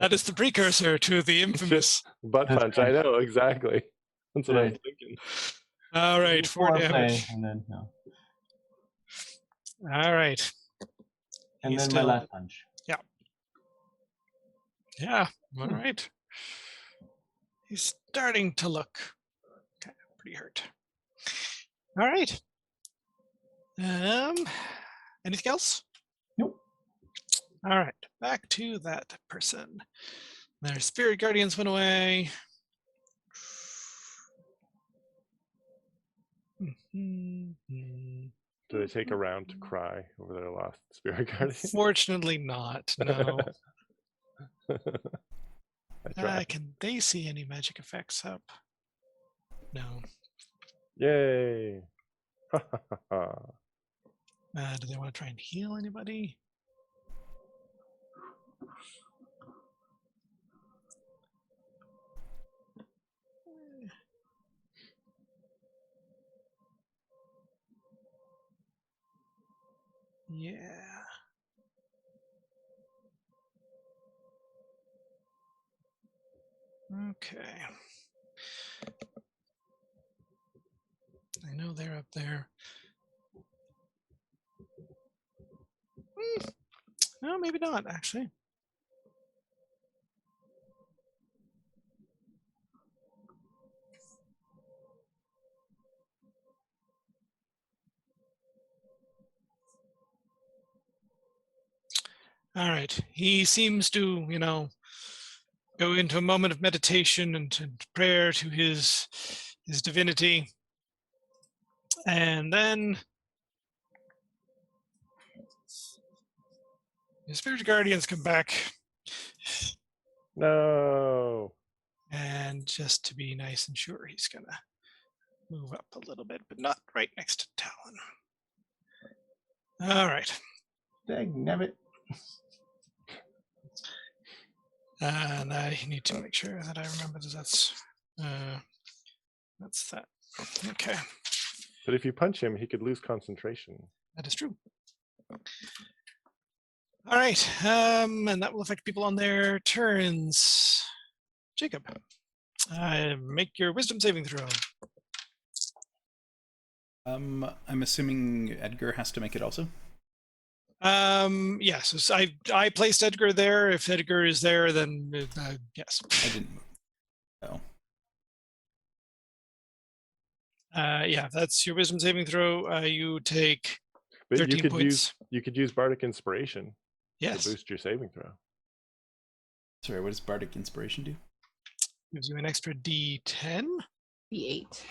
That is the precursor to the infamous. Butt That's punch. right. I know exactly. That's what I was Right. thinking. All right, 4 Foreplay, damage. and then no. All right. And He's then my still- last punch. Yeah. All right. He's starting to look kind of pretty hurt. All right. Anything else? Nope. All right. Back to that person. Their spirit guardians went away. Do they take a round to cry over their lost spirit guardian? Fortunately not. No. I tried. Can they see any magic effects up? No. Yay! Do they want to try and heal anybody? Yeah. Okay. I know they're up there. No, maybe not, actually. All right. He seems to, go into a moment of meditation and prayer to his divinity. And then his spirit guardians come back. No. And just to be nice and sure, he's going to move up a little bit, but not right next to Talon. All right. Dagnabbit. And I need to make sure that I remember that that's that. Okay, But if you punch him, he could lose concentration. that is true. All right, and that will affect people on their turns. Jacob, make your wisdom saving throw. I'm assuming Edgar has to make it also. Yes, so I placed Edgar there. If Edgar is there, then yes. I didn't move. Oh. Yeah, that's your wisdom saving throw. You take But 13 points. you could use Bardic Inspiration Yes, to boost your saving throw. Sorry, what does Bardic Inspiration do? gives you an extra D10. D8.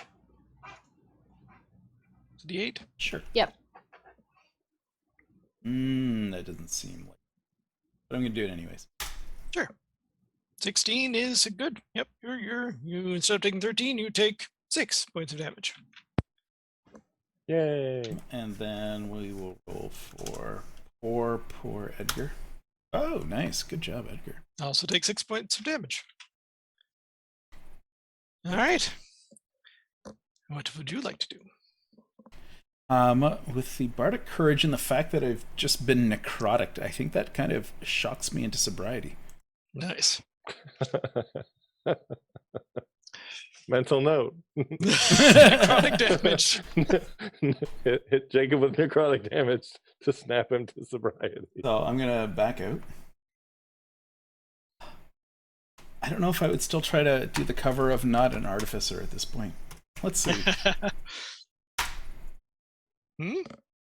D8. Sure. Yep. That doesn't seem like. But I'm gonna do it anyways. Sure. 16 is good. Yep. You instead of taking 13, you take 6 points of damage. Yay! And then we will roll for poor Edgar. Oh, nice. Good job, Edgar. Also take 6 points of damage. All right. What would you like to do? With the bardic courage and the fact that I've just been necrotic, I think that kind of shocks me into sobriety. Nice. Mental note. Necrotic damage. hit Jacob with necrotic damage to snap him to sobriety. So I'm gonna back out. I don't know if I would still try to do the cover of not an artificer at this point. Let's see.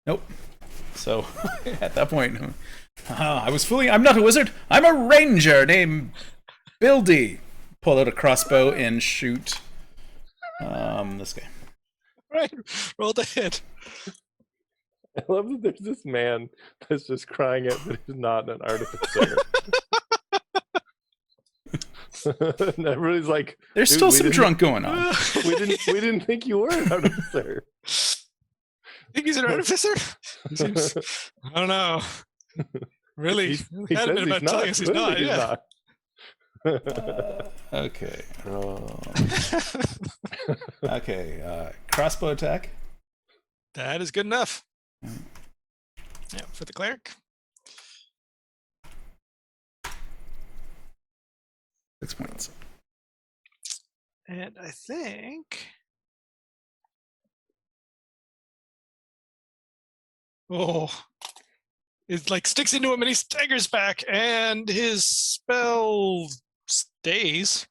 Nope. So at that point, I was fooling. I'm not a wizard. I'm a ranger named Bildy. Pull out a crossbow and shoot this guy. Right. Roll the hit. I love that there's this man that's just crying out that he's not an artificer. And everybody's like, There's still some drunk going on. we didn't think you were an artificer. Think he's an artificer? Seems, I don't know. Really? He says Adamant he's about telling us he's not. Clearly Yeah. Okay. Roll. Okay. Crossbow attack. That is good enough. Yeah, for the cleric. 6 points. And I think. Oh. It like sticks into him and he staggers back and his spell stays.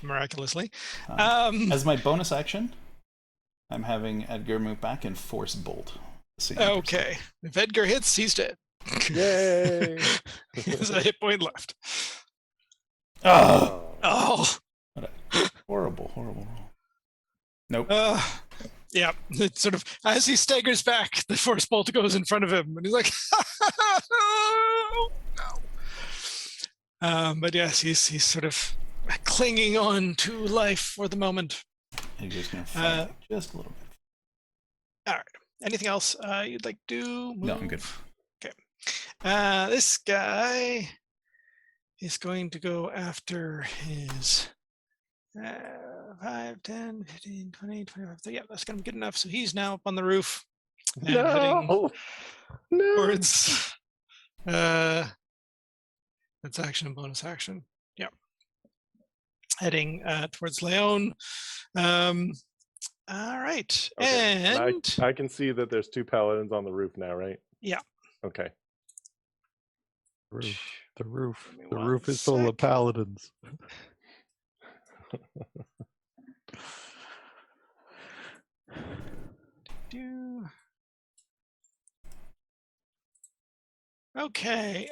Miraculously. As my bonus action, I'm having Edgar move back and force bolt. Okay. If Edgar hits, he's dead. Yay! He has a hit point left. Oh! Oh. What a horrible roll. Nope. Yeah, it's sort of as he staggers back, the force bolt goes in front of him, and he's like, no. But yes, he's sort of clinging on to life for the moment. Edgar's gonna fight just a little bit. All right. Anything else you'd like to move? No, I'm good. Okay. This guy is going to go after his 5, 10, 15, 20, 25. So yeah, that's going to be good enough. So he's now up on the roof and heading towards that's action and bonus action. Yeah. Heading towards Leon. All right. Okay. And I can see that there's 2 paladins on the roof now, right? Yeah. Okay. The roof. Give me The one roof is full of sec. paladins. Okay.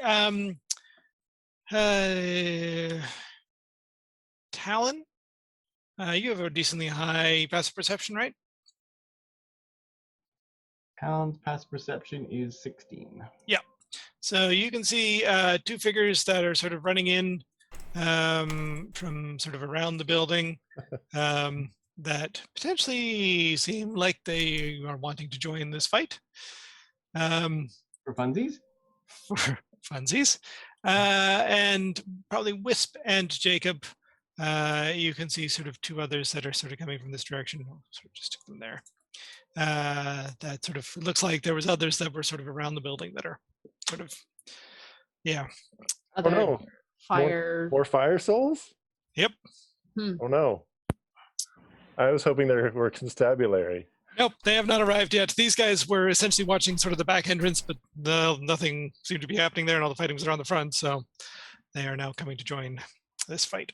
Talon, you have a decently high passive perception, right? Talon's passive perception is 16. So you can see 2 figures that are sort of running in from sort of around the building that potentially seem like they are wanting to join this fight. For funsies? For funsies. And probably Wisp and Jacob, you can see sort of 2 others that are sort of coming from this direction. I'll sort of just stick them there. That sort of looks like there was others that were sort of around the building that are sort of, yeah. Other no. fire. More fire souls? Yep. Oh no. I was hoping there were constabulary. Nope, they have not arrived yet. These guys were essentially watching sort of the back entrance, but nothing seemed to be happening there, and all the fighting was around the front, so they are now coming to join this fight.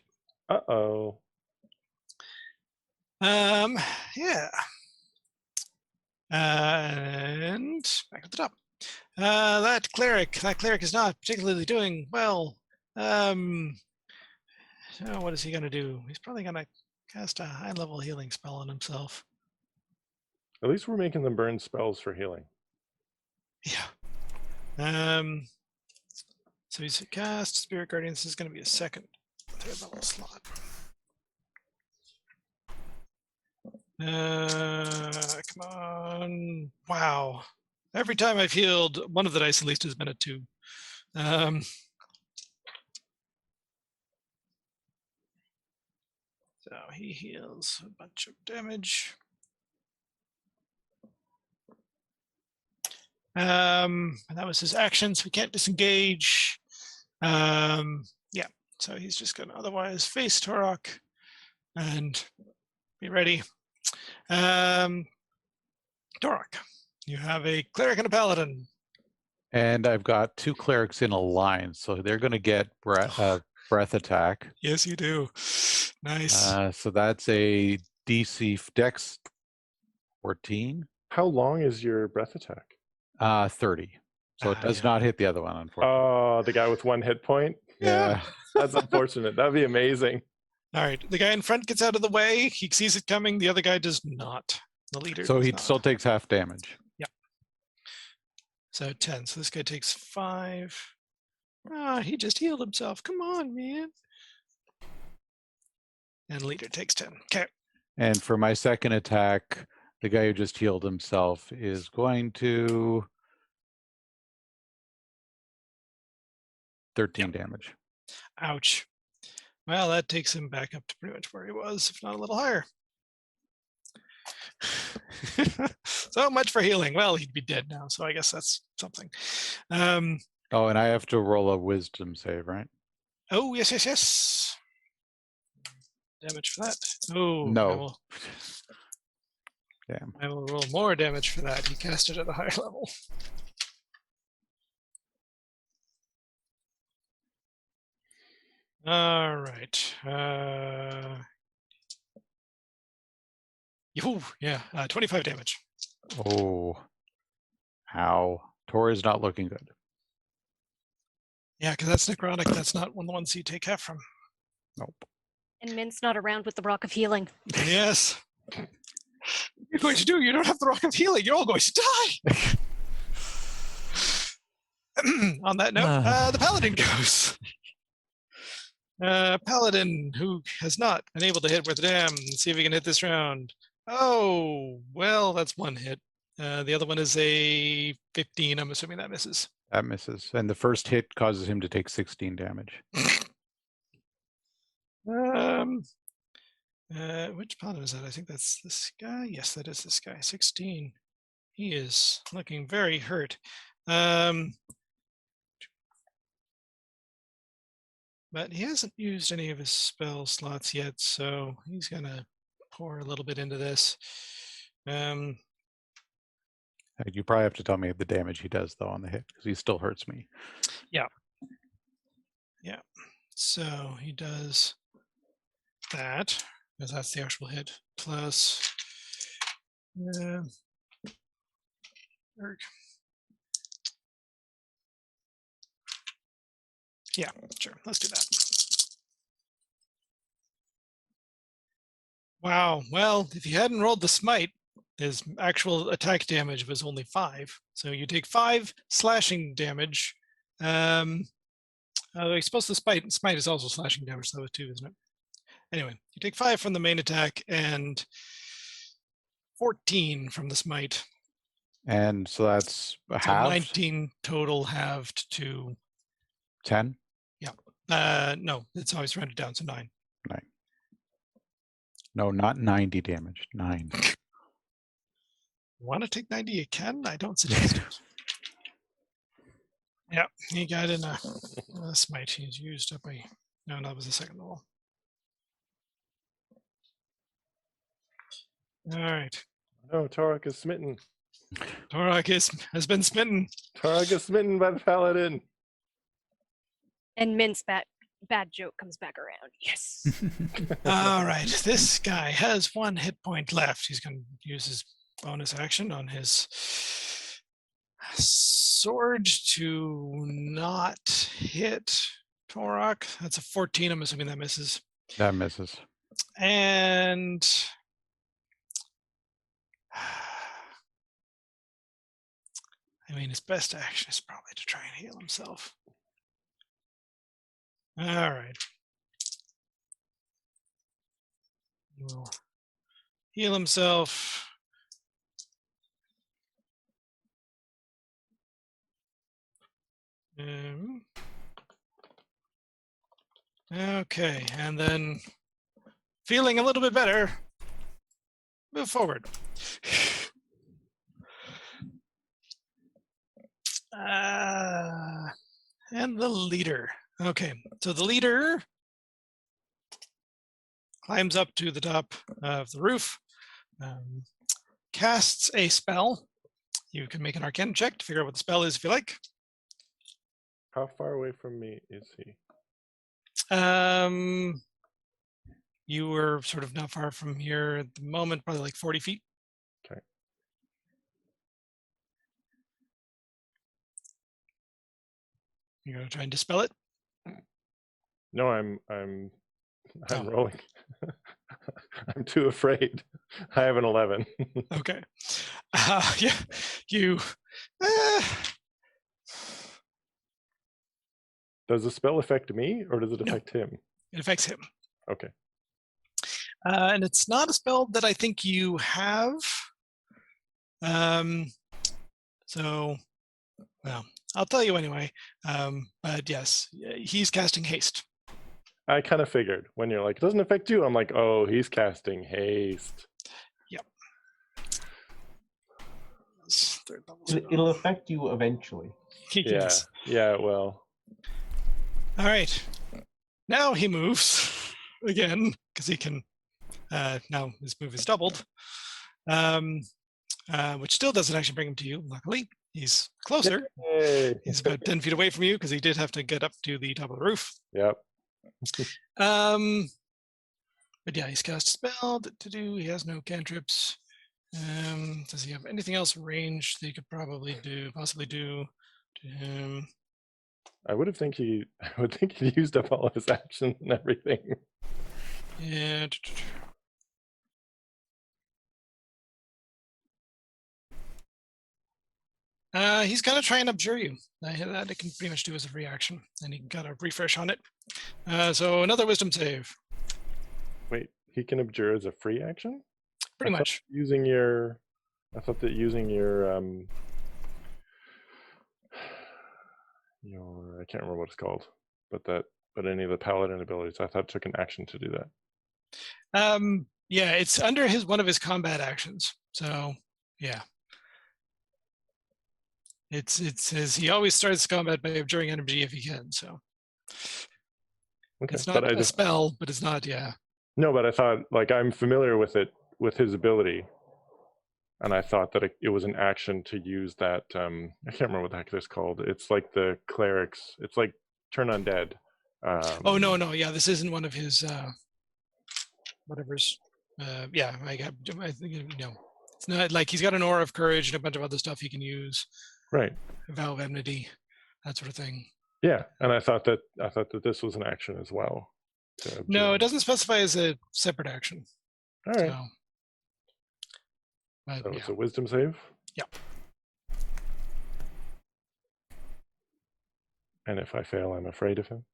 Uh-oh. Yeah. And back at the top. That cleric is not particularly doing well. So what is he going to do? He's probably going to cast a high-level healing spell on himself. At least we're making them burn spells for healing. Yeah. So he's cast Spirit Guardian. This is going to be a second 3rd level slot. Come on. Wow. Every time I've healed, one of the dice at least has been a 2. So he heals a bunch of damage. And that was his action, so we can't disengage. Yeah, so he's just going to otherwise face Torok and be ready. Torok, you have a cleric and a paladin. And I've got 2 clerics in a line, so they're going to get breath attack. Yes, you do. Nice. So that's a DC Dex 14, How long is your breath attack? 30. So it does Yeah. not hit the other one, unfortunately. Oh, the guy with 1 hit point? Yeah. That's unfortunate. That'd be amazing. All right, the guy in front gets out of the way. He sees it coming. The other guy does not. The leader. So does he not. still takes half damage. So 10. So this guy takes 5. Ah, he just healed himself. Come on, man. And leader takes 10. Okay. And for my second attack, the guy who just healed himself is going to 13 damage. Ouch. Well, that takes him back up to pretty much where he was, if not a little higher. So much for healing. Well, he'd be dead now, so I guess that's something. Oh, and I have to roll a wisdom save, right? Oh, yes. Damage for that. Oh, No. Damn. I will roll more damage for that. He cast it at a higher level. All right. Yeah, 25 damage. Oh. Ow. Tor is not looking good. Yeah, because that's necrotic. That's not one of the ones you take half from. Nope. And Mint's not around with the Rock of Healing. Yes. What are you going to do? You don't have the Rock of Healing. You're all going to die. On that note, the Paladin goes. Paladin, who has not been able to hit with Dam. See if he can hit this round. Oh, well, that's 1 hit. The other one is a 15. I'm assuming that misses. That misses. And the first hit causes him to take 16 damage. Which paladin is that? I think that's this guy. Yes, that is this guy. 16. He is looking very hurt. But he hasn't used any of his spell slots yet, so he's gonna pour a little bit into this. You probably have to tell me the damage he does, though, on the hit, because he still hurts me. Yeah. So he does that, because that's the actual hit, plus yeah, sure, let's do that. Wow, well, if he hadn't rolled the smite, his actual attack damage was only 5. So you take 5 slashing damage. I suppose the smite is also slashing damage, though, too, isn't it? Anyway, you take 5 from the main attack and 14 from the smite. And so that's a So half? 19 total, halved to 10? no, it's always rounded down to 9. 9. No, not 90 damage. 9. Want to take 90? You can. I don't suggest it. Yeah, he got in a smite. He's used up a. No, that was the second roll. All right. No, Torok is smitten. Torok has been smitten. Torok is smitten by the paladin. And Mint's bad joke comes back around. Yes. All right. This guy has 1 hit point left. He's going to use his bonus action on his sword to not hit Torok. That's a 14. I'm assuming that misses. That misses. And I mean, his best action is probably to try and heal himself. All right. He will heal himself. Okay, and then feeling a little bit better, move forward. And the leader. Okay, so the leader climbs up to the top of the roof, casts a spell. You can make an Arcana check to figure out what the spell is if you like. How far away from me is he? You were sort of not far from here at the moment, probably like 40 feet. Okay. You're gonna try and dispel it? No, I'm Oh. rolling. I'm too afraid. I have an 11. Okay. Yeah, you. Does the spell affect me or does it No. affect him? It affects him. Okay. And it's not a spell that I think you have. So, well, I'll tell you anyway. But yes, he's casting haste. I kind of figured when you're like, it doesn't affect you. I'm like, oh, he's casting haste. Yep. Third level It'll affect you eventually. Yes. Yeah, it will. All right. Now he moves again because he can. Now his move is doubled, which still doesn't actually bring him to you. Luckily, he's closer. Yay. He's about 10 feet away from you because he did have to get up to the top of the roof. Yep. But yeah, he's cast a spell to do. He has no cantrips. Does he have anything else ranged that he could possibly do to him? I would think he used up all of his actions and everything. Yeah. He's gonna try and abjure you. That it can pretty much do as a reaction, and he got a refresh on it. So another wisdom save. Wait, he can abjure as a free action? Pretty I thought much. I thought that using your I can't remember what it's called, but any of the paladin abilities, I thought took an action to do that. Yeah, it's under one of his combat actions. So yeah. It says he always starts combat by abjuring energy if he can. So Okay, it's not a spell, but it's not. Yeah. No, but I thought like I'm familiar with it with his ability, and I thought that it was an action to use that. I can't remember what the heck it's called. It's like the clerics. It's like turn undead. Oh no, yeah, this isn't one of his whatever's. Yeah, I think it's not like he's got an aura of courage and a bunch of other stuff he can use. Right. Vow of enmity, that sort of thing. Yeah, and I thought that this was an action as well. No, it doesn't specify as a separate action. All right. So, but, So yeah. it's a wisdom save. Yeah. And if I fail, I'm afraid of him,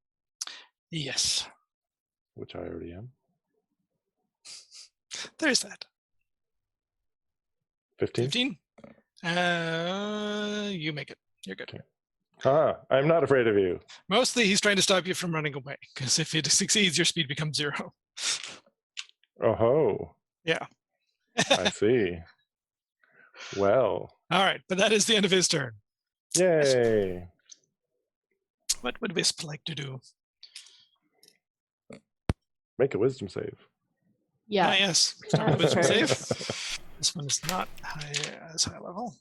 Yes. which I already am. There's that. 15? 15. You make it. You're good. Okay. I'm not afraid of you. Mostly he's trying to stop you from running away, because if it succeeds, your speed becomes 0. Oh ho. Yeah. I see. Well. All right, but that is the end of his turn. Yay. What would Wisp like to do? Make a wisdom save. Yeah. Yes. Start with wisdom Sure. save. This one is not as high level.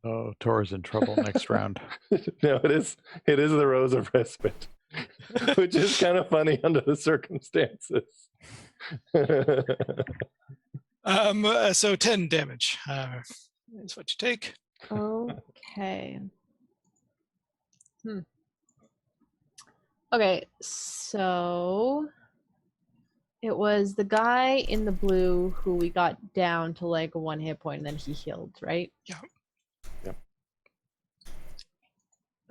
Oh, Tor's in trouble next round. No, it is the Rose of Respite, which is kind of funny under the circumstances. So 10 damage is what you take. Okay. Okay, so it was the guy in the blue who we got down to like 1 hit point and then he healed, right? Yeah. Yep.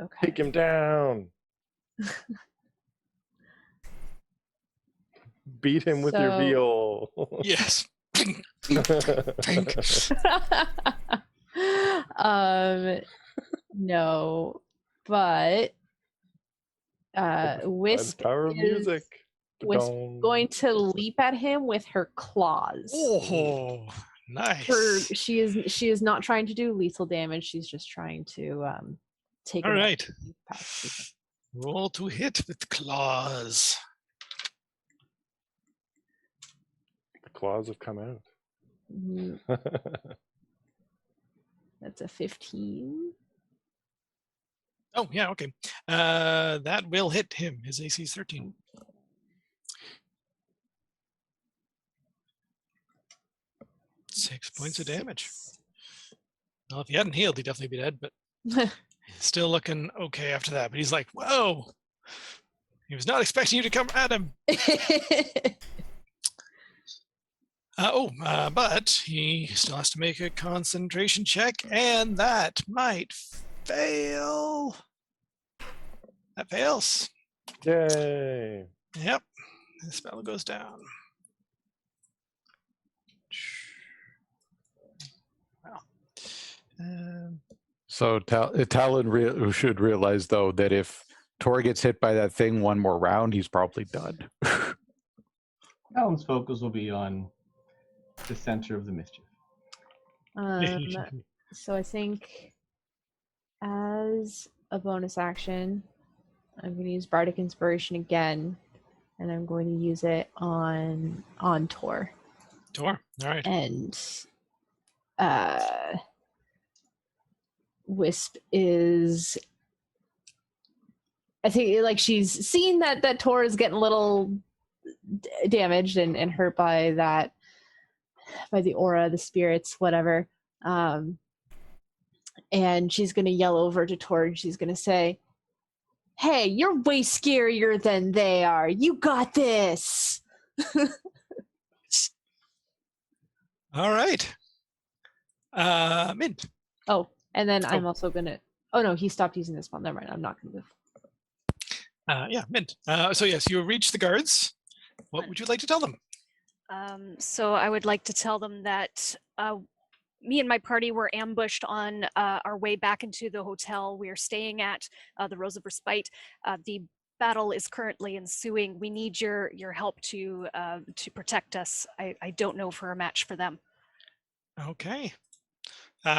Okay. Take him down. Beat him with your So- veal. Yes. No, but By the Wisp power of is- music. was going to leap at him with her claws. Oh, nice. She is not trying to do lethal damage. She's just trying to take All him out right. past. Roll to hit with claws. The claws have come out. Mhm. That's a 15. Oh, yeah, okay. That will hit him. His AC is 13. Six points of damage. Well, if he hadn't healed, he'd definitely be dead, but still looking okay after that. But he's like, whoa. He was not expecting you to come at him. But he still has to make a concentration check, and that might fail. That fails. Yay. Yep. The spell goes down. Well. So Talon should realize, though, that if Tor gets hit by that thing one more round, he's probably done. Alan's focus will be on the center of the mischief. So I think as a bonus action, I'm going to use Bardic Inspiration again, and I'm going to use it on Tor. Tor, all right. And Wisp is, I think, like, she's seen that Tor is getting a little damaged and hurt by the aura, the spirits, whatever. And she's going to yell over to Tor, and she's going to say, "Hey, you're way scarier than they are. You got this." All right. Mint. Oh, and then I'm also going to... Oh, no, he stopped using this spell. Never mind. I'm not going to move. Yeah, Mint. So yes, you reach the guards. What would you like to tell them? So I would like to tell them that me and my party were ambushed on our way back into the hotel we are staying at, the Rose of Respite. The battle is currently ensuing. We need your help to protect us. I don't know if we're a match for them. Okay.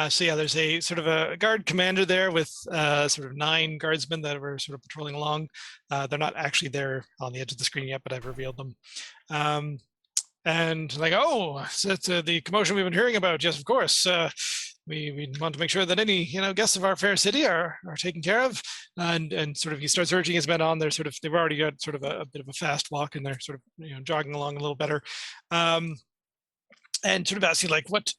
So yeah, there's a sort of a guard commander there with sort of 9 guardsmen that were sort of patrolling along. They're not actually there on the edge of the screen yet, but I've revealed them. And like, oh, so it's the commotion we've been hearing about. Yes, of course. We want to make sure that any guests of our fair city are taken care of. And sort of he starts urging his men on. They've already got sort of a bit of a fast walk, and they're sort of jogging along a little better. And sort of asking, like, what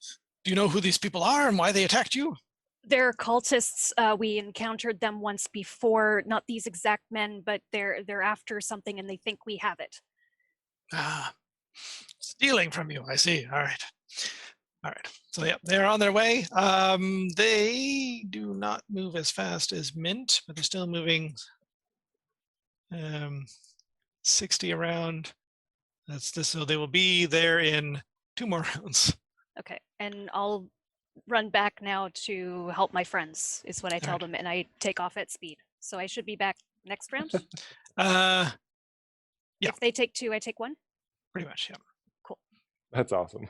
do you know who these people are and why they attacked you? They're cultists. We encountered them once before. Not these exact men, but they're after something, and they think we have it. Stealing from you, I see. All right. So yeah, they're on their way. They do not move as fast as Mint, but they're still moving 60 around. That's this. So they will be there in 2 more rounds. Okay, and I'll run back now to help my friends, is what I tell them, and I take off at speed. So I should be back next round? Yeah. If they take 2, I take 1? Pretty much, yeah. Cool. That's awesome.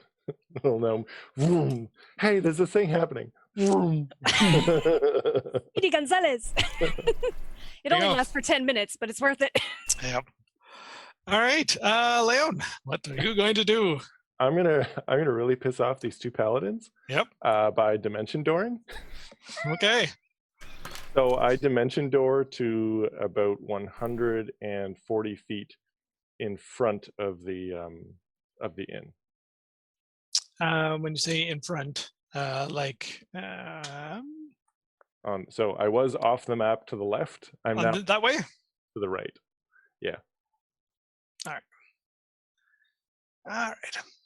Little gnome. Vroom. Hey, there's this thing happening. Vroom. Edie Gonzalez. It only lasts for 10 minutes, but it's worth it. Yep. All right, Leon, what are you going to do? I'm gonna really piss off these 2 paladins. Yep. By dimension dooring. Okay. So I dimension door to about 140 feet in front of the inn. When you say in front, like so I was off the map to the left. I'm now that way? To the right. Yeah. All right.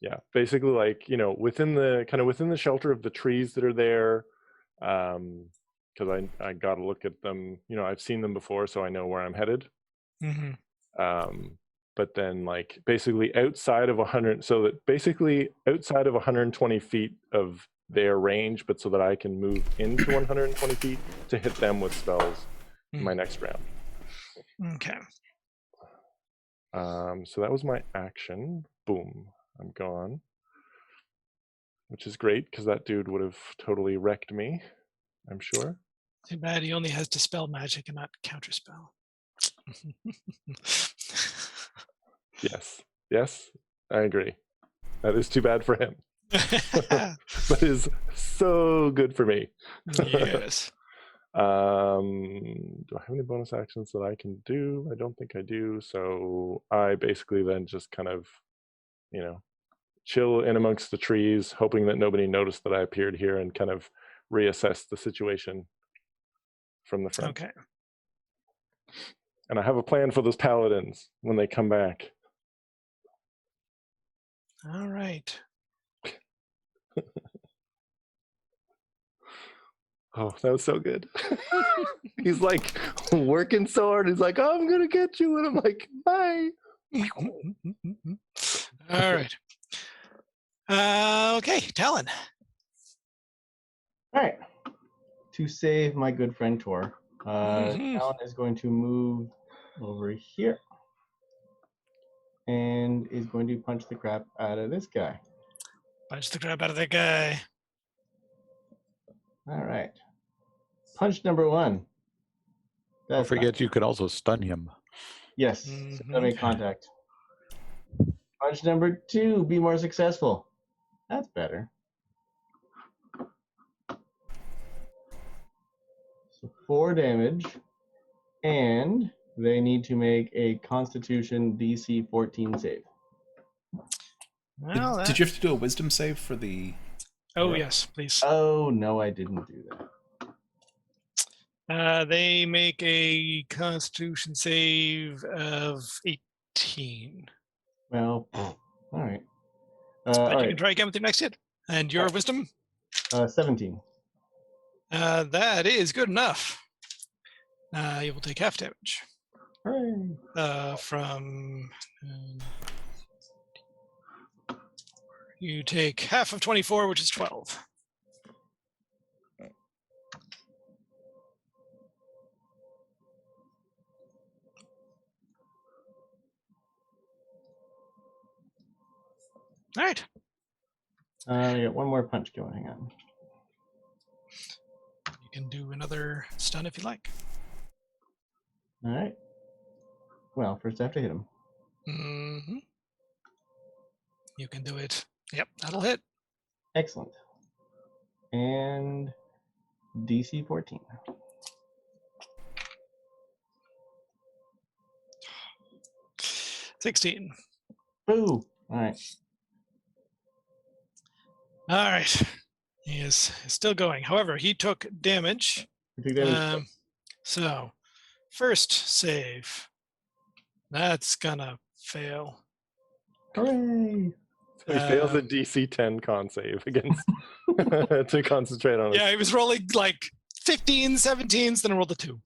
Yeah. Basically, like, within the shelter of the trees that are there, because I got to look at them. I've seen them before, so I know where I'm headed. Mm-hmm. But then, like, basically outside of 120 feet of their range, but so that I can move into 120 feet to hit them with spells in my next round. Okay. So that was my action. Boom, I'm gone. Which is great, because that dude would have totally wrecked me, I'm sure. Too bad he only has Dispel Magic and not Counterspell. Yes, I agree. That is too bad for him. But is so good for me. Yes. Do I have any bonus actions that I can do? I don't think I do. So I basically then just kind of, chill in amongst the trees, hoping that nobody noticed that I appeared here, and kind of reassess the situation from the front. Okay. And I have a plan for those paladins when they come back. All right. Oh, that was so good. He's like working so hard. He's like, oh, I'm going to get you. And I'm like, bye. All right. Okay, Talon. All right. To save my good friend Tor, Mhm. Talon is going to move over here and is going to punch the crap out of this guy. Punch the crap out of that guy. All right. Punch number 1. Don't That's forget you could also stun him. Yes. So Mhm. make contact. Punch number 2. Be more successful. That's better. So 4 damage, and they need to make a Constitution DC 14 save. Well, Did you have to do a wisdom save for the? Oh, yes, please. Oh no, I didn't do that. They make a Constitution save of 18. Well, all right. But All you right. can try again with your next hit. And your wisdom? 17. That is good enough. You will take half damage Hooray. from. You take half of 24, which is 12. All right. I got one more punch going. Hang on. You can do another stun if you like. All right. Well, first I have to hit him. Mm-hmm. You can do it. Yep, that'll hit. Excellent. And DC 14. $16. Boo! All right. All right. He is still going. However, he took damage. You took damage. So, first save. That's gonna fail. Hooray! So he fails a DC 10 con save against to concentrate on it. Yeah, he was rolling like 15, 17s, then I rolled a 2.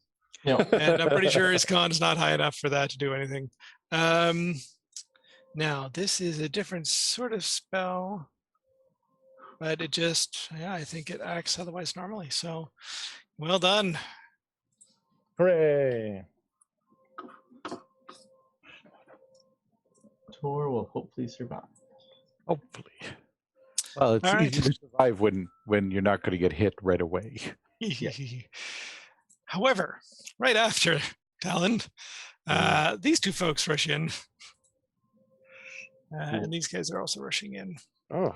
Yep. And I'm pretty sure his con is not high enough for that to do anything. Now, this is a different sort of spell. But it just, I think it acts otherwise normally. So, well done. Hooray! Tor will hopefully survive. Hopefully. Well, it's All right. easy to survive when you're not going to get hit right away. However, right after Talon, these two folks rush in. And these guys are also rushing in. Oh,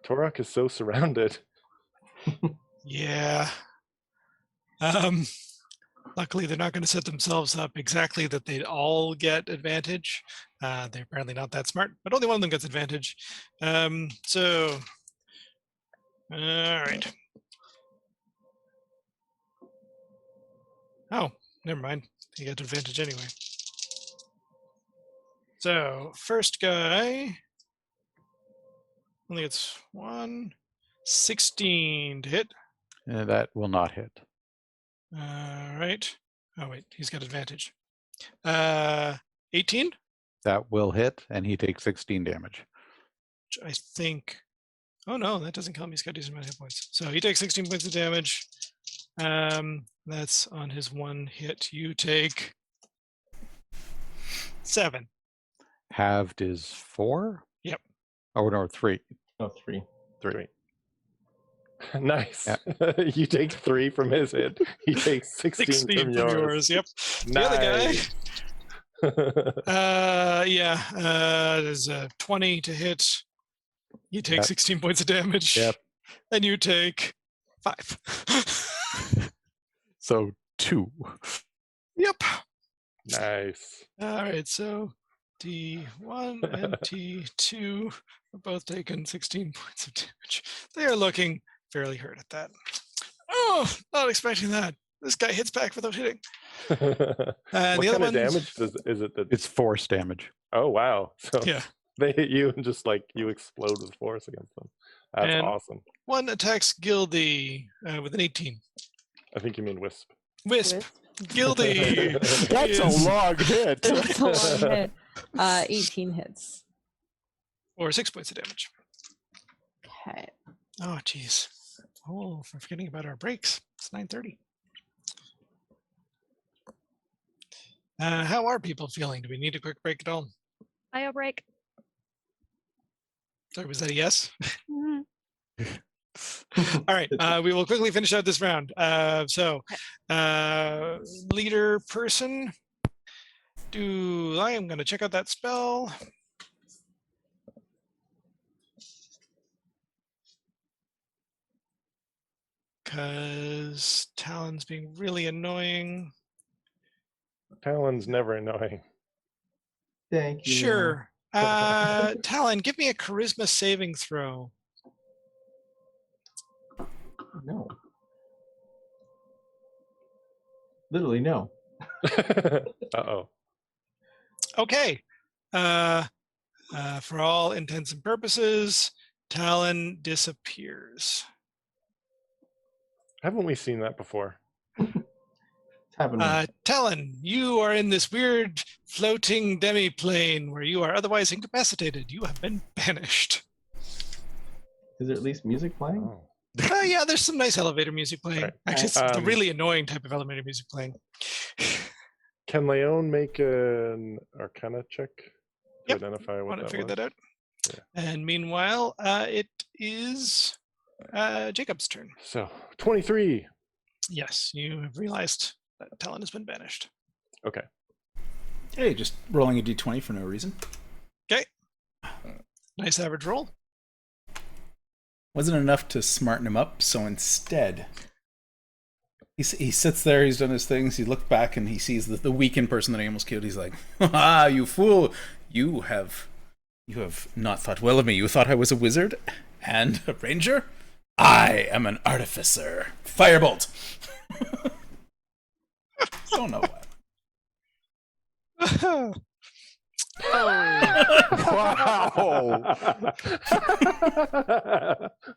Torok is so surrounded. Yeah. Luckily, they're not going to set themselves up exactly that they'd all get advantage. They're apparently not that smart, but only one of them gets advantage. So, all right. Oh, never mind. He got advantage anyway. So, first guy only gets 16 to hit. That will not hit. All right. Oh, wait, he's got advantage. 18? That will hit, and he takes 16 damage. Which I think. Oh, no, that doesn't count. He's got decent amount of hit points. So he takes 16 points of damage. That's on his one hit. You take 7. halved is 4? Yep. Oh, no, 3. Oh, 3. 3. Nice. Yeah. You take 3 from his hit. He takes 16 16 from yours. Yep. The other guy. Nice. There's a 20 to hit. You take Yep. 16 points of damage. Yep. And you take 5. So 2. Yep. Nice. All right, so T1 and T2 are both taking 16 points of damage. They are looking fairly hurt at that. Oh, not expecting that. This guy hits back without hitting. What The kind other of damage is it that? It's force damage. Oh wow! So Yeah. they hit you and just like you explode with force against them. That's And awesome. one attacks Gildy with an 18. I think you mean Wisp. Wisp. Gildy. That's a is- long hit. That's a long hit. 18 hits. Or 6 points of damage. Okay. Oh, jeez. Oh, I'm forgetting about our breaks. It's 9:30. How are people feeling? Do we need a quick break at all? Bio break. Sorry, was that a yes? Mhm. All right, we will quickly finish out this round. Leader person. I am going to check out that spell. Because Talon's being really annoying. Talon's never annoying. Thank you. Sure. Talon, give me a charisma saving throw. No. Literally, no. Uh-oh. Okay. For all intents and purposes, Talon disappears. Haven't we seen that before? It's happening. Talon, you are in this weird floating demi-plane where you are otherwise incapacitated. You have been banished. Is there at least music playing? Oh. Yeah, there's some nice elevator music playing. Right. Actually, it's the Um, really annoying type of elevator music playing. Can Leon make an Arcana check to Yep. identify what Want to that figure was? that out? Yeah. And meanwhile, it is Jacob's turn. So 23. Yes, you have realized that Talon has been banished. Okay. Hey, just rolling a d20 for no reason. Nice average roll. Wasn't enough to smarten him up, so instead, he sits there, he's done his things, he looked back and he sees the weakened person that he almost killed. He's like, "Ah, you fool! You have not thought well of me. You thought I was a wizard and a ranger? I am an artificer. Firebolt!" Don't know why. Wow.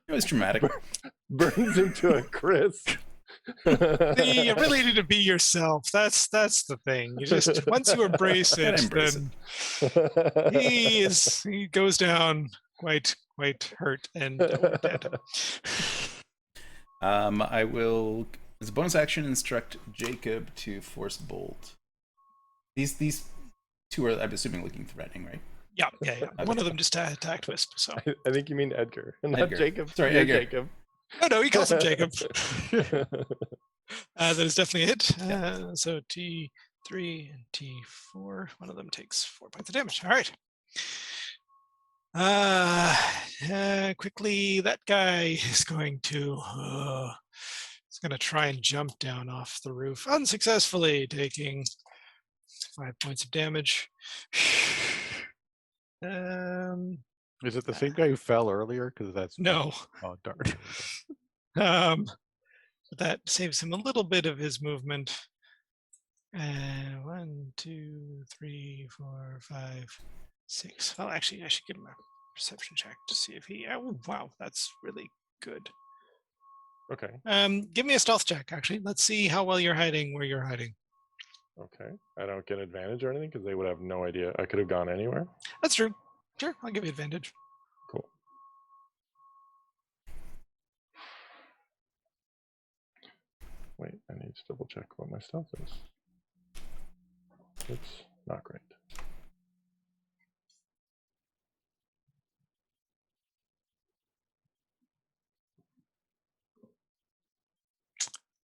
It was dramatic. Burns into a crisp. See, you really need to be yourself. That's the thing. You just once you embrace Gotta it, embrace then he goes down quite hurt and dead. I will, as a bonus action, instruct Jacob to force bolt. These two are, I'm assuming, looking threatening, right? Yeah. One of them just attacked Wisp. So I think you mean Edgar, not Edgar. Jacob. Sorry, You're Edgar. Jacob. no, he calls him Jacob. That is definitely a hit. So T3 and T4. One of them takes 4 points of damage. All right. Quickly, that guy is going to try and jump down off the roof unsuccessfully, taking 5 points of damage. Is it the same guy who fell earlier? Because that's No. Oh darn. But that saves him a little bit of his movement. 1, 2, 3, 4, 5, 6. Well, actually, I should give him a perception check to see if he. Oh, wow, that's really good. Okay. Give me a stealth check. Actually, let's see how well you're hiding where you're hiding. Okay. I don't get advantage or anything because they would have no idea. I could have gone anywhere. That's true. Sure, I'll give you advantage. Cool. Wait, I need to double check what my stealth is. It's not great.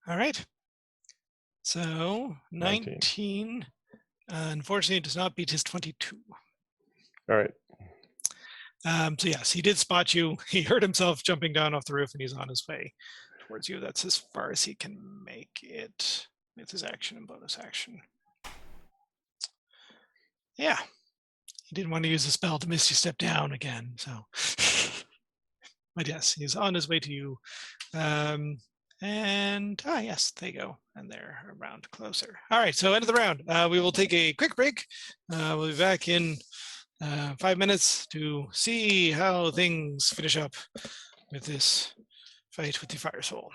All right. So 19. 19. Unfortunately, it does not beat his 22. All right. So yes, he did spot you. He heard himself jumping down off the roof, and he's on his way towards you. That's as far as he can make it with his action and bonus action. Yeah, he didn't want to use the spell to Misty Step down again. So, but yes, he's on his way to you. Yes, they go, and they're a round closer. All right, so end of the round. We will take a quick break. We'll be back in 5 minutes to see how things finish up with this fight with the Fire Soul.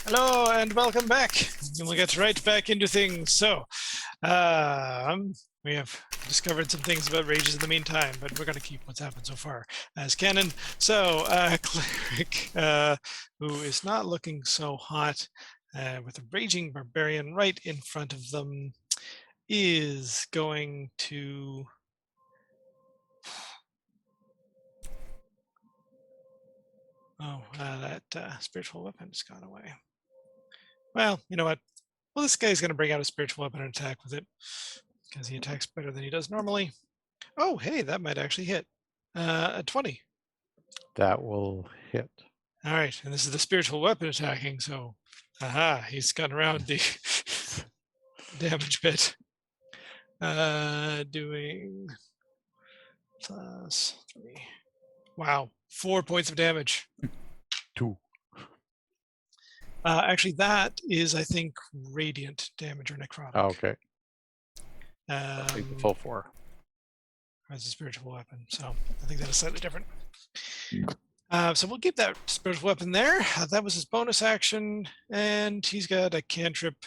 Hello and welcome back. We'll get right back into things. So, we have discovered some things about rages in the meantime, but we're going to keep what's happened so far as canon. So, Cleric, who is not looking so hot, with a raging barbarian right in front of them, is going to that spiritual weapon has gone away. Well, you know what? Well, this guy's going to bring out a spiritual weapon and attack with it because he attacks better than he does normally. Oh, hey, that might actually hit. A 20. That will hit. All right, and this is the spiritual weapon attacking, so he's gotten around the damage bit. Doing plus 3. Wow, 4 points of damage. 2. Actually, that is, I think, radiant damage or necrotic. Oh, okay. Take the full 4. As a spiritual weapon, so I think that is slightly different. So we'll keep that spiritual weapon there. That was his bonus action, and he's got a cantrip.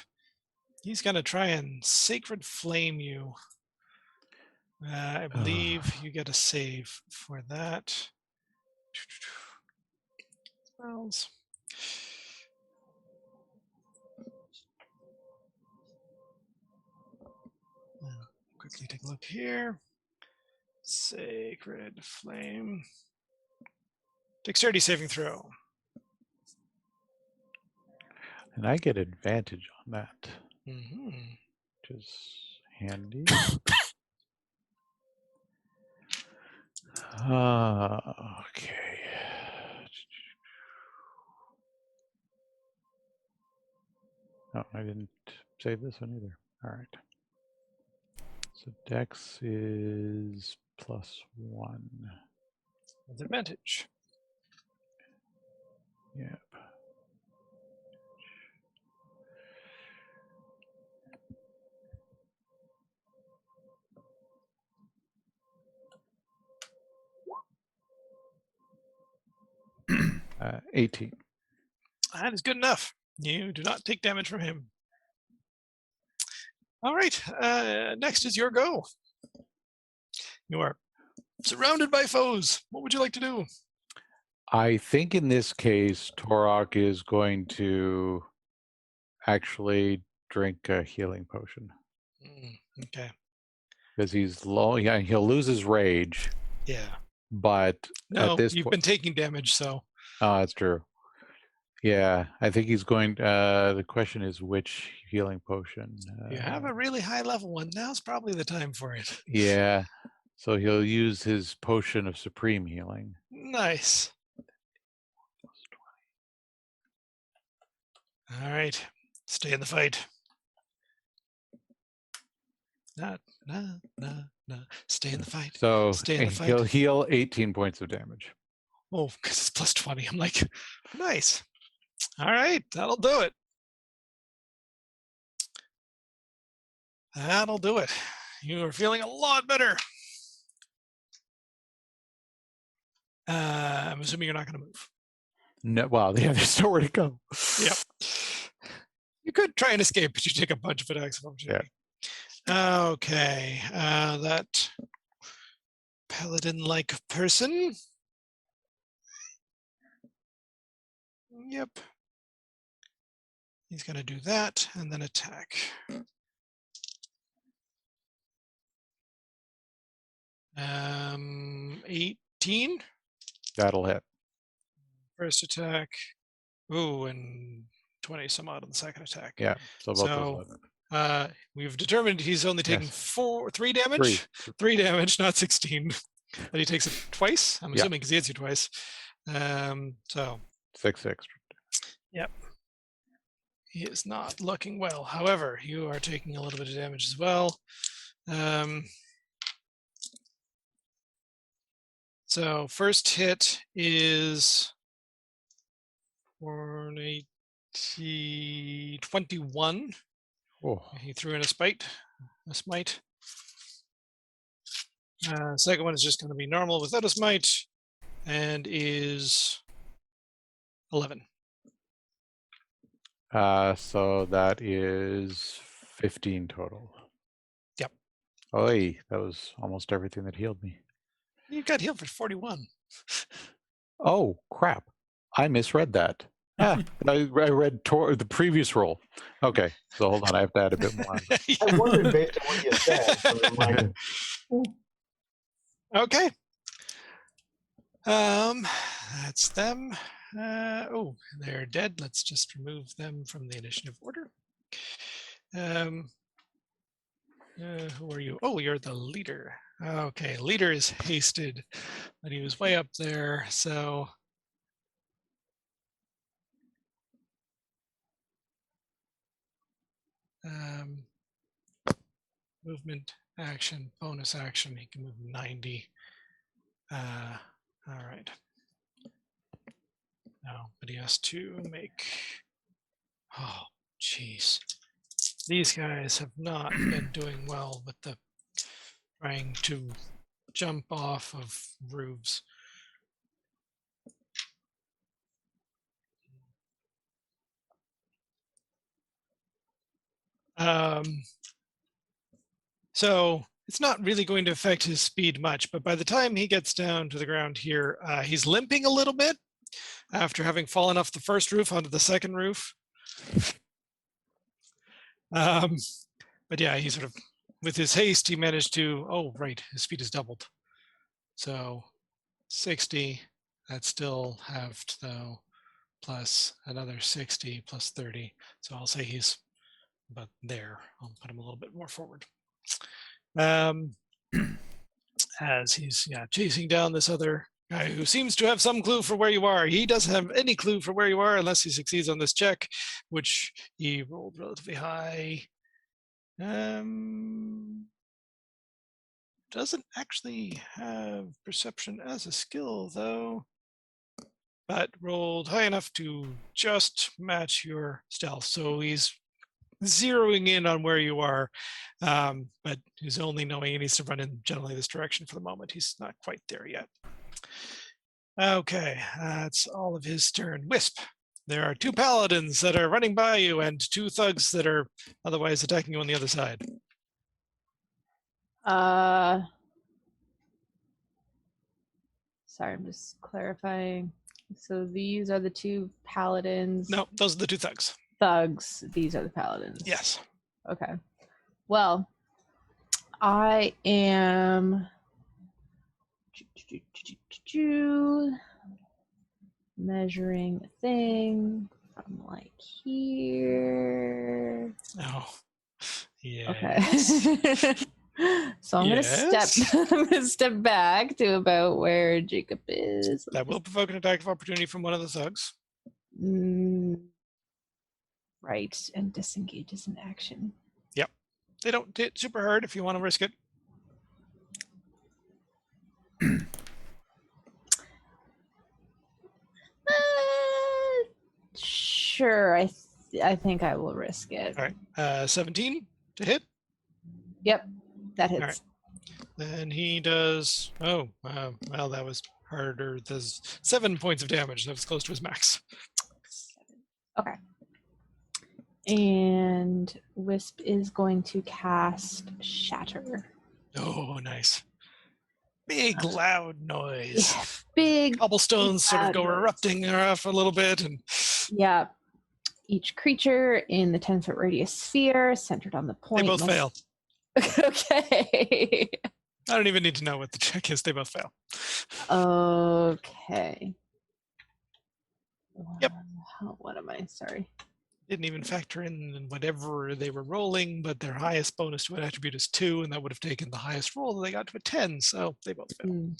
He's going to try and Sacred Flame you. I believe you get a save for that. Spells. Quickly take a look here. Sacred Flame. Dexterity saving throw. And I get advantage on that, Mm-hmm. which is handy. Okay. Oh, I didn't save this one either. All right. So Dex is +1. With advantage. Yep. Uh, 18. That is good enough. You do not take damage from him. All right. Next is your go. You are surrounded by foes. What would you like to do? I think in this case, Torok is going to actually drink a healing potion Okay. because he's low. Yeah, he'll lose his rage, Yeah. but No, at this you've point, been taking damage, so. oh, that's true. Yeah, I think he's going. The question is which healing potion. You have a really high level one. Now's probably the time for it. Yeah, so he'll use his potion of supreme healing. Nice. All right. Stay in the fight. No. Stay in the fight. So Stay in the fight. he'll heal 18 points of damage. Oh, because it's plus 20. I'm like, nice. All right. That'll do it. That'll do it. You are feeling a lot better. I'm assuming you're not going to move. No, well, yeah, there's nowhere to go. Yep. You could try and escape, but you take a bunch of attacks of opportunity. Yeah. Okay. That paladin-like person. Yep. He's going to do that and then attack. 18. That'll hit. First attack. Ooh, and 20 some odd on the second attack. Yeah. So both So, those. we've determined he's only taking Yes. 3 damage. 3 damage, not 16. But he takes it twice. I'm Yeah. assuming because he hits you twice. So 6 extra. he is not looking well. However, you are taking a little bit of damage as well. So first hit is 21. Oh. He threw in a smite. Second one is just going to be normal without a smite, and is 11. So that is 15 total. Yep. Oy, that was almost everything that healed me. You got healed for 41. Oh, crap. I misread that. I read the previous roll. Okay, so hold on. I have to add a bit more. I wondered based on what you said. So I'm like, Okay. That's them. Oh, they're dead. Let's just remove them from the initiative order. Who are you? Oh, you're the leader. Okay, leader is hasted, but he was way up there, so movement, action, bonus action. He can move 90. All right. No, but he has to make. Oh, jeez. These guys have not been doing well with the trying to jump off of roofs. So it's not really going to affect his speed much, but by the time he gets down to the ground here, he's limping a little bit after having fallen off the first roof onto the second roof. But yeah, he sort of, with his haste, he managed to, oh, right, his speed is doubled. So 60, that's still halved though, plus another 60 plus 30. So I'll say he's about there. I'll put him a little bit more forward. As he's chasing down this other guy who seems to have some clue for where you are. He doesn't have any clue for where you are unless he succeeds on this check, which he rolled relatively high. Doesn't actually have perception as a skill though, but rolled high enough to just match your stealth. So he's zeroing in on where you are, but he's only knowing he needs to run in generally this direction for the moment. He's not quite there yet. Okay, that's all of his turn. Wisp. There are 2 paladins that are running by you and 2 thugs that are otherwise attacking you on the other side. Sorry, I'm just clarifying. So these are the 2 paladins. No, those are the 2 thugs. Thugs. These are the paladins. Yes. Okay. Well, I am measuring a thing from like here. Oh. Yeah. Okay. So I'm gonna step back to about where Jacob is. That will provoke an attack of opportunity from one of the thugs. Right, and disengage is an action. Yep. They don't hit super hard if you want to risk it. Sure, I think I will risk it. All right. 17 to hit. Yep, that hits. All right. Then he does. Oh, well, that was harder. There's 7 points of damage. That was close to his max. Okay. And Wisp is going to cast Shatter. Oh, nice. Big loud noise. Yeah, big Cobblestones sort of go noise. erupting off a little bit, and Yeah. Each creature in the 10-foot radius sphere centered on the point. they both fail. Okay. I don't even need to know what the check is. They both fail. Okay. Yep. What am I? Sorry. Didn't even factor in whatever they were rolling, but their highest bonus to an attribute is 2, and that would have taken the highest roll that they got to a 10, so they both fail.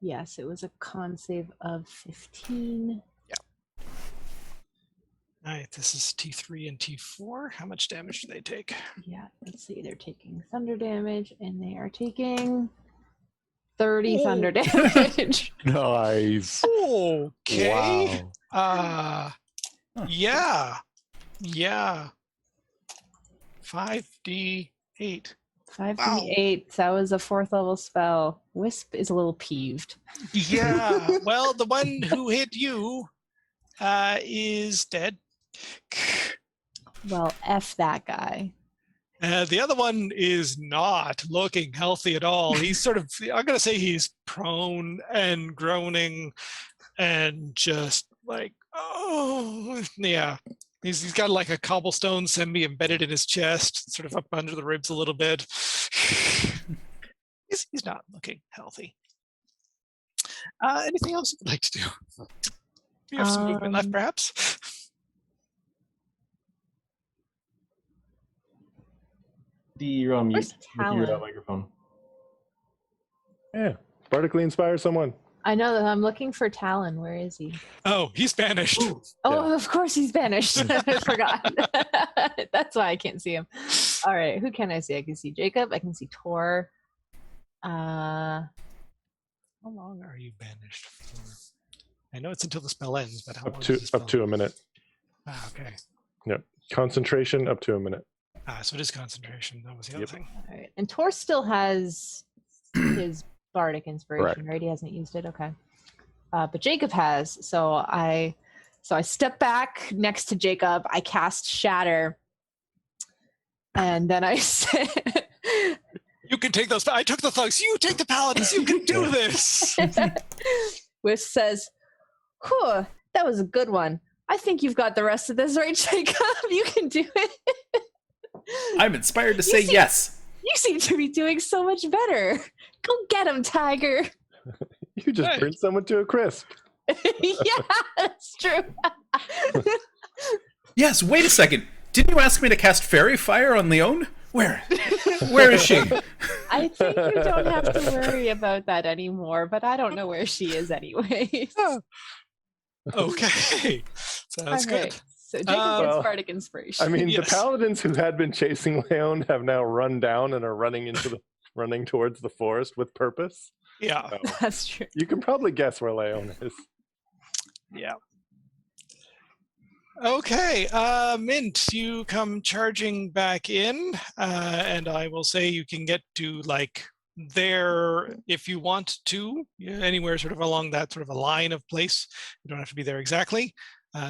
Yes, it was a con save of 15. All right, this is T3 and T4. How much damage do they take? Yeah, let's see. They're taking thunder damage, and they are taking 30 thunder damage. Nice. Okay. Wow. Yeah. 5d8. 5d8. That was a 4th level spell. Wisp is a little peeved. Yeah. Well, the one who hit you is dead. Well, F that guy. The other one is not looking healthy at all. He's sort of, I'm going to say he's prone and groaning and just like, oh, yeah. He's got like a cobblestone semi-embedded in his chest, sort of up under the ribs a little bit. He's not looking healthy. Anything else you'd like to do? You have some movement left, perhaps? You're on mute Where's with your Talon? microphone. Yeah. Bardically inspire someone. I know that I'm looking for Talon. Where is he? Oh, he's banished. Oh, of course he's banished. I forgot. That's why I can't see him. All right, who can I see? I can see Jacob. I can see Tor. How long are you banished for? I know it's until the spell ends, but how long? Up to a minute. Okay. Yep. Concentration up to a minute. So it is concentration. That was the other thing. All right, and Tor still has his bardic inspiration, Correct. right? He hasn't used it. Okay, but Jacob has. So I step back next to Jacob. I cast Shatter, and then I say, You can take those. I took the thugs. You take the paladins. You can do this. Wisp says, "Whew, that was a good one. I think you've got the rest of this right, Jacob. You can do it." I'm inspired to say yes. You seem to be doing so much better. Go get him, Tiger. You just Hey. burned someone to a crisp. Yeah, that's true. Yes, wait a second. Didn't you ask me to cast Fairy Fire on Leon? Where is she? I think you don't have to worry about that anymore, but I don't know where she is anyway. Okay. Sounds good. So Jacob gets Well, bardic inspiration. I mean, Yes. the paladins who had been chasing Leon have now run down and are running towards the forest with purpose. Yeah. So That's true. you can probably guess where Leon is. Yeah. Okay. Mint, you come charging back in, and I will say you can get to like there if you want to, anywhere sort of along that sort of a line of place. You don't have to be there exactly.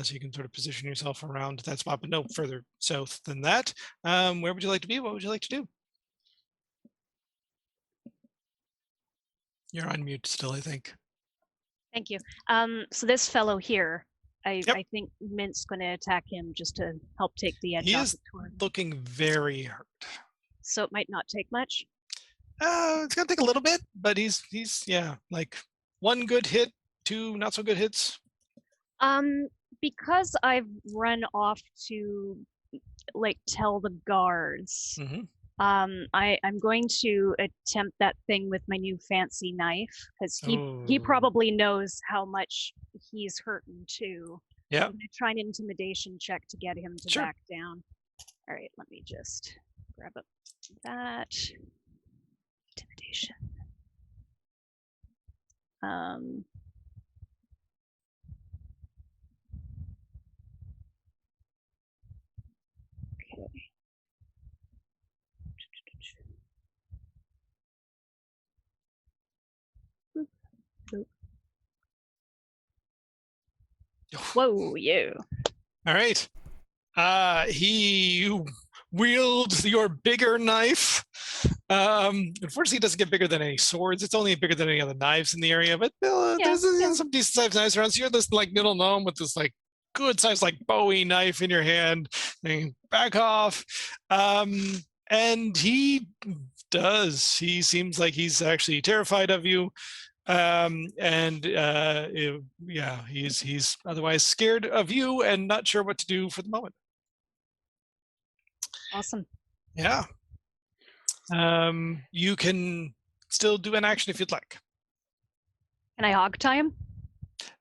So you can sort of position yourself around that spot, but no further south than that. Where would you like to be? What would you like to do? You're on mute still, I think. Thank you. So this fellow here, I Yep. think Mint's going to attack him just to help take the edge He off is the Tor. looking very hurt. So it might not take much. It's gonna take a little bit, but he's yeah, like one good hit, 2 not so good hits. Because I've run off to like tell the guards. Mhm. I'm going to attempt that thing with my new fancy knife because he Oh. probably knows how much he's hurting too. Yeah. I'm gonna try an intimidation check to get him to Sure. back down. All right, let me just grab up that intimidation. Okay. Whoa, you. All right. He wields your bigger knife. Unfortunately, it doesn't get bigger than any swords. It's only bigger than any other knives in the area. But there's some decent sized knives around. So you're this like little gnome with this like good sized like Bowie knife in your hand. And back off. And he does. He seems like he's actually terrified of you. Yeah, he's otherwise scared of you and not sure what to do for the moment. Awesome. Yeah. You can still do an action if you'd like. Can I hog tie him?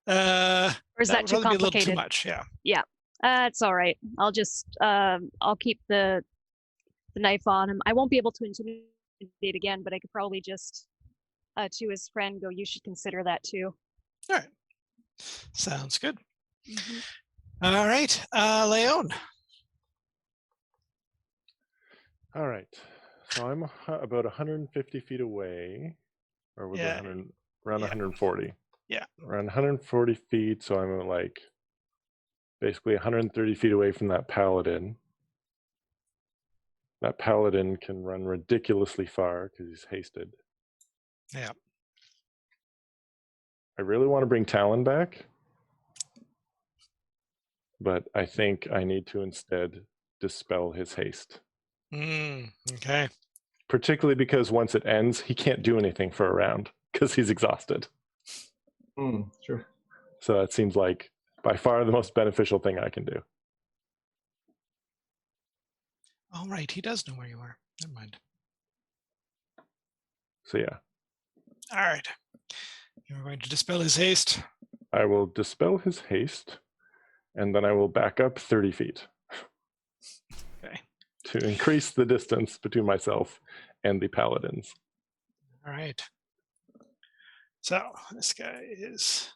Or is that too would probably be a little too complicated? much, yeah. Yeah. It's all right. I'll just I'll keep the knife on him. I won't be able to intimidate again, but I could probably just to his friend go, you should consider that too. All right. Sounds good. Mhm. All right. Leon. All right. So I'm about 150 feet away, or was it Yeah. 100, around Yeah. 140? Yeah. Around 140 feet. So I'm like basically 130 feet away from that paladin. That paladin can run ridiculously far because he's hasted. Yeah. I really want to bring Talon back, but I think I need to instead dispel his haste. Okay. Particularly because once it ends, he can't do anything for a round because he's exhausted. Sure. So that seems like by far the most beneficial thing I can do. All right. He does know where you are. Never mind. So yeah, All right. You're going to dispel his haste. I will dispel his haste, and then I will back up 30 feet. Okay. To increase the distance between myself and the paladins. All right. So this guy is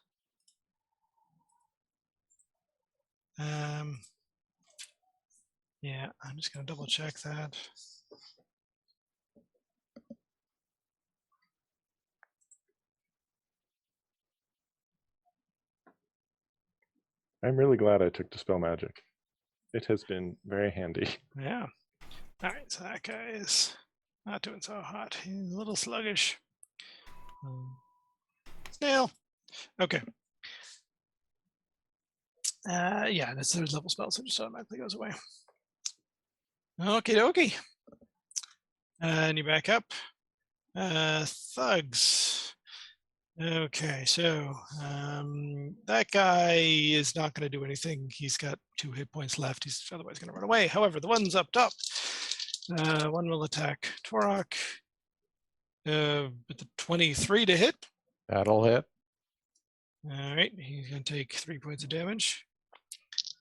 yeah, I'm just going to double check that. I'm really glad I took Dispel Magic. It has been very handy. Yeah. All right, so that guy is not doing so hot. He's a little sluggish. Snail. Okay. Yeah, that's third level spell, so it just automatically goes away. Okie dokie. And you back up. Thugs. Okay, so that guy is not going to do anything. He's got 2 hit points left. He's otherwise going to run away. However, the one's up top. One will attack Torok with the 23 to hit. That'll hit. All right, he's going to take 3 points of damage.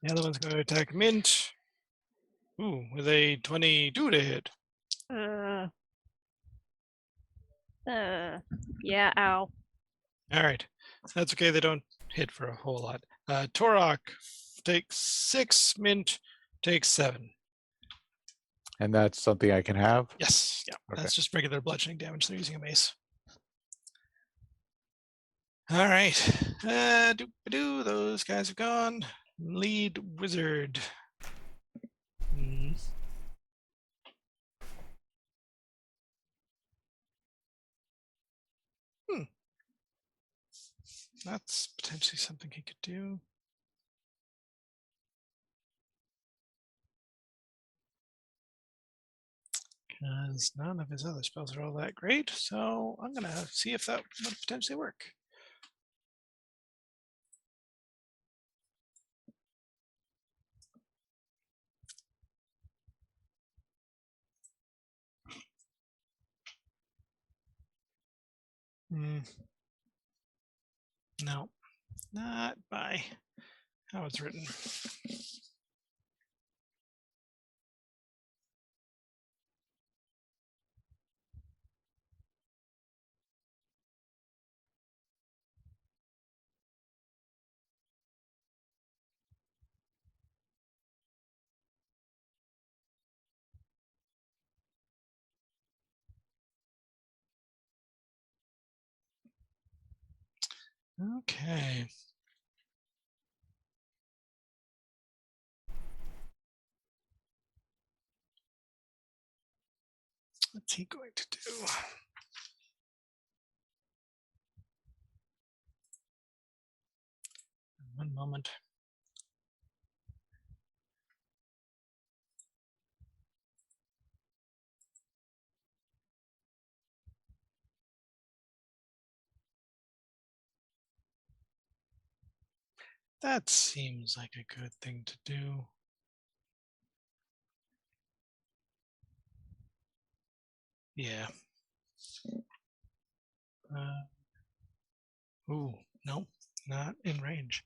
The other one's going to attack Mint. Ooh, with a 22 to hit. Yeah, ow. All right, that's okay. They don't hit for a whole lot. Torok takes 6, Mint takes 7. And that's something I can have? Yes, yeah, Okay. that's just regular bludgeoning damage. They're using a mace. All right, those guys have gone. Lead wizard. That's potentially something he could do. Because none of his other spells are all that great, so I'm going to see if that would potentially work. No, not by how it's written. Okay. What's he going to do? One moment. That seems like a good thing to do. Yeah. Ooh, no, not in range.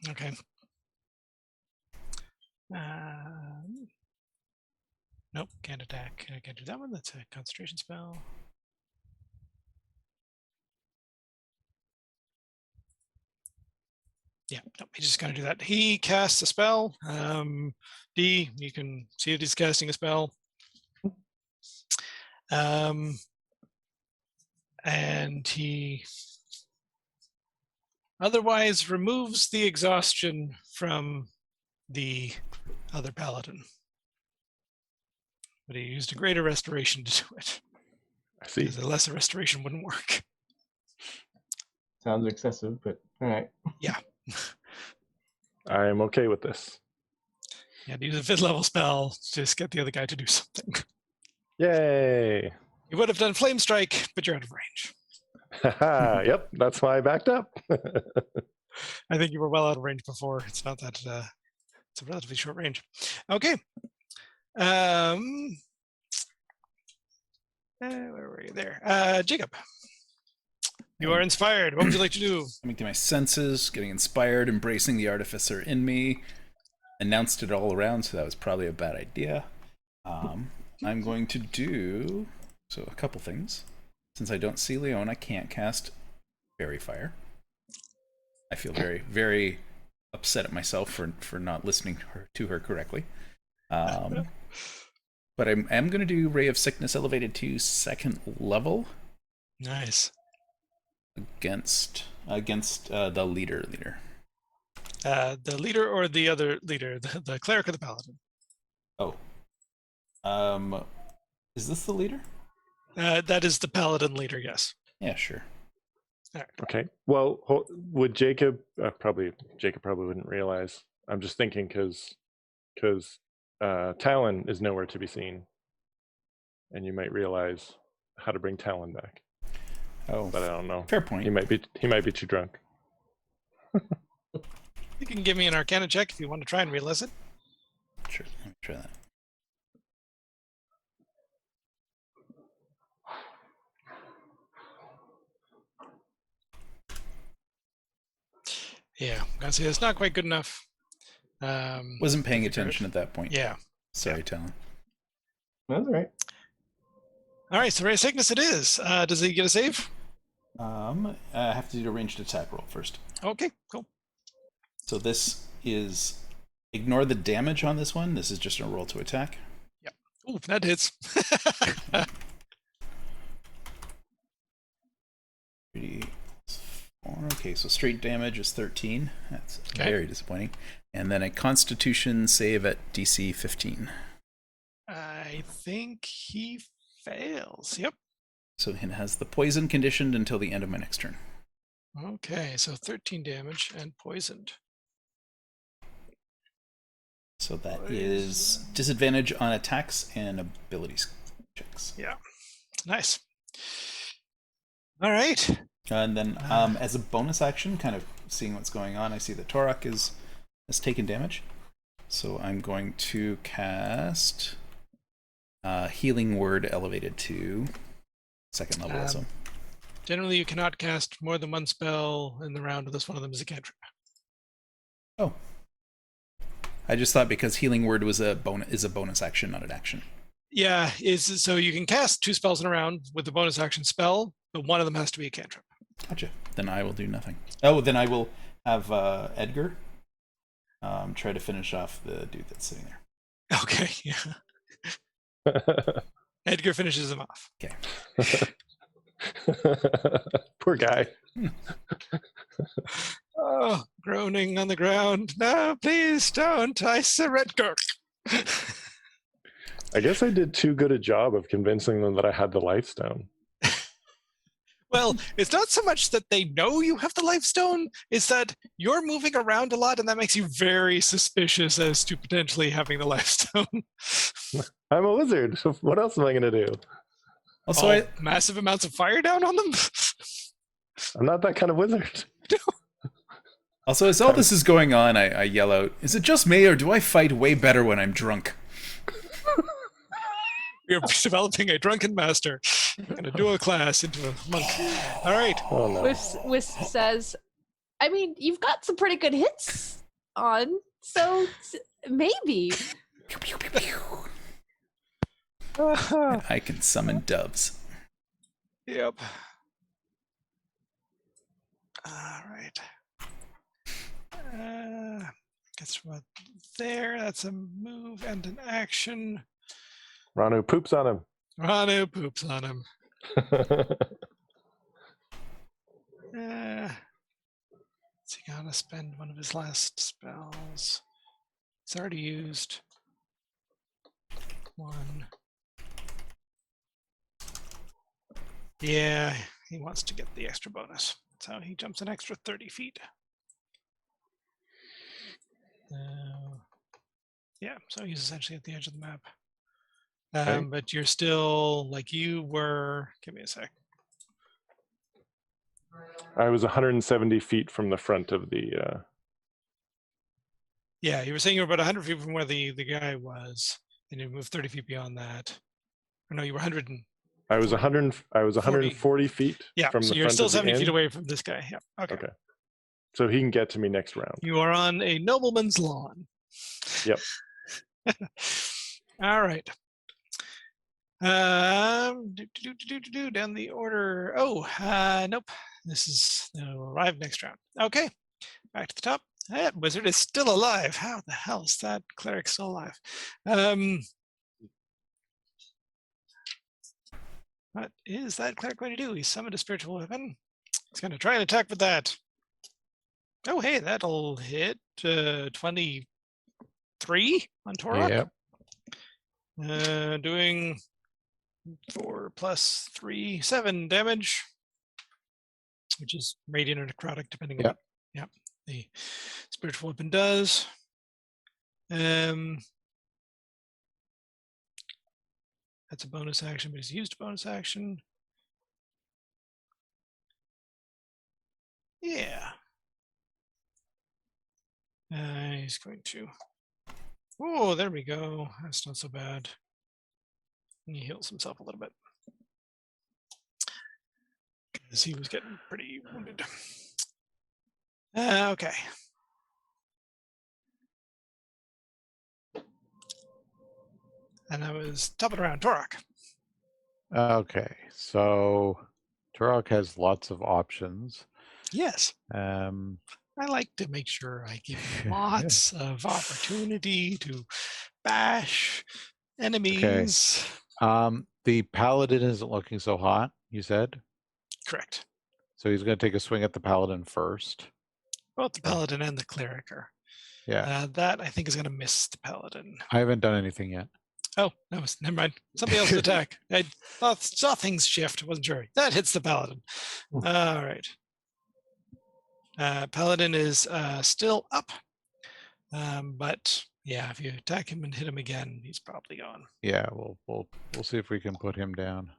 Okay. Nope, can't attack. I can't do that one. That's a concentration spell. Yeah, no, he's just going to do that. He casts a spell. D, you can see that he's casting a spell. And he otherwise removes the exhaustion from the other paladin. But he used a greater restoration to do it. I see. Because a lesser restoration wouldn't work. Sounds excessive, but all right. Yeah. I am okay with this. Yeah, to use a 5th level spell to just get the other guy to do something. Yay! You would have done Flame Strike, but you're out of range. Yep, that's why I backed up. I think you were well out of range before. It's not that it's a relatively short range. Okay. Where were you there? Jacob. You are inspired. What would you like to do? Coming to my senses, getting inspired, embracing the artificer in me. Announced it all around, so that was probably a bad idea. I'm going to do a couple things. Since I don't see Leon, I can't cast Fairy Fire. I feel very, very upset at myself for not listening to her correctly. But I am going to do Ray of Sickness elevated to 2nd level. Nice. Against the leader. The leader or the other leader? The cleric or the paladin? Oh. Is this the leader? That is the paladin leader, yes. Yeah, sure. All right. Okay. Well, would Jacob probably wouldn't realize. I'm just thinking because Talon is nowhere to be seen, and you might realize how to bring Talon back. Oh, but I don't know. Fair point. He might be too drunk. You can give me an Arcana check if you want to try and realize it. Sure, let me try that. Yeah, I see. It's not quite good enough. Wasn't paying attention at that point. Yeah. Sorry, Talon. That's all right. All right, so Ray of Sickness it is. Does he get a save? I have to do a ranged attack roll first. Okay, cool. So this is, ignore the damage on this one. This is just a roll to attack. Yep. Ooh, that hits. Okay, so straight damage is 13. That's Okay. very disappointing. And then a Constitution save at DC 15. I think he fails. Yep. So it has the poison conditioned until the end of my next turn. Okay, so 13 damage and poisoned. So that is disadvantage on attacks and abilities checks. Yeah. Nice. All right. And then as a bonus action, kind of seeing what's going on, I see that Torok has taken damage. So I'm going to cast Healing Word elevated to 2nd level also. Generally, you cannot cast more than one spell in the round unless one of them is a cantrip. Oh. I just thought because Healing Word was a bonus action, not an action. Yeah, so you can cast 2 spells in a round with the bonus action spell, but one of them has to be a cantrip. Gotcha. Then I will do nothing. Oh, then I will have Edgar try to finish off the dude that's sitting there. Okay, yeah. Edgar finishes him off. Okay. Poor guy. Oh, groaning on the ground. No, please don't. I surrender. I guess I did too good a job of convincing them that I had the life stone. Well, it's not so much that they know you have the life stone, it's that you're moving around a lot and that makes you very suspicious as to potentially having the life stone. I'm a wizard. So what else am I going to do? Also, Oh, massive amounts of fire down on them? I'm not that kind of wizard. as all this is going on, I yell out, "Is it just me, or do I fight way better when I'm drunk?" You're developing a drunken master. Going to dual class into a monk. All right. Oh no. Wisp says, I mean, you've got some pretty good hits on, so maybe. Pew, pew, pew, pew. And I can summon doves. Yep. All right. Guess what? There. That's a move and an action. Ranu poops on him. Ranu poops on him. Is he gonna spend one of his last spells? He's already used one. Yeah, he wants to get the extra bonus. So he jumps an extra 30 feet. Yeah, so he's essentially at the edge of the map. Okay. But you're still, like you were, give me a sec. I was 170 feet from the front of the. Yeah, you were saying you were about 100 feet from where the guy was, and you moved 30 feet beyond that. Or no, you were 100 and. I was 100. I was 140 feet. Yeah, from so the you're front still of the 70 feet inn. away from this guy. Yeah, okay. Okay. So he can get to me next round. You are on a nobleman's lawn. Yep. All right. Down the order. Oh, nope. This is will arrive next round. Okay, back to the top. That wizard is still alive. How the hell is that cleric still alive? What is that cleric going to do? He summoned a spiritual weapon. He's going to try and attack with that. Oh, hey, that'll hit 23 on Torok. Yep. Doing 4 plus 3, 7 damage, which is radiant or necrotic, depending on what the spiritual weapon does. That's a bonus action, but he's used a bonus action. Yeah. He's going to. Oh, there we go. That's not so bad. And he heals himself a little bit. Because he was getting pretty wounded. Okay. And that was top of the round. Torok. Okay, so Turok has lots of options. Yes. Um, I like to make sure I give him lots of opportunity to bash enemies. the paladin isn't looking so hot, you said? Correct. So he's going to take a swing at the paladin first. Both the paladin and the cleric are. Yeah. That I think is going to miss the paladin. I haven't done anything yet. Oh, that was never mind. Somebody else's attack. I saw things shift. Wasn't sure. That hits the paladin. All right. Paladin is still up, but yeah, if you attack him and hit him again, he's probably gone. Yeah, we'll see if we can put him down.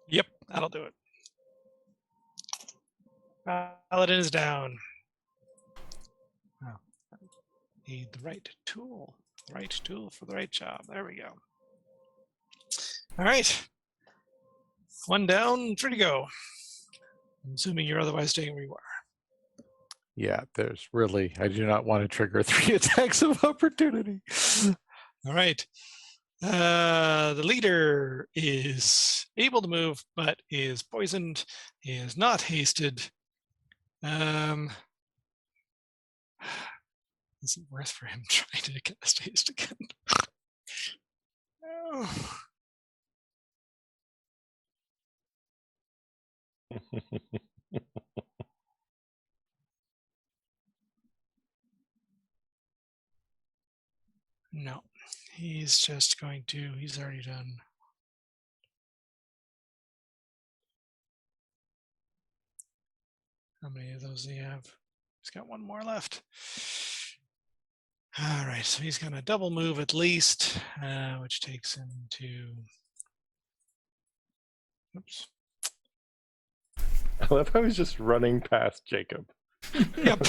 Yep, that'll do it. Paladin is down. Oh, need the right tool. Right tool for the right job. There we go. All right. One down, 3 to go. I'm assuming you're otherwise staying where you are. Yeah, there's really, I do not want to trigger 3 attacks of opportunity. All right. The leader is able to move, but is poisoned. He is not hasted. Is it worth for him trying to cast haste again? Oh. No, he's just going to, he's already done. How many of those do you have? He's got one more left. All right, so he's going to double move at least, which takes him to. Oops. I love how he's just running past Jacob. Yep.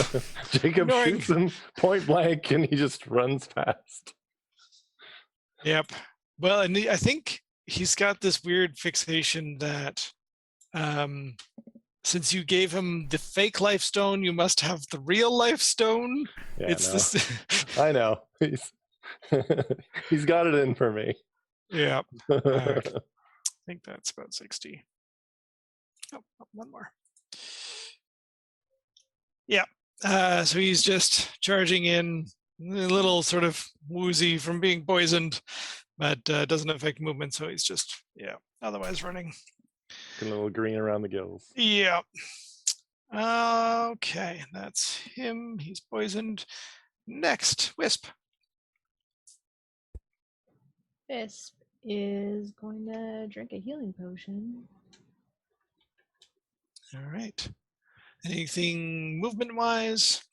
Jacob Ignoring- shoots him point blank, and he just runs past. Yep. Well, and I think he's got this weird fixation that since you gave him the fake life stone, you must have the real life stone. Yeah, It's no. this. I know. He's got it in for me. Yeah. I think that's about 60. Oh, one more. Yeah. So he's just charging in, a little sort of woozy from being poisoned, but doesn't affect movement. So he's just, otherwise running. A little green around the gills. Yeah. Okay, that's him. He's poisoned. Next, Wisp. Wisp is going to drink a healing potion. All right. Anything movement-wise?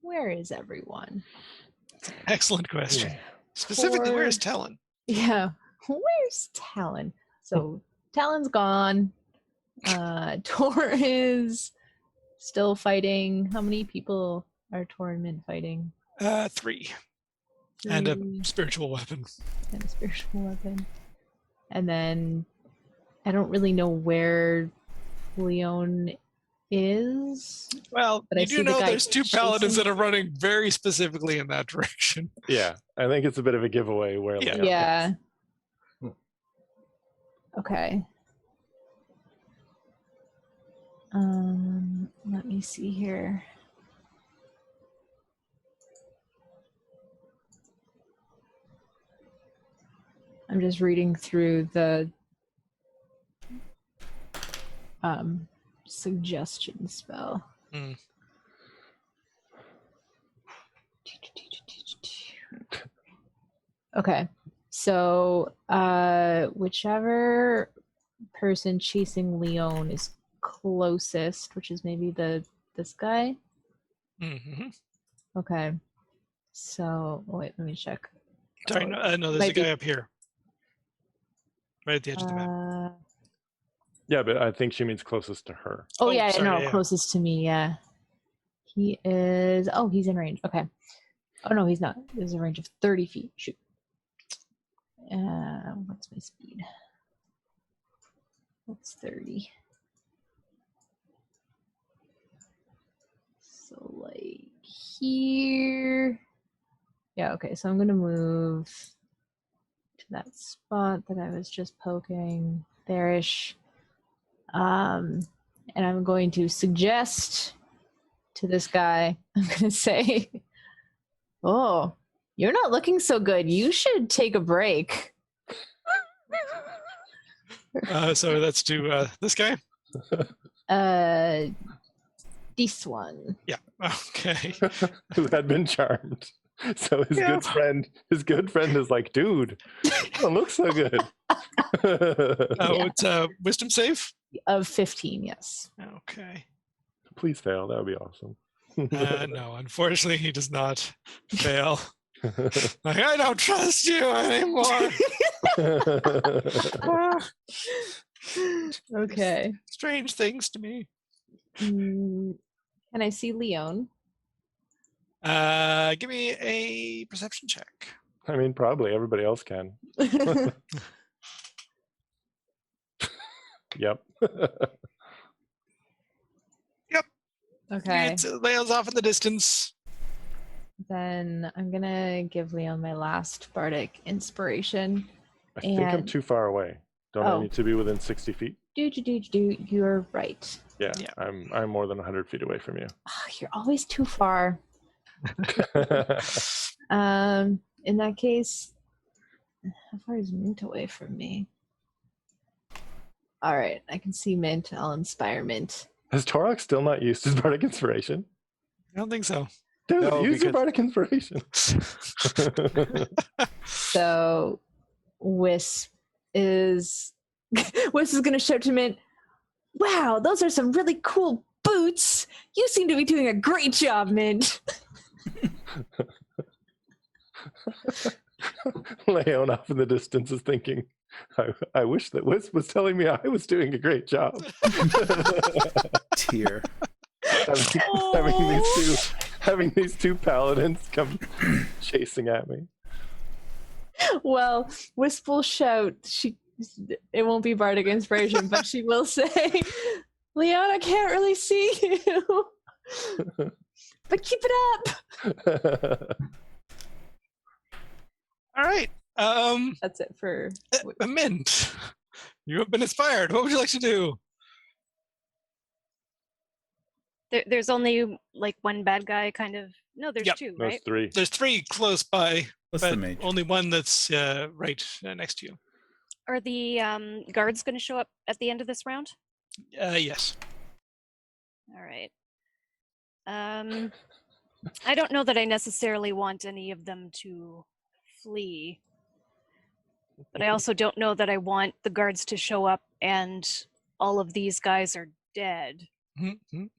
Where is everyone? Excellent question. Specifically, where's Talon? Yeah, where's Talon? So Talon's gone. Tor is still fighting. How many people are Tor and Mint fighting? 3. And a 3. spiritual weapon. And a spiritual weapon. And then I don't really know where Leon is. Well, But I you see do the know guy there's 2 paladins chasing- that are running very specifically in that direction. Yeah, I think it's a bit of a giveaway where. Yeah. Leon is. Yeah. Okay. Let me see here. I'm just reading through the suggestion spell. Mm. Okay. So whichever person chasing Leon is closest, which is maybe this guy. Mm-hmm. Okay. So wait, let me check. Sorry, no, there's a Might be- guy up here. Right at the edge of the map. Yeah, but I think she means closest to her. Oh, Oh, yeah, sorry, no, yeah. closest to me, yeah. He is he's in range. Okay. Oh no, he's not. There's a range of 30 feet. Shoot. What's my speed? What's 30? So like here. Yeah, okay, so I'm gonna move to that spot that I was just poking. There-ish. And I'm going to suggest to this guy, I'm going to say, oh, you're not looking so good. You should take a break. So that's to this guy? This one. Yeah. Okay. Who had been charmed. So his Yeah. good friend is like, dude, you don't look so good. Oh, it's wisdom save? Of 15, yes. Okay. Please fail. That would be awesome. No, unfortunately, he does not fail. Like, I don't trust you anymore. Okay. Strange things to me. Can I see Leon? Give me a perception check. I mean, probably everybody else can. Yep. Okay. It's Leon's off in the distance. Then I'm gonna give Leon my last bardic inspiration. I think I'm And- too far away. Don't I Oh. need to be within 60 feet? You're right. Yeah, Yeah. I'm more than 100 feet away from you. Ah, you're always too far. In that case, how far is Mint away from me? All right, I can see Mint. I'll inspire Mint. Has Torok still not used his bardic inspiration? I don't think so. Dude, No, use your because- bardic inspiration. So Wisp is Wisp is going to shout to Mint, "Wow, those are some really cool boots. You seem to be doing a great job, Mint." Leon off in the distance is thinking, I wish that Wisp was telling me I was doing a great job. Tear. having these two paladins come chasing at me. Well, Wisp will shout. It won't be bardic inspiration, but she will say, "Leon, I can't really see you, but keep it up." All right. That's it for. Mint, you have been inspired. What would you like to do? There's only like one bad guy, kind of. No, there's Yep. two, Those right? three. There's 3 close by, What's but the mage? only one that's right next to you. Are the guards going to show up at the end of this round? Yes. All right. I don't know that I necessarily want any of them to flee, but I also don't know that I want the guards to show up and all of these guys are dead. Mhm.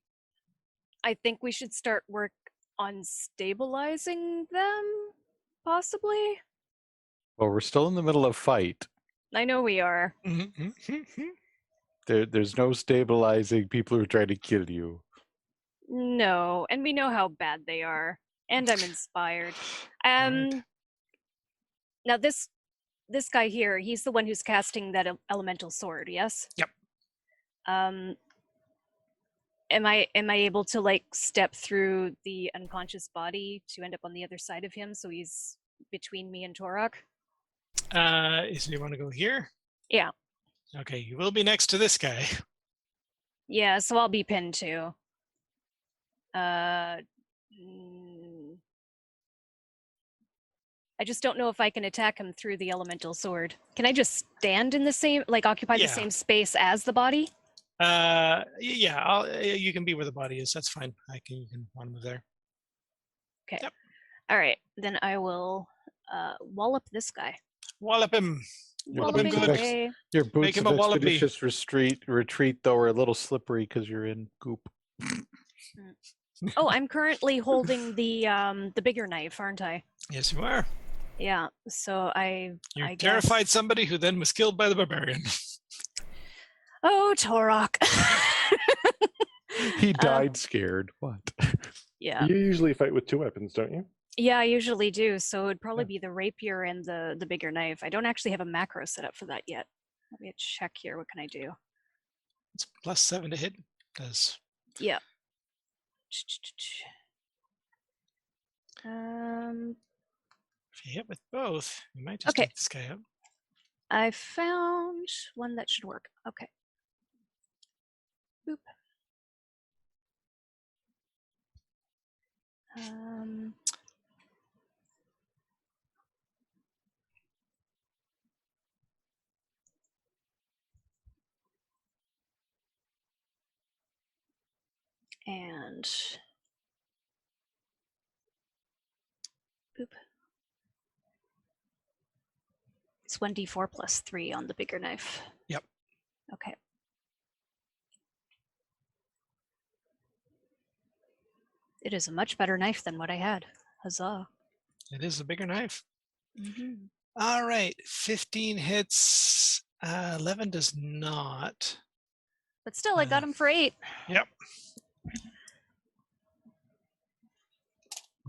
I think we should start work on stabilizing them, possibly. Well, we're still in the middle of fight. I know we are. Mhm. There's no stabilizing people who are trying to kill you. No, and we know how bad they are, and I'm inspired. Right. Now this guy here, he's the one who's casting that elemental sword, yes? Yep. Am I able to like step through the unconscious body to end up on the other side of him so he's between me and Torok? So you want to go here? Yeah. Okay, you will be next to this guy. Yeah, so I'll be pinned too. I just don't know if I can attack him through the elemental sword. Can I just stand in the same, like occupy the Yeah. same space as the body? Yeah, you can be where the body is. That's fine. You can want to move there. Okay. Yep. All right, then I will wallop this guy. Wallop him. Your Wallop him boots good. of away. Your Make boots him of a wallopy. expeditious retreat, though, are a little slippery because you're in goop. Oh, I'm currently holding the bigger knife, aren't I? Yes, you are. Yeah. So I You guess. terrified somebody who then was killed by the barbarian. Oh, Torok. He died scared. What? Yeah. You usually fight with 2 weapons, don't you? Yeah, I usually do. So it'd probably be the rapier and the bigger knife. I don't actually have a macro set up for that yet. Let me check here. What can I do? It's +7 to hit. Does Yeah. if you hit with both, you might just Okay. take this guy out. I found one that should work. Okay. Boop. And boop. It's 1d4 plus 3 on the bigger knife. Yep. Okay. It is a much better knife than what I had. Huzzah. It is a bigger knife. Mm-hmm. All right, 15 hits. 11 does not. But still, I got him for 8. Yep.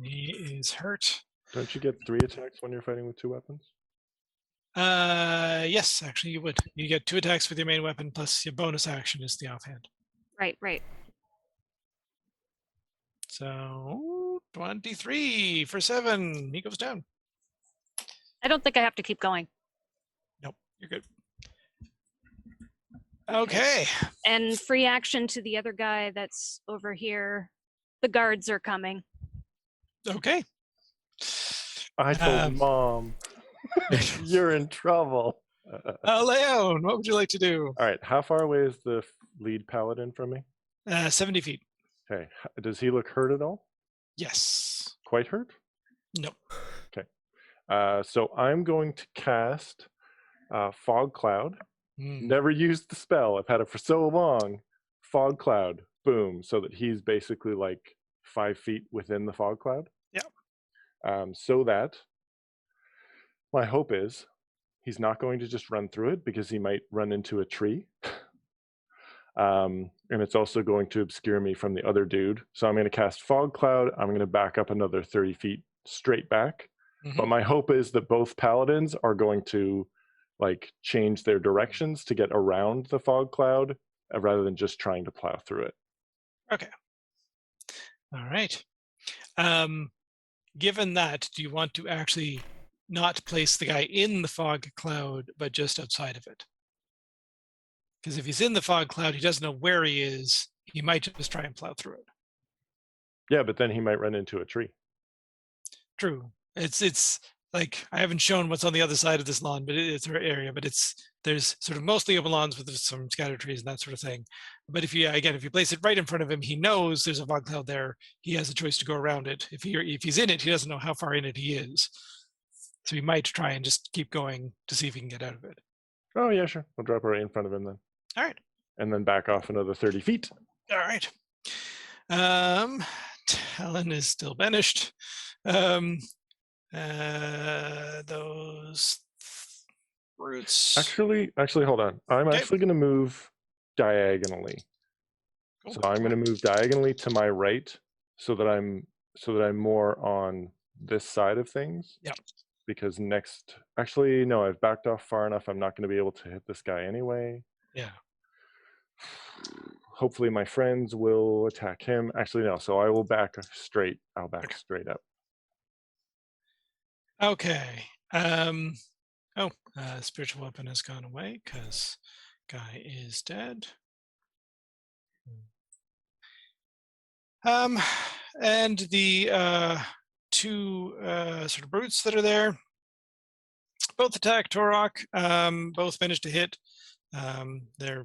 He is hurt. Don't you get 3 attacks when you're fighting with 2 weapons? Yes, actually you would. You get 2 attacks with your main weapon plus your bonus action is the offhand. Right, right. So 23 for 7. He goes down. I don't think I have to keep going. Nope, you're good. Okay. And free action to the other guy that's over here. The guards are coming. Okay. I told Mom, you're in trouble. Leon, what would you like to do? All right, how far away is the lead paladin from me? 70 feet. Okay, does he look hurt at all? Yes. Quite hurt? Nope. Okay. So I'm going to cast fog cloud. Hmm. Never used the spell. I've had it for so long. Fog cloud, boom, so that he's basically like 5 feet within the fog cloud. Yeah. So that my hope is he's not going to just run through it because he might run into a tree. And it's also going to obscure me from the other dude. So I'm going to cast fog cloud. I'm going to back up another 30 feet straight back. Mhm. But my hope is that both paladins are going to like change their directions to get around the fog cloud rather than just trying to plow through it. Okay. All right. Given that, do you want to actually not place the guy in the fog cloud, but just outside of it? Because if he's in the fog cloud, he doesn't know where he is. He might just try and plow through it. Yeah, but then he might run into a tree. True. It's like I haven't shown what's on the other side of this lawn, but it's our area. But there's sort of mostly open lawns with some scattered trees and that sort of thing. But if you place it right in front of him, he knows there's a fog cloud there. He has a choice to go around it. If he's in it, he doesn't know how far in it he is. So he might try and just keep going to see if he can get out of it. Oh yeah, sure. I'll drop it right in front of him then. All right. And then back off another 30 feet. All right. Talon is still banished. Those roots. Actually, hold on. I'm actually going to move diagonally. So I'm going to move diagonally to my right so that I'm more on this side of things. Yeah. Because actually no, I've backed off far enough. I'm not going to be able to hit this guy anyway. Yeah. Hopefully my friends will attack him. Actually no, so I will back straight. I'll back straight up. Okay. Spiritual weapon has gone away because guy is dead. And the two sort of brutes that are there both attack Torok. Both managed to hit. They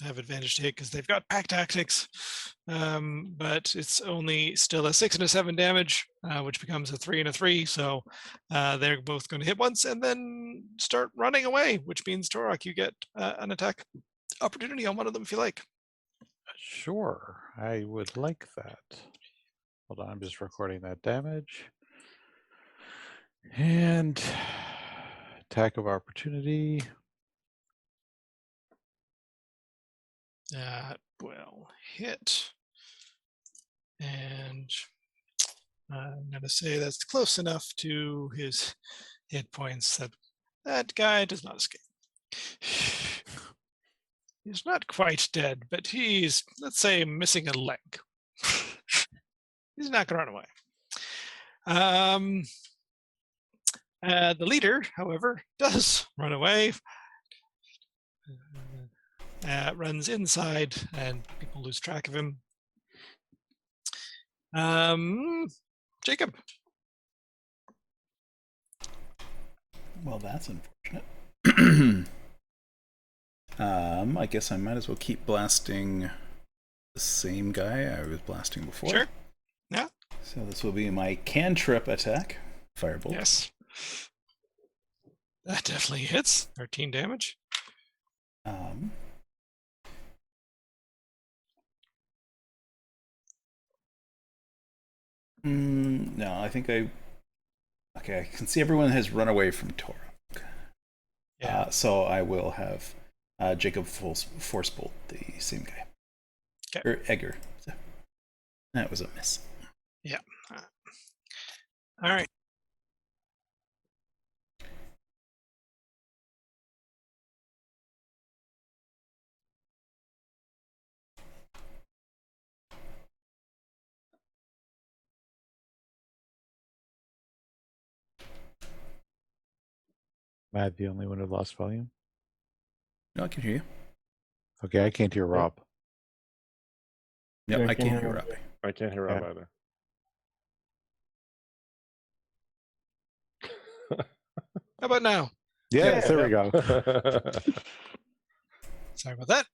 have advantage to hit because they've got pack tactics. But it's only still a 6 and a 7 damage, which becomes a 3 and a 3. So they're both going to hit once and then start running away, which means Torok, you get an attack opportunity on one of them if you like. Sure, I would like that. Hold on, I'm just recording that damage. And attack of opportunity. That will hit. And I'm going to say that's close enough to his hit points that that guy does not escape. He's not quite dead, but he's, let's say, missing a leg. He's not going to run away. The leader, however, does run away. Runs inside, and people lose track of him. Jacob. Well, that's unfortunate. I guess I might as well keep blasting the same guy I was blasting before. Sure. Yeah. So this will be my cantrip attack. Firebolt. Yes. That definitely hits. 13 damage. No, I think okay, I can see everyone has run away from Torok. Yeah. So I will have Jacob force bolt the same guy. Okay. Or Egger. So that was a miss. Yeah. All right. Am I the only one who lost volume? No, I can hear you. Okay, I can't hear Rob. No, Yeah, I can't hear Robbie. I can't hear Rob Yeah. either. How about now? Yes, there we go. Sorry about that.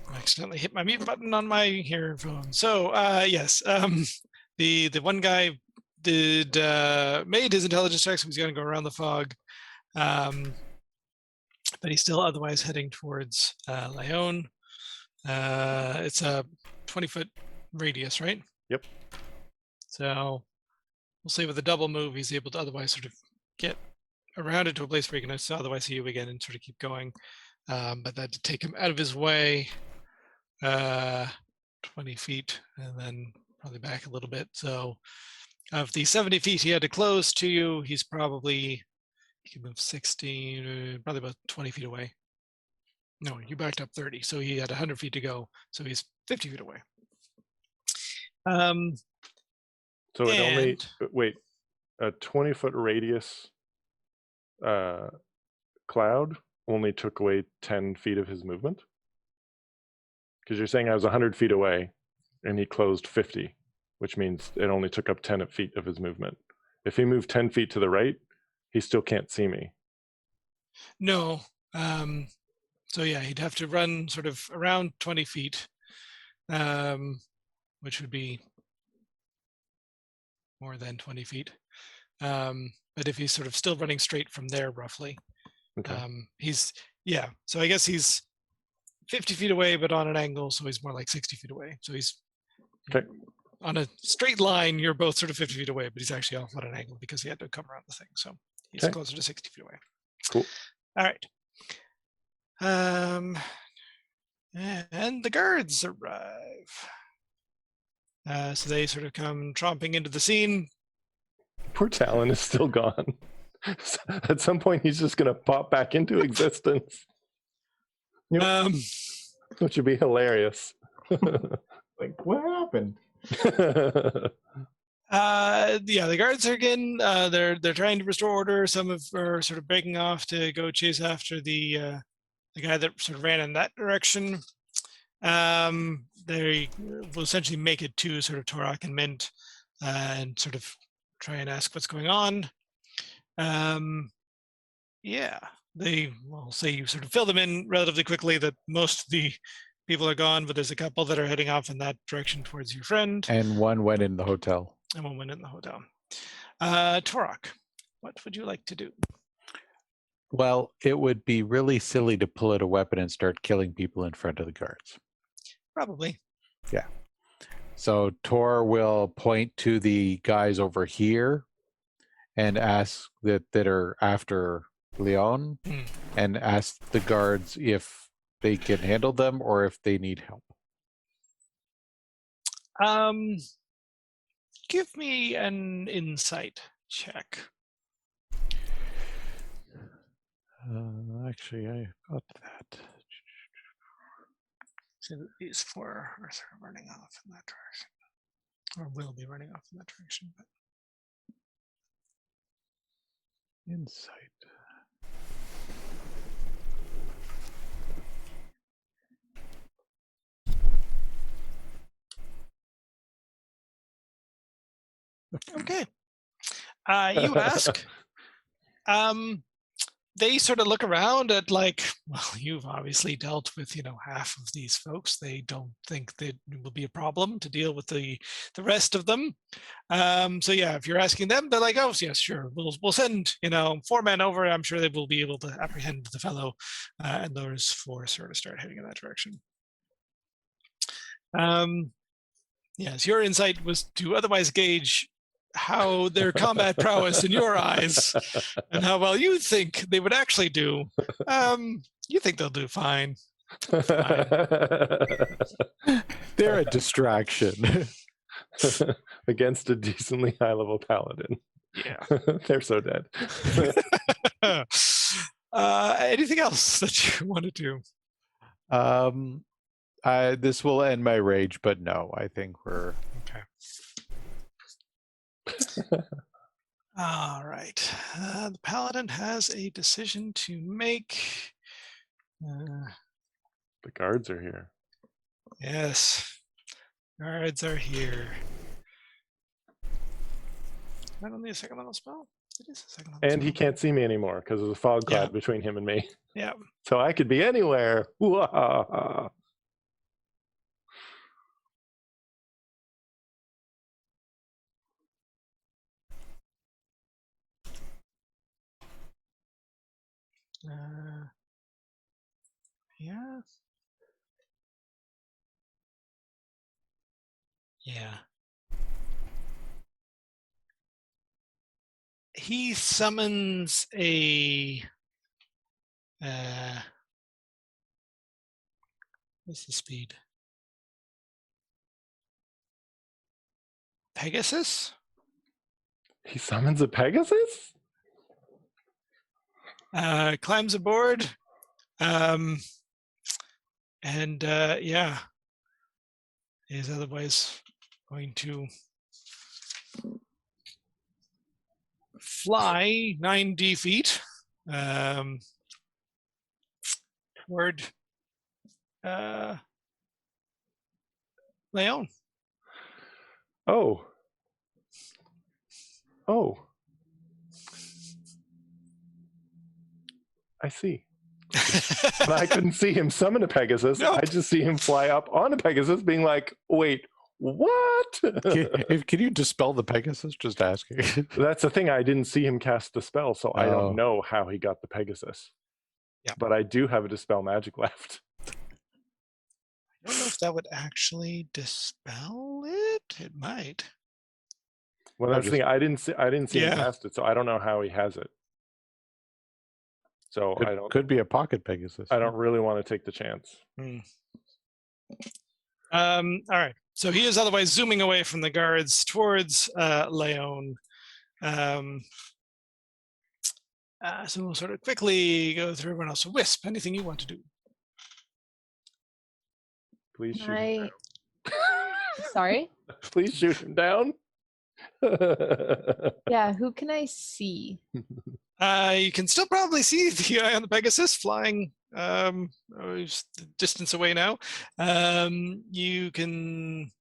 I accidentally hit my mute button on my earphone. So yes, the one guy made his intelligence check, so he's going to go around the fog. but he's still otherwise heading towards Leon. It's a 20-foot radius, right? Yep. So we'll say with a double move, he's able to otherwise sort of get around it to a place where he can otherwise see you again and sort of keep going. But that to take him out of his way, 20 feet, and then probably back a little bit. So of the 70 feet he had to close to you, he can move 60, probably about 20 feet away. No, you backed up 30, so he had 100 feet to go, so he's 50 feet away. So it only, and wait, a 20-foot radius cloud only took away 10 feet of his movement? Because you're saying I was 100 feet away and he closed 50, which means it only took up 10 feet of his movement. If he moved 10 feet to the right, he still can't see me. No. So yeah, he'd have to run sort of around 20 feet, which would be more than 20 feet. But if he's sort of still running straight from there, roughly, Okay. So I guess he's 50 feet away, but on an angle, so he's more like 60 feet away. So he's Okay. on a straight line, you're both sort of 50 feet away, but he's actually off on an angle because he had to come around the thing. So he's Okay. closer to 60 feet away. Cool. All right. And the guards arrive. So they sort of come tromping into the scene. Poor Talon is still gone. At some point, he's just going to pop back into existence, Yep. which would be hilarious. Like, what happened? The guards are again. They're trying to restore order. Some are sort of breaking off to go chase after the guy that sort of ran in that direction. They will essentially make it to sort of Torak and Mint and sort of try and ask what's going on. They will say you sort of fill them in relatively quickly that most of the people are gone, but there's a couple that are heading off in that direction towards your friend. And one went in the hotel. And one went in the hotel. Torak, what would you like to do? Well, it would be really silly to pull out a weapon and start killing people in front of the guards. Probably. Yeah. So Tor will point to the guys over here and ask that are after Leon and ask the guards if they can handle them or if they need help. Give me an insight check. Actually, I got that. So these four are sort of running off in that direction, or will be running off in that direction. But Insight. okay. You ask. They sort of look around at like, well, you've obviously dealt with, half of these folks. They don't think that it will be a problem to deal with the rest of them. So yeah, if you're asking them, they're like, oh yes, sure. We'll send, 4 men over. I'm sure they will be able to apprehend the fellow, and those 4 sort of start heading in that direction. Yes, your insight was to otherwise gauge how their combat prowess in your eyes and how well you think they would actually do. You think they'll do fine. They're a distraction. Against a decently high-level paladin. Yeah. They're so dead. Anything else that you want to do? This will end my rage, but no, I think we're okay. All right. The paladin has a decision to make. The guards are here. Yes. Guards are here. Not only a second level spell? It is a second level And spell. he can't see me anymore because there's a fog cloud between him and me. Yeah. So I could be anywhere. Yeah. Yeah. He summons a what's the speed? Pegasus? He summons a Pegasus? Climbs aboard. And yeah, is otherwise going to fly 90 feet toward Leon. Oh. Oh. I see. And I couldn't see him summon a Pegasus. Nope. I just see him fly up on a Pegasus being like, wait, what? Can you dispel the Pegasus? Just asking. That's the thing. I didn't see him cast the spell, so I Oh. don't know how he got the Pegasus. Yeah. But I do have a Dispel Magic left. I don't know if that would actually dispel it. It might. Well, that's the thing. I didn't see him Yeah. cast it, so I don't know how he has it. So Could be a pocket Pegasus. I don't really want to take the chance. All right. So he is otherwise zooming away from the guards towards Leon. So we'll sort of quickly go through everyone else. So Wisp, anything you want to do? Please shoot him I down. sorry. Please shoot him down. Yeah, who can I see? You can still probably see the guy on the Pegasus flying he's a distance away now. You can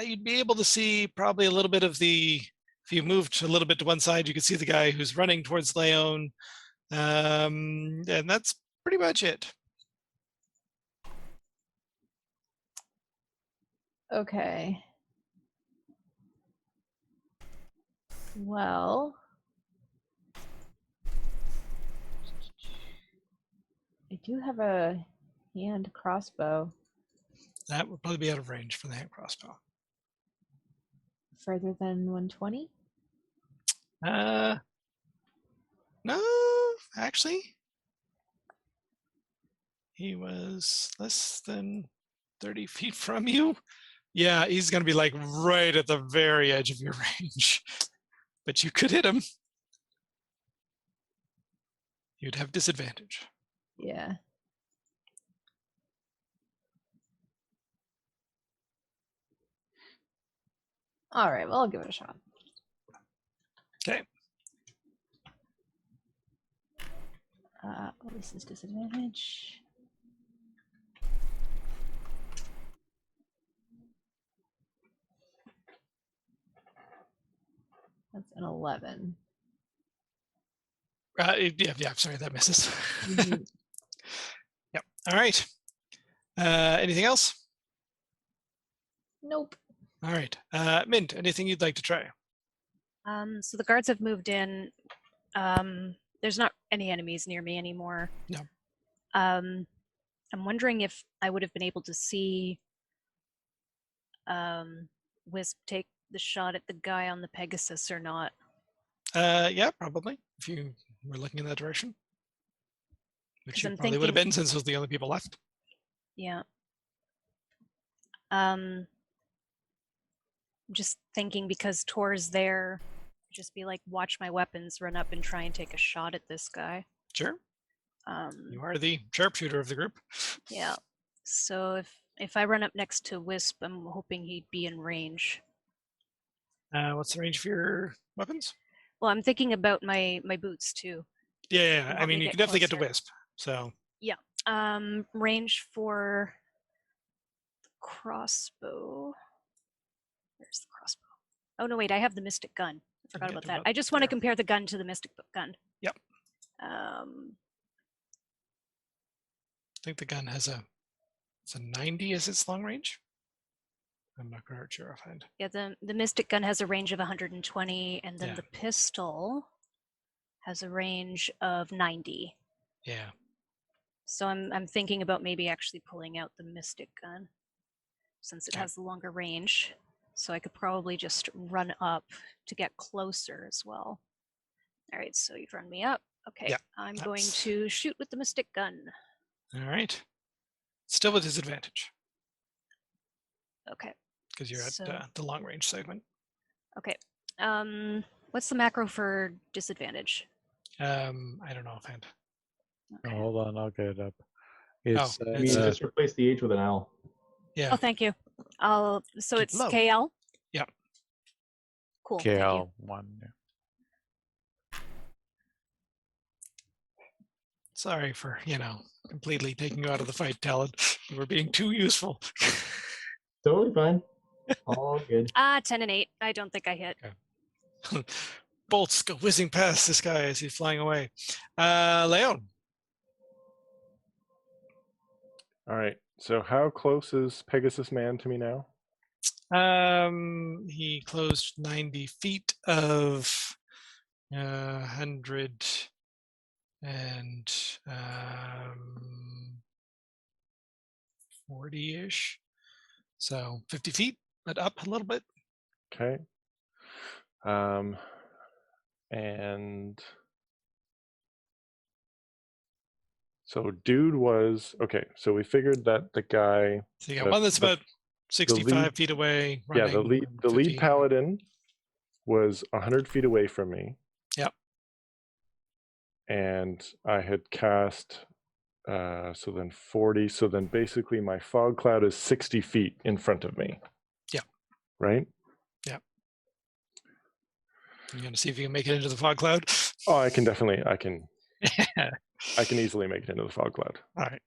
you'd be able to see probably a little bit of the, if you moved a little bit to one side, you can see the guy who's running towards Leon. And that's pretty much it. Okay. Well, I do have a hand crossbow That would probably be out of range for the hand crossbow. further than 120. No, actually, he was less than 30 feet from you. Yeah, he's going to be like right at the very edge of your range. But you could hit him. You'd have disadvantage. Yeah. All right, well, I'll give it a shot. Okay. Oh, this is disadvantage. That's an 11. Yeah, sorry, that misses. Mhm. Yep. All right. Anything else? Nope. All right. Mint, anything you'd like to try? So the guards have moved in. There's not any enemies near me anymore. No. I'm wondering if I would have been able to see Wisp take the shot at the guy on the Pegasus or not. Yeah, probably. If you were looking in that direction. Which 'Cause you I'm probably would have thinking- been since those are the only people left. Yeah. Just thinking because Tor's there, just be like, watch my weapons, run up and try and take a shot at this guy. Sure. You are the sharpshooter of the group. Yeah. So if I run up next to Wisp, I'm hoping he'd be in range. What's the range for your weapons? Well, I'm thinking about my boots too. Yeah, You I want me mean, to you get can definitely get to closer? Wisp. So Range for the crossbow. Where's the crossbow? Oh no, wait, I have the mystic gun. I forgot get about to that. about I just want to there. compare the gun to the mystic gun. Yep. Um, I think the gun has it's a 90 as its long range. I'm not quite sure offhand. yeah, the mystic gun has a range of 120, and then Yeah. the pistol has a range of 90. Yeah. So I'm thinking about maybe actually pulling out the Mystic Gun since it Okay. has the longer range. So I could probably just run up to get closer as well. All right, so you've run me up. Okay, Yeah, I'm going that's- to shoot with the Mystic Gun. All right. Still with disadvantage Okay, because you're So- at the long range segment. okay. What's the macro for disadvantage? I don't know offhand. Oh, Okay. hold on, I'll get it up. It's I mean, just replace the H with an L. Yeah. Oh, thank you. So Keep it's low. KL? Yeah. Cool, thank you. KL1. Yeah. Sorry for, completely taking you out of the fight, Talon. You were being too useful. Totally fine. All good. 10 and 8. I don't think I hit. Bolts go whizzing past this guy as he's flying away. Leon. All right. So how close is Pegasus Man to me now? He closed 90 feet of 100 and 40-ish. So 50 feet, but up a little bit. Okay. And so dude was okay. So we figured that the guy, So you got the- one that's the- about 65 lead- feet away. yeah, Running, the lead 50. paladin was 100 feet away from me. Yep. And I had cast, so then 40. So then basically my fog cloud is 60 feet in front of me. Yeah. Right? You're going to see if you can make it into the fog cloud. Oh, I can easily make it into the fog cloud. All right.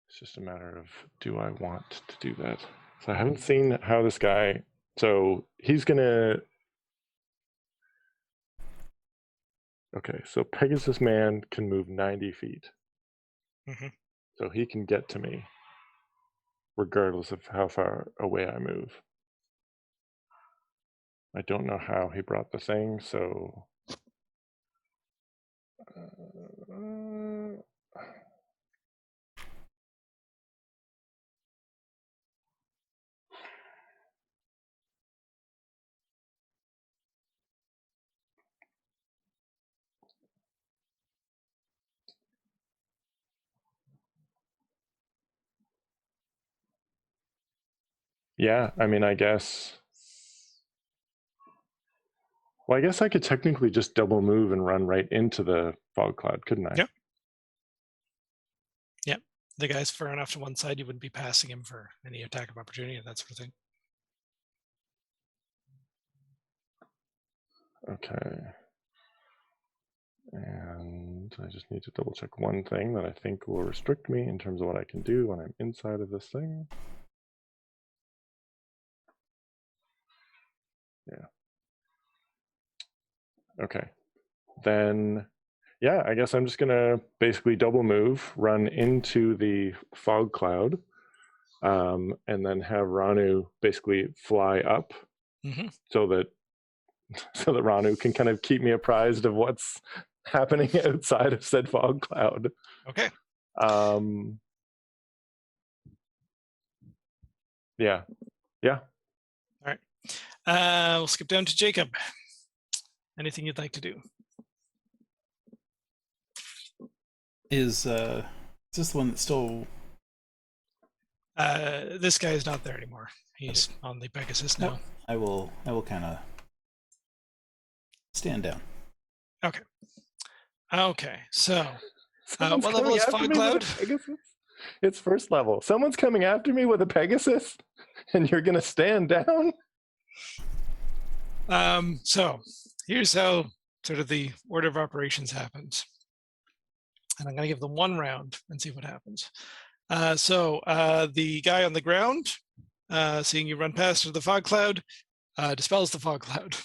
It's just a matter of, do I want to do that? So I haven't seen how this guy, so he's gonna, okay, so Pegasus Man can move 90 feet. Mhm. So he can get to me regardless of how far away I move. I don't know how he brought the thing, so yeah, I mean, I guess. Well, I guess I could technically just double move and run right into the fog cloud, couldn't I? Yep. Yep. The guy's far enough to one side, you wouldn't be passing him for any attack of opportunity and that sort of thing. Okay. And I just need to double check one thing that I think will restrict me in terms of what I can do when I'm inside of this thing. Yeah. Okay. Then, yeah, I guess I'm just going to basically double move, run into the fog cloud, and then have Ranu basically fly up Mhm. so that Ranu can kind of keep me apprised of what's happening outside of said fog cloud. Okay. Yeah. We'll skip down to Jacob. Anything you'd like to do? Is this the one that's still? This guy is not there anymore. He's on the Pegasus now. I will kind of stand down. Okay. So, Someone's what level coming is after fog me with a cloud? Pegasus? It's first level. Someone's coming after me with a Pegasus, and you're gonna stand down? So here's how sort of the order of operations happens. And I'm going to give them one round and see what happens. The guy on the ground, seeing you run past to the fog cloud, dispels the fog cloud.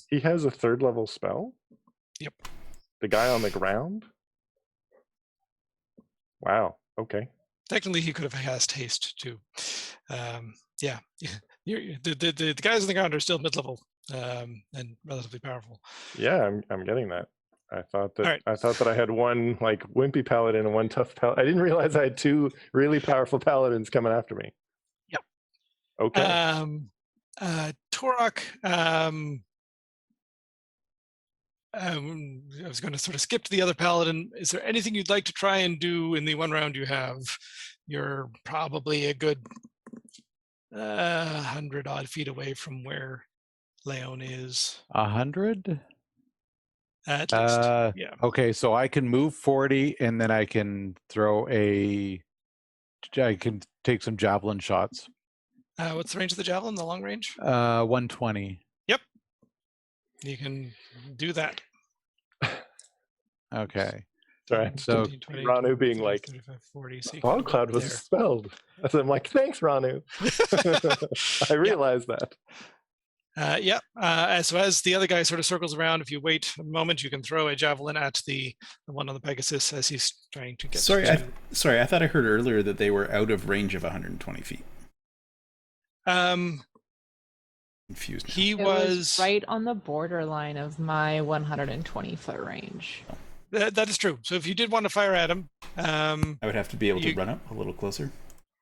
He has a third level spell? Yep. The guy on the ground? Wow. Okay. Technically, he could have cast haste too. yeah, the guys on the ground are still mid-level and relatively powerful. Yeah, I'm getting that. I thought that Alright. I thought that I had one like wimpy paladin and one tough paladin. I didn't realize I had two really powerful paladins coming after me. Yep. Okay. Torok, I was going to sort of skip to the other paladin. Is there anything you'd like to try and do in the one round you have? You're probably a good 100 odd feet away from where Leon is. 100? At least, yeah. Okay, so I can move 40, and then I can I can take some javelin shots. What's the range of the javelin? The long range? 120. You can do that. Okay. Sorry. So 15, 20, Ranu being 30, like, 35, 40. So you fog can go cloud was there. dispelled. So I'm like, thanks, Ranu. I realized that. So as the other guy sort of circles around, if you wait a moment, you can throw a javelin at the one on the Pegasus as he's trying to get Sorry, to. sorry, I thought I heard earlier that they were out of range of 120 feet. Confused now. He It was right on the borderline of my 120-foot range. that is true. So if you did want to fire at him, I would have to be able to you- run up a little closer.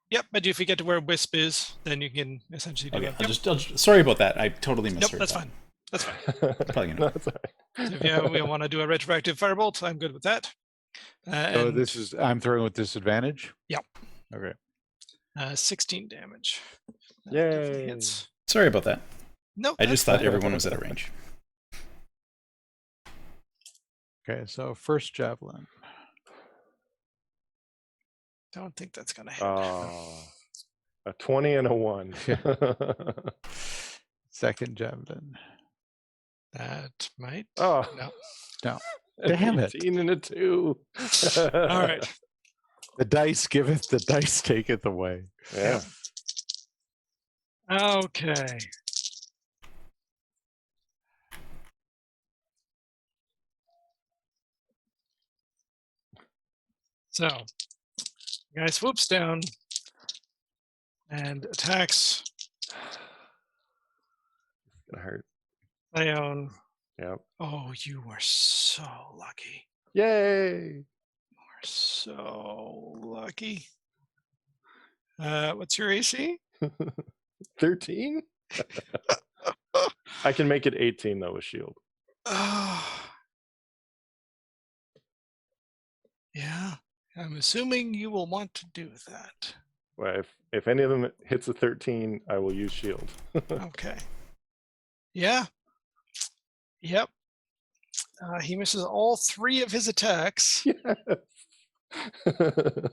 yep. But if you get to where Wisp is, then you can essentially do Okay, it. I'll just sorry about that. I totally Nope, misheard that's that. fine. That's fine. Probably gonna. No, that's all right. So if we want to do a retroactive firebolt, I'm good with that. So And this is I'm throwing with disadvantage? Yep. Okay. 16 damage. That Yay. definitely hits. Sorry about that. Nope. I that's just thought fine. everyone was out of range. Okay, so first javelin. Don't think that's gonna hit. A 20 and a 1. Second javelin. That might. Oh. No. No. An Damn it. 18 and a 2. All right. The dice giveth, the dice taketh away. Yeah. Okay. So, the guy swoops down and attacks It's gonna hurt. Leon. Yep. Oh, you are so lucky. Yay. You are so lucky. What's your AC? 13? I can make it 18 though with shield. Yeah, I'm assuming you will want to do that. Well, if any of them hits a 13, I will use shield. Okay. Yeah. Yep. He misses all 3 of his attacks. Yes.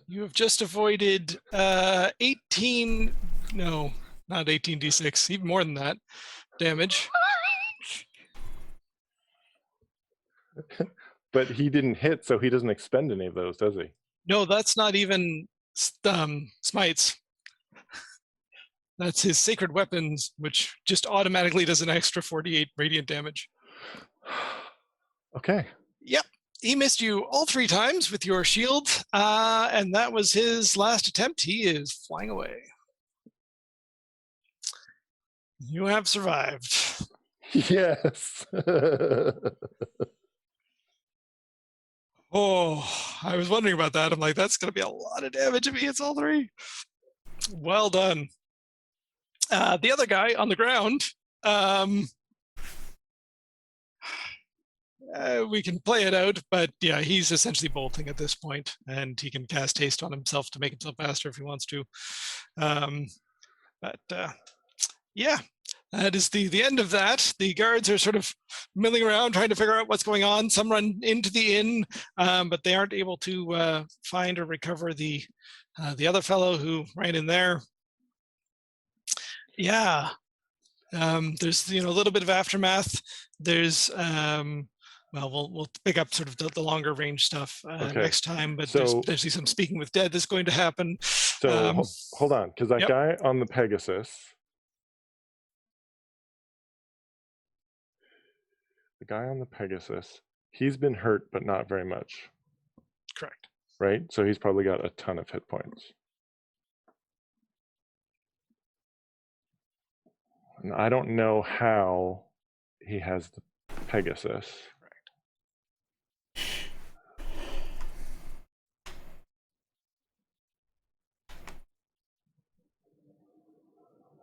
You have just avoided 18. No, not 18d6. Even more than that damage. But he didn't hit, so he doesn't expend any of those, does he? No, that's not even smites. That's his sacred weapons, which just automatically does an extra 48 radiant damage. Okay. Yep. He missed you all 3 times with your shield, and that was his last attempt. He is flying away. You have survived. Yes. Oh, I was wondering about that. I'm like, that's going to be a lot of damage if he hits all 3. Well done. The other guy on the ground, we can play it out, but yeah, he's essentially bolting at this point, and he can cast haste on himself to make himself faster if he wants to. Yeah, that is the end of that. The guards are sort of milling around trying to figure out what's going on. Some run into the inn, but they aren't able to find or recover the other fellow who ran in there. Yeah, there's a little bit of aftermath. There's well, we'll pick up sort of the longer range stuff next time, but there's So- potentially some speaking with dead that's going to happen. So hold on, because that Yep. guy on the Pegasus, he's been hurt, but not very much, Correct. right? So he's probably got a ton of hit points. I don't know how he has the Pegasus.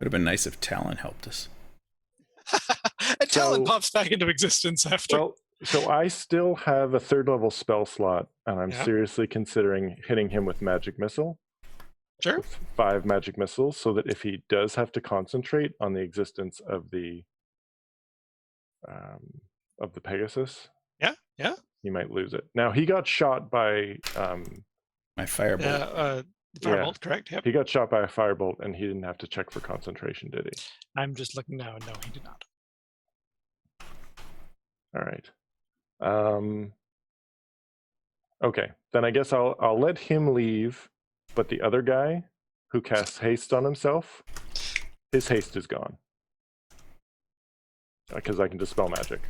Would have been nice if Talon helped us. And Talon So- pops back into existence after. Well, so I still have a 3rd level spell slot, and I'm Yeah. seriously considering hitting him with magic missile. Sure. With 5 magic missiles, so that if he does have to concentrate on the existence of the Pegasus, Yeah. he might lose it. Now he got shot by My firebolt. Firebolt, correct? Yep. he got shot by a firebolt, and he didn't have to check for concentration, did he? I'm just looking now. No, he did not. All right. Okay, then I guess I'll let him leave, but the other guy who casts haste on himself, his haste is gone because I can dispel magic.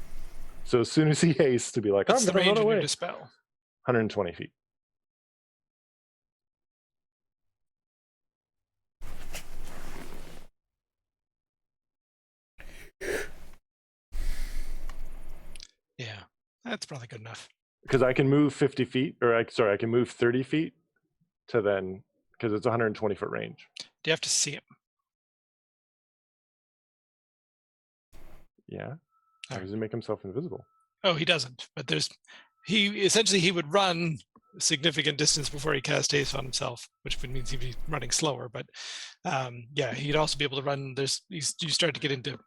So as soon as he hastes to be like, What's I'm the gonna range run of your away, dispel? 120 feet. Yeah, that's probably good enough. Because I can move 50 feet, or I can move 30 feet to then, because it's 120 foot range. Do you have to see him? Yeah. How Oh. does he make himself invisible? Oh, he doesn't. But he would run a significant distance before he cast haste on himself, which means he'd be running slower. But yeah, he'd also be able to run. You start to get into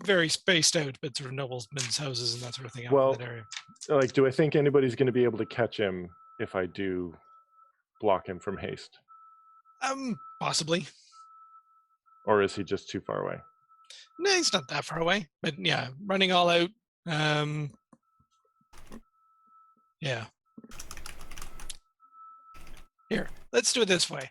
very spaced out, but sort of noblemen's houses and that sort of thing out Well, in that area. Like, do I think anybody's going to be able to catch him if I do block him from haste? Possibly. Or is he just too far away? No, he's not that far away. But yeah, running all out. Yeah. Here, let's do it this way.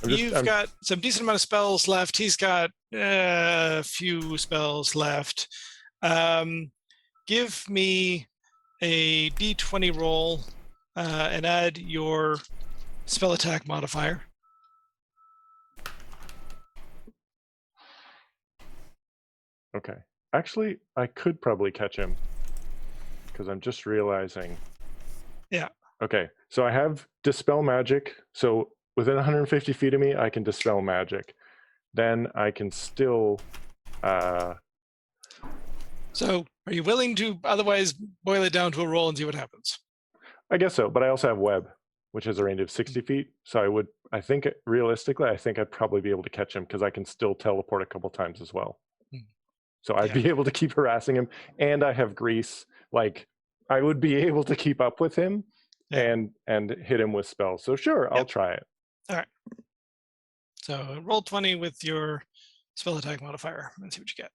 You've got some decent amount of spells left. He's got a few spells left. Give me a d20 roll and add your spell attack modifier. Okay. Actually, I could probably catch him because I'm just realizing. Yeah. Okay. So I have dispel magic. So within 150 feet of me, I can dispel magic. Then I can still. So are you willing to otherwise boil it down to a roll and see what happens? I guess so. But I also have web, which has a range of 60 feet. So I think realistically, I think I'd probably be able to catch him because I can still teleport a couple times as well. So I'd be able to keep harassing him, and I have grease. Like, I would be able to keep up with him and hit him with spells. So sure, I'll try it. All right. So roll 20 with your spell attack modifier and see what you get.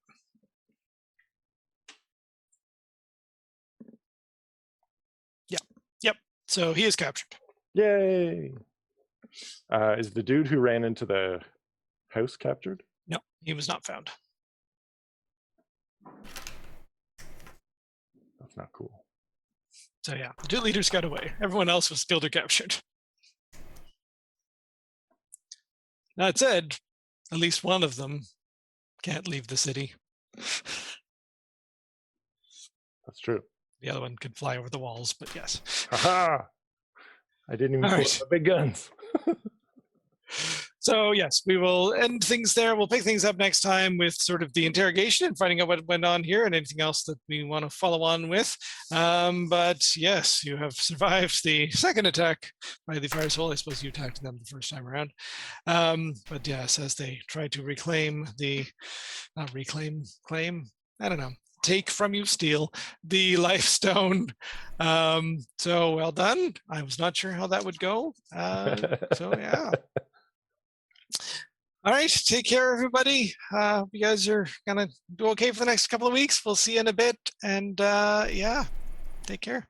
Yep. So he is captured. Yay! Is the dude who ran into the house captured? No, he was not found. That's not cool. So yeah, the 2 leaders got away. Everyone else was killed or captured. That said, at least one of them can't leave the city. That's true. The other one can fly over the walls, but yes. Haha! I didn't even All pull right. out the big guns. So yes, we will end things there. We'll pick things up next time with sort of the interrogation and finding out what went on here and anything else that we want to follow on with. But yes, you have survived the second attack by the Fire Soul. I suppose you attacked them the first time around. But yes, as they try to reclaim take from you, steal the life stone. So well done. I was not sure how that would go. So yeah. All right, take care, everybody. You guys are gonna do okay for the next couple of weeks. We'll see you in a bit, and yeah, take care.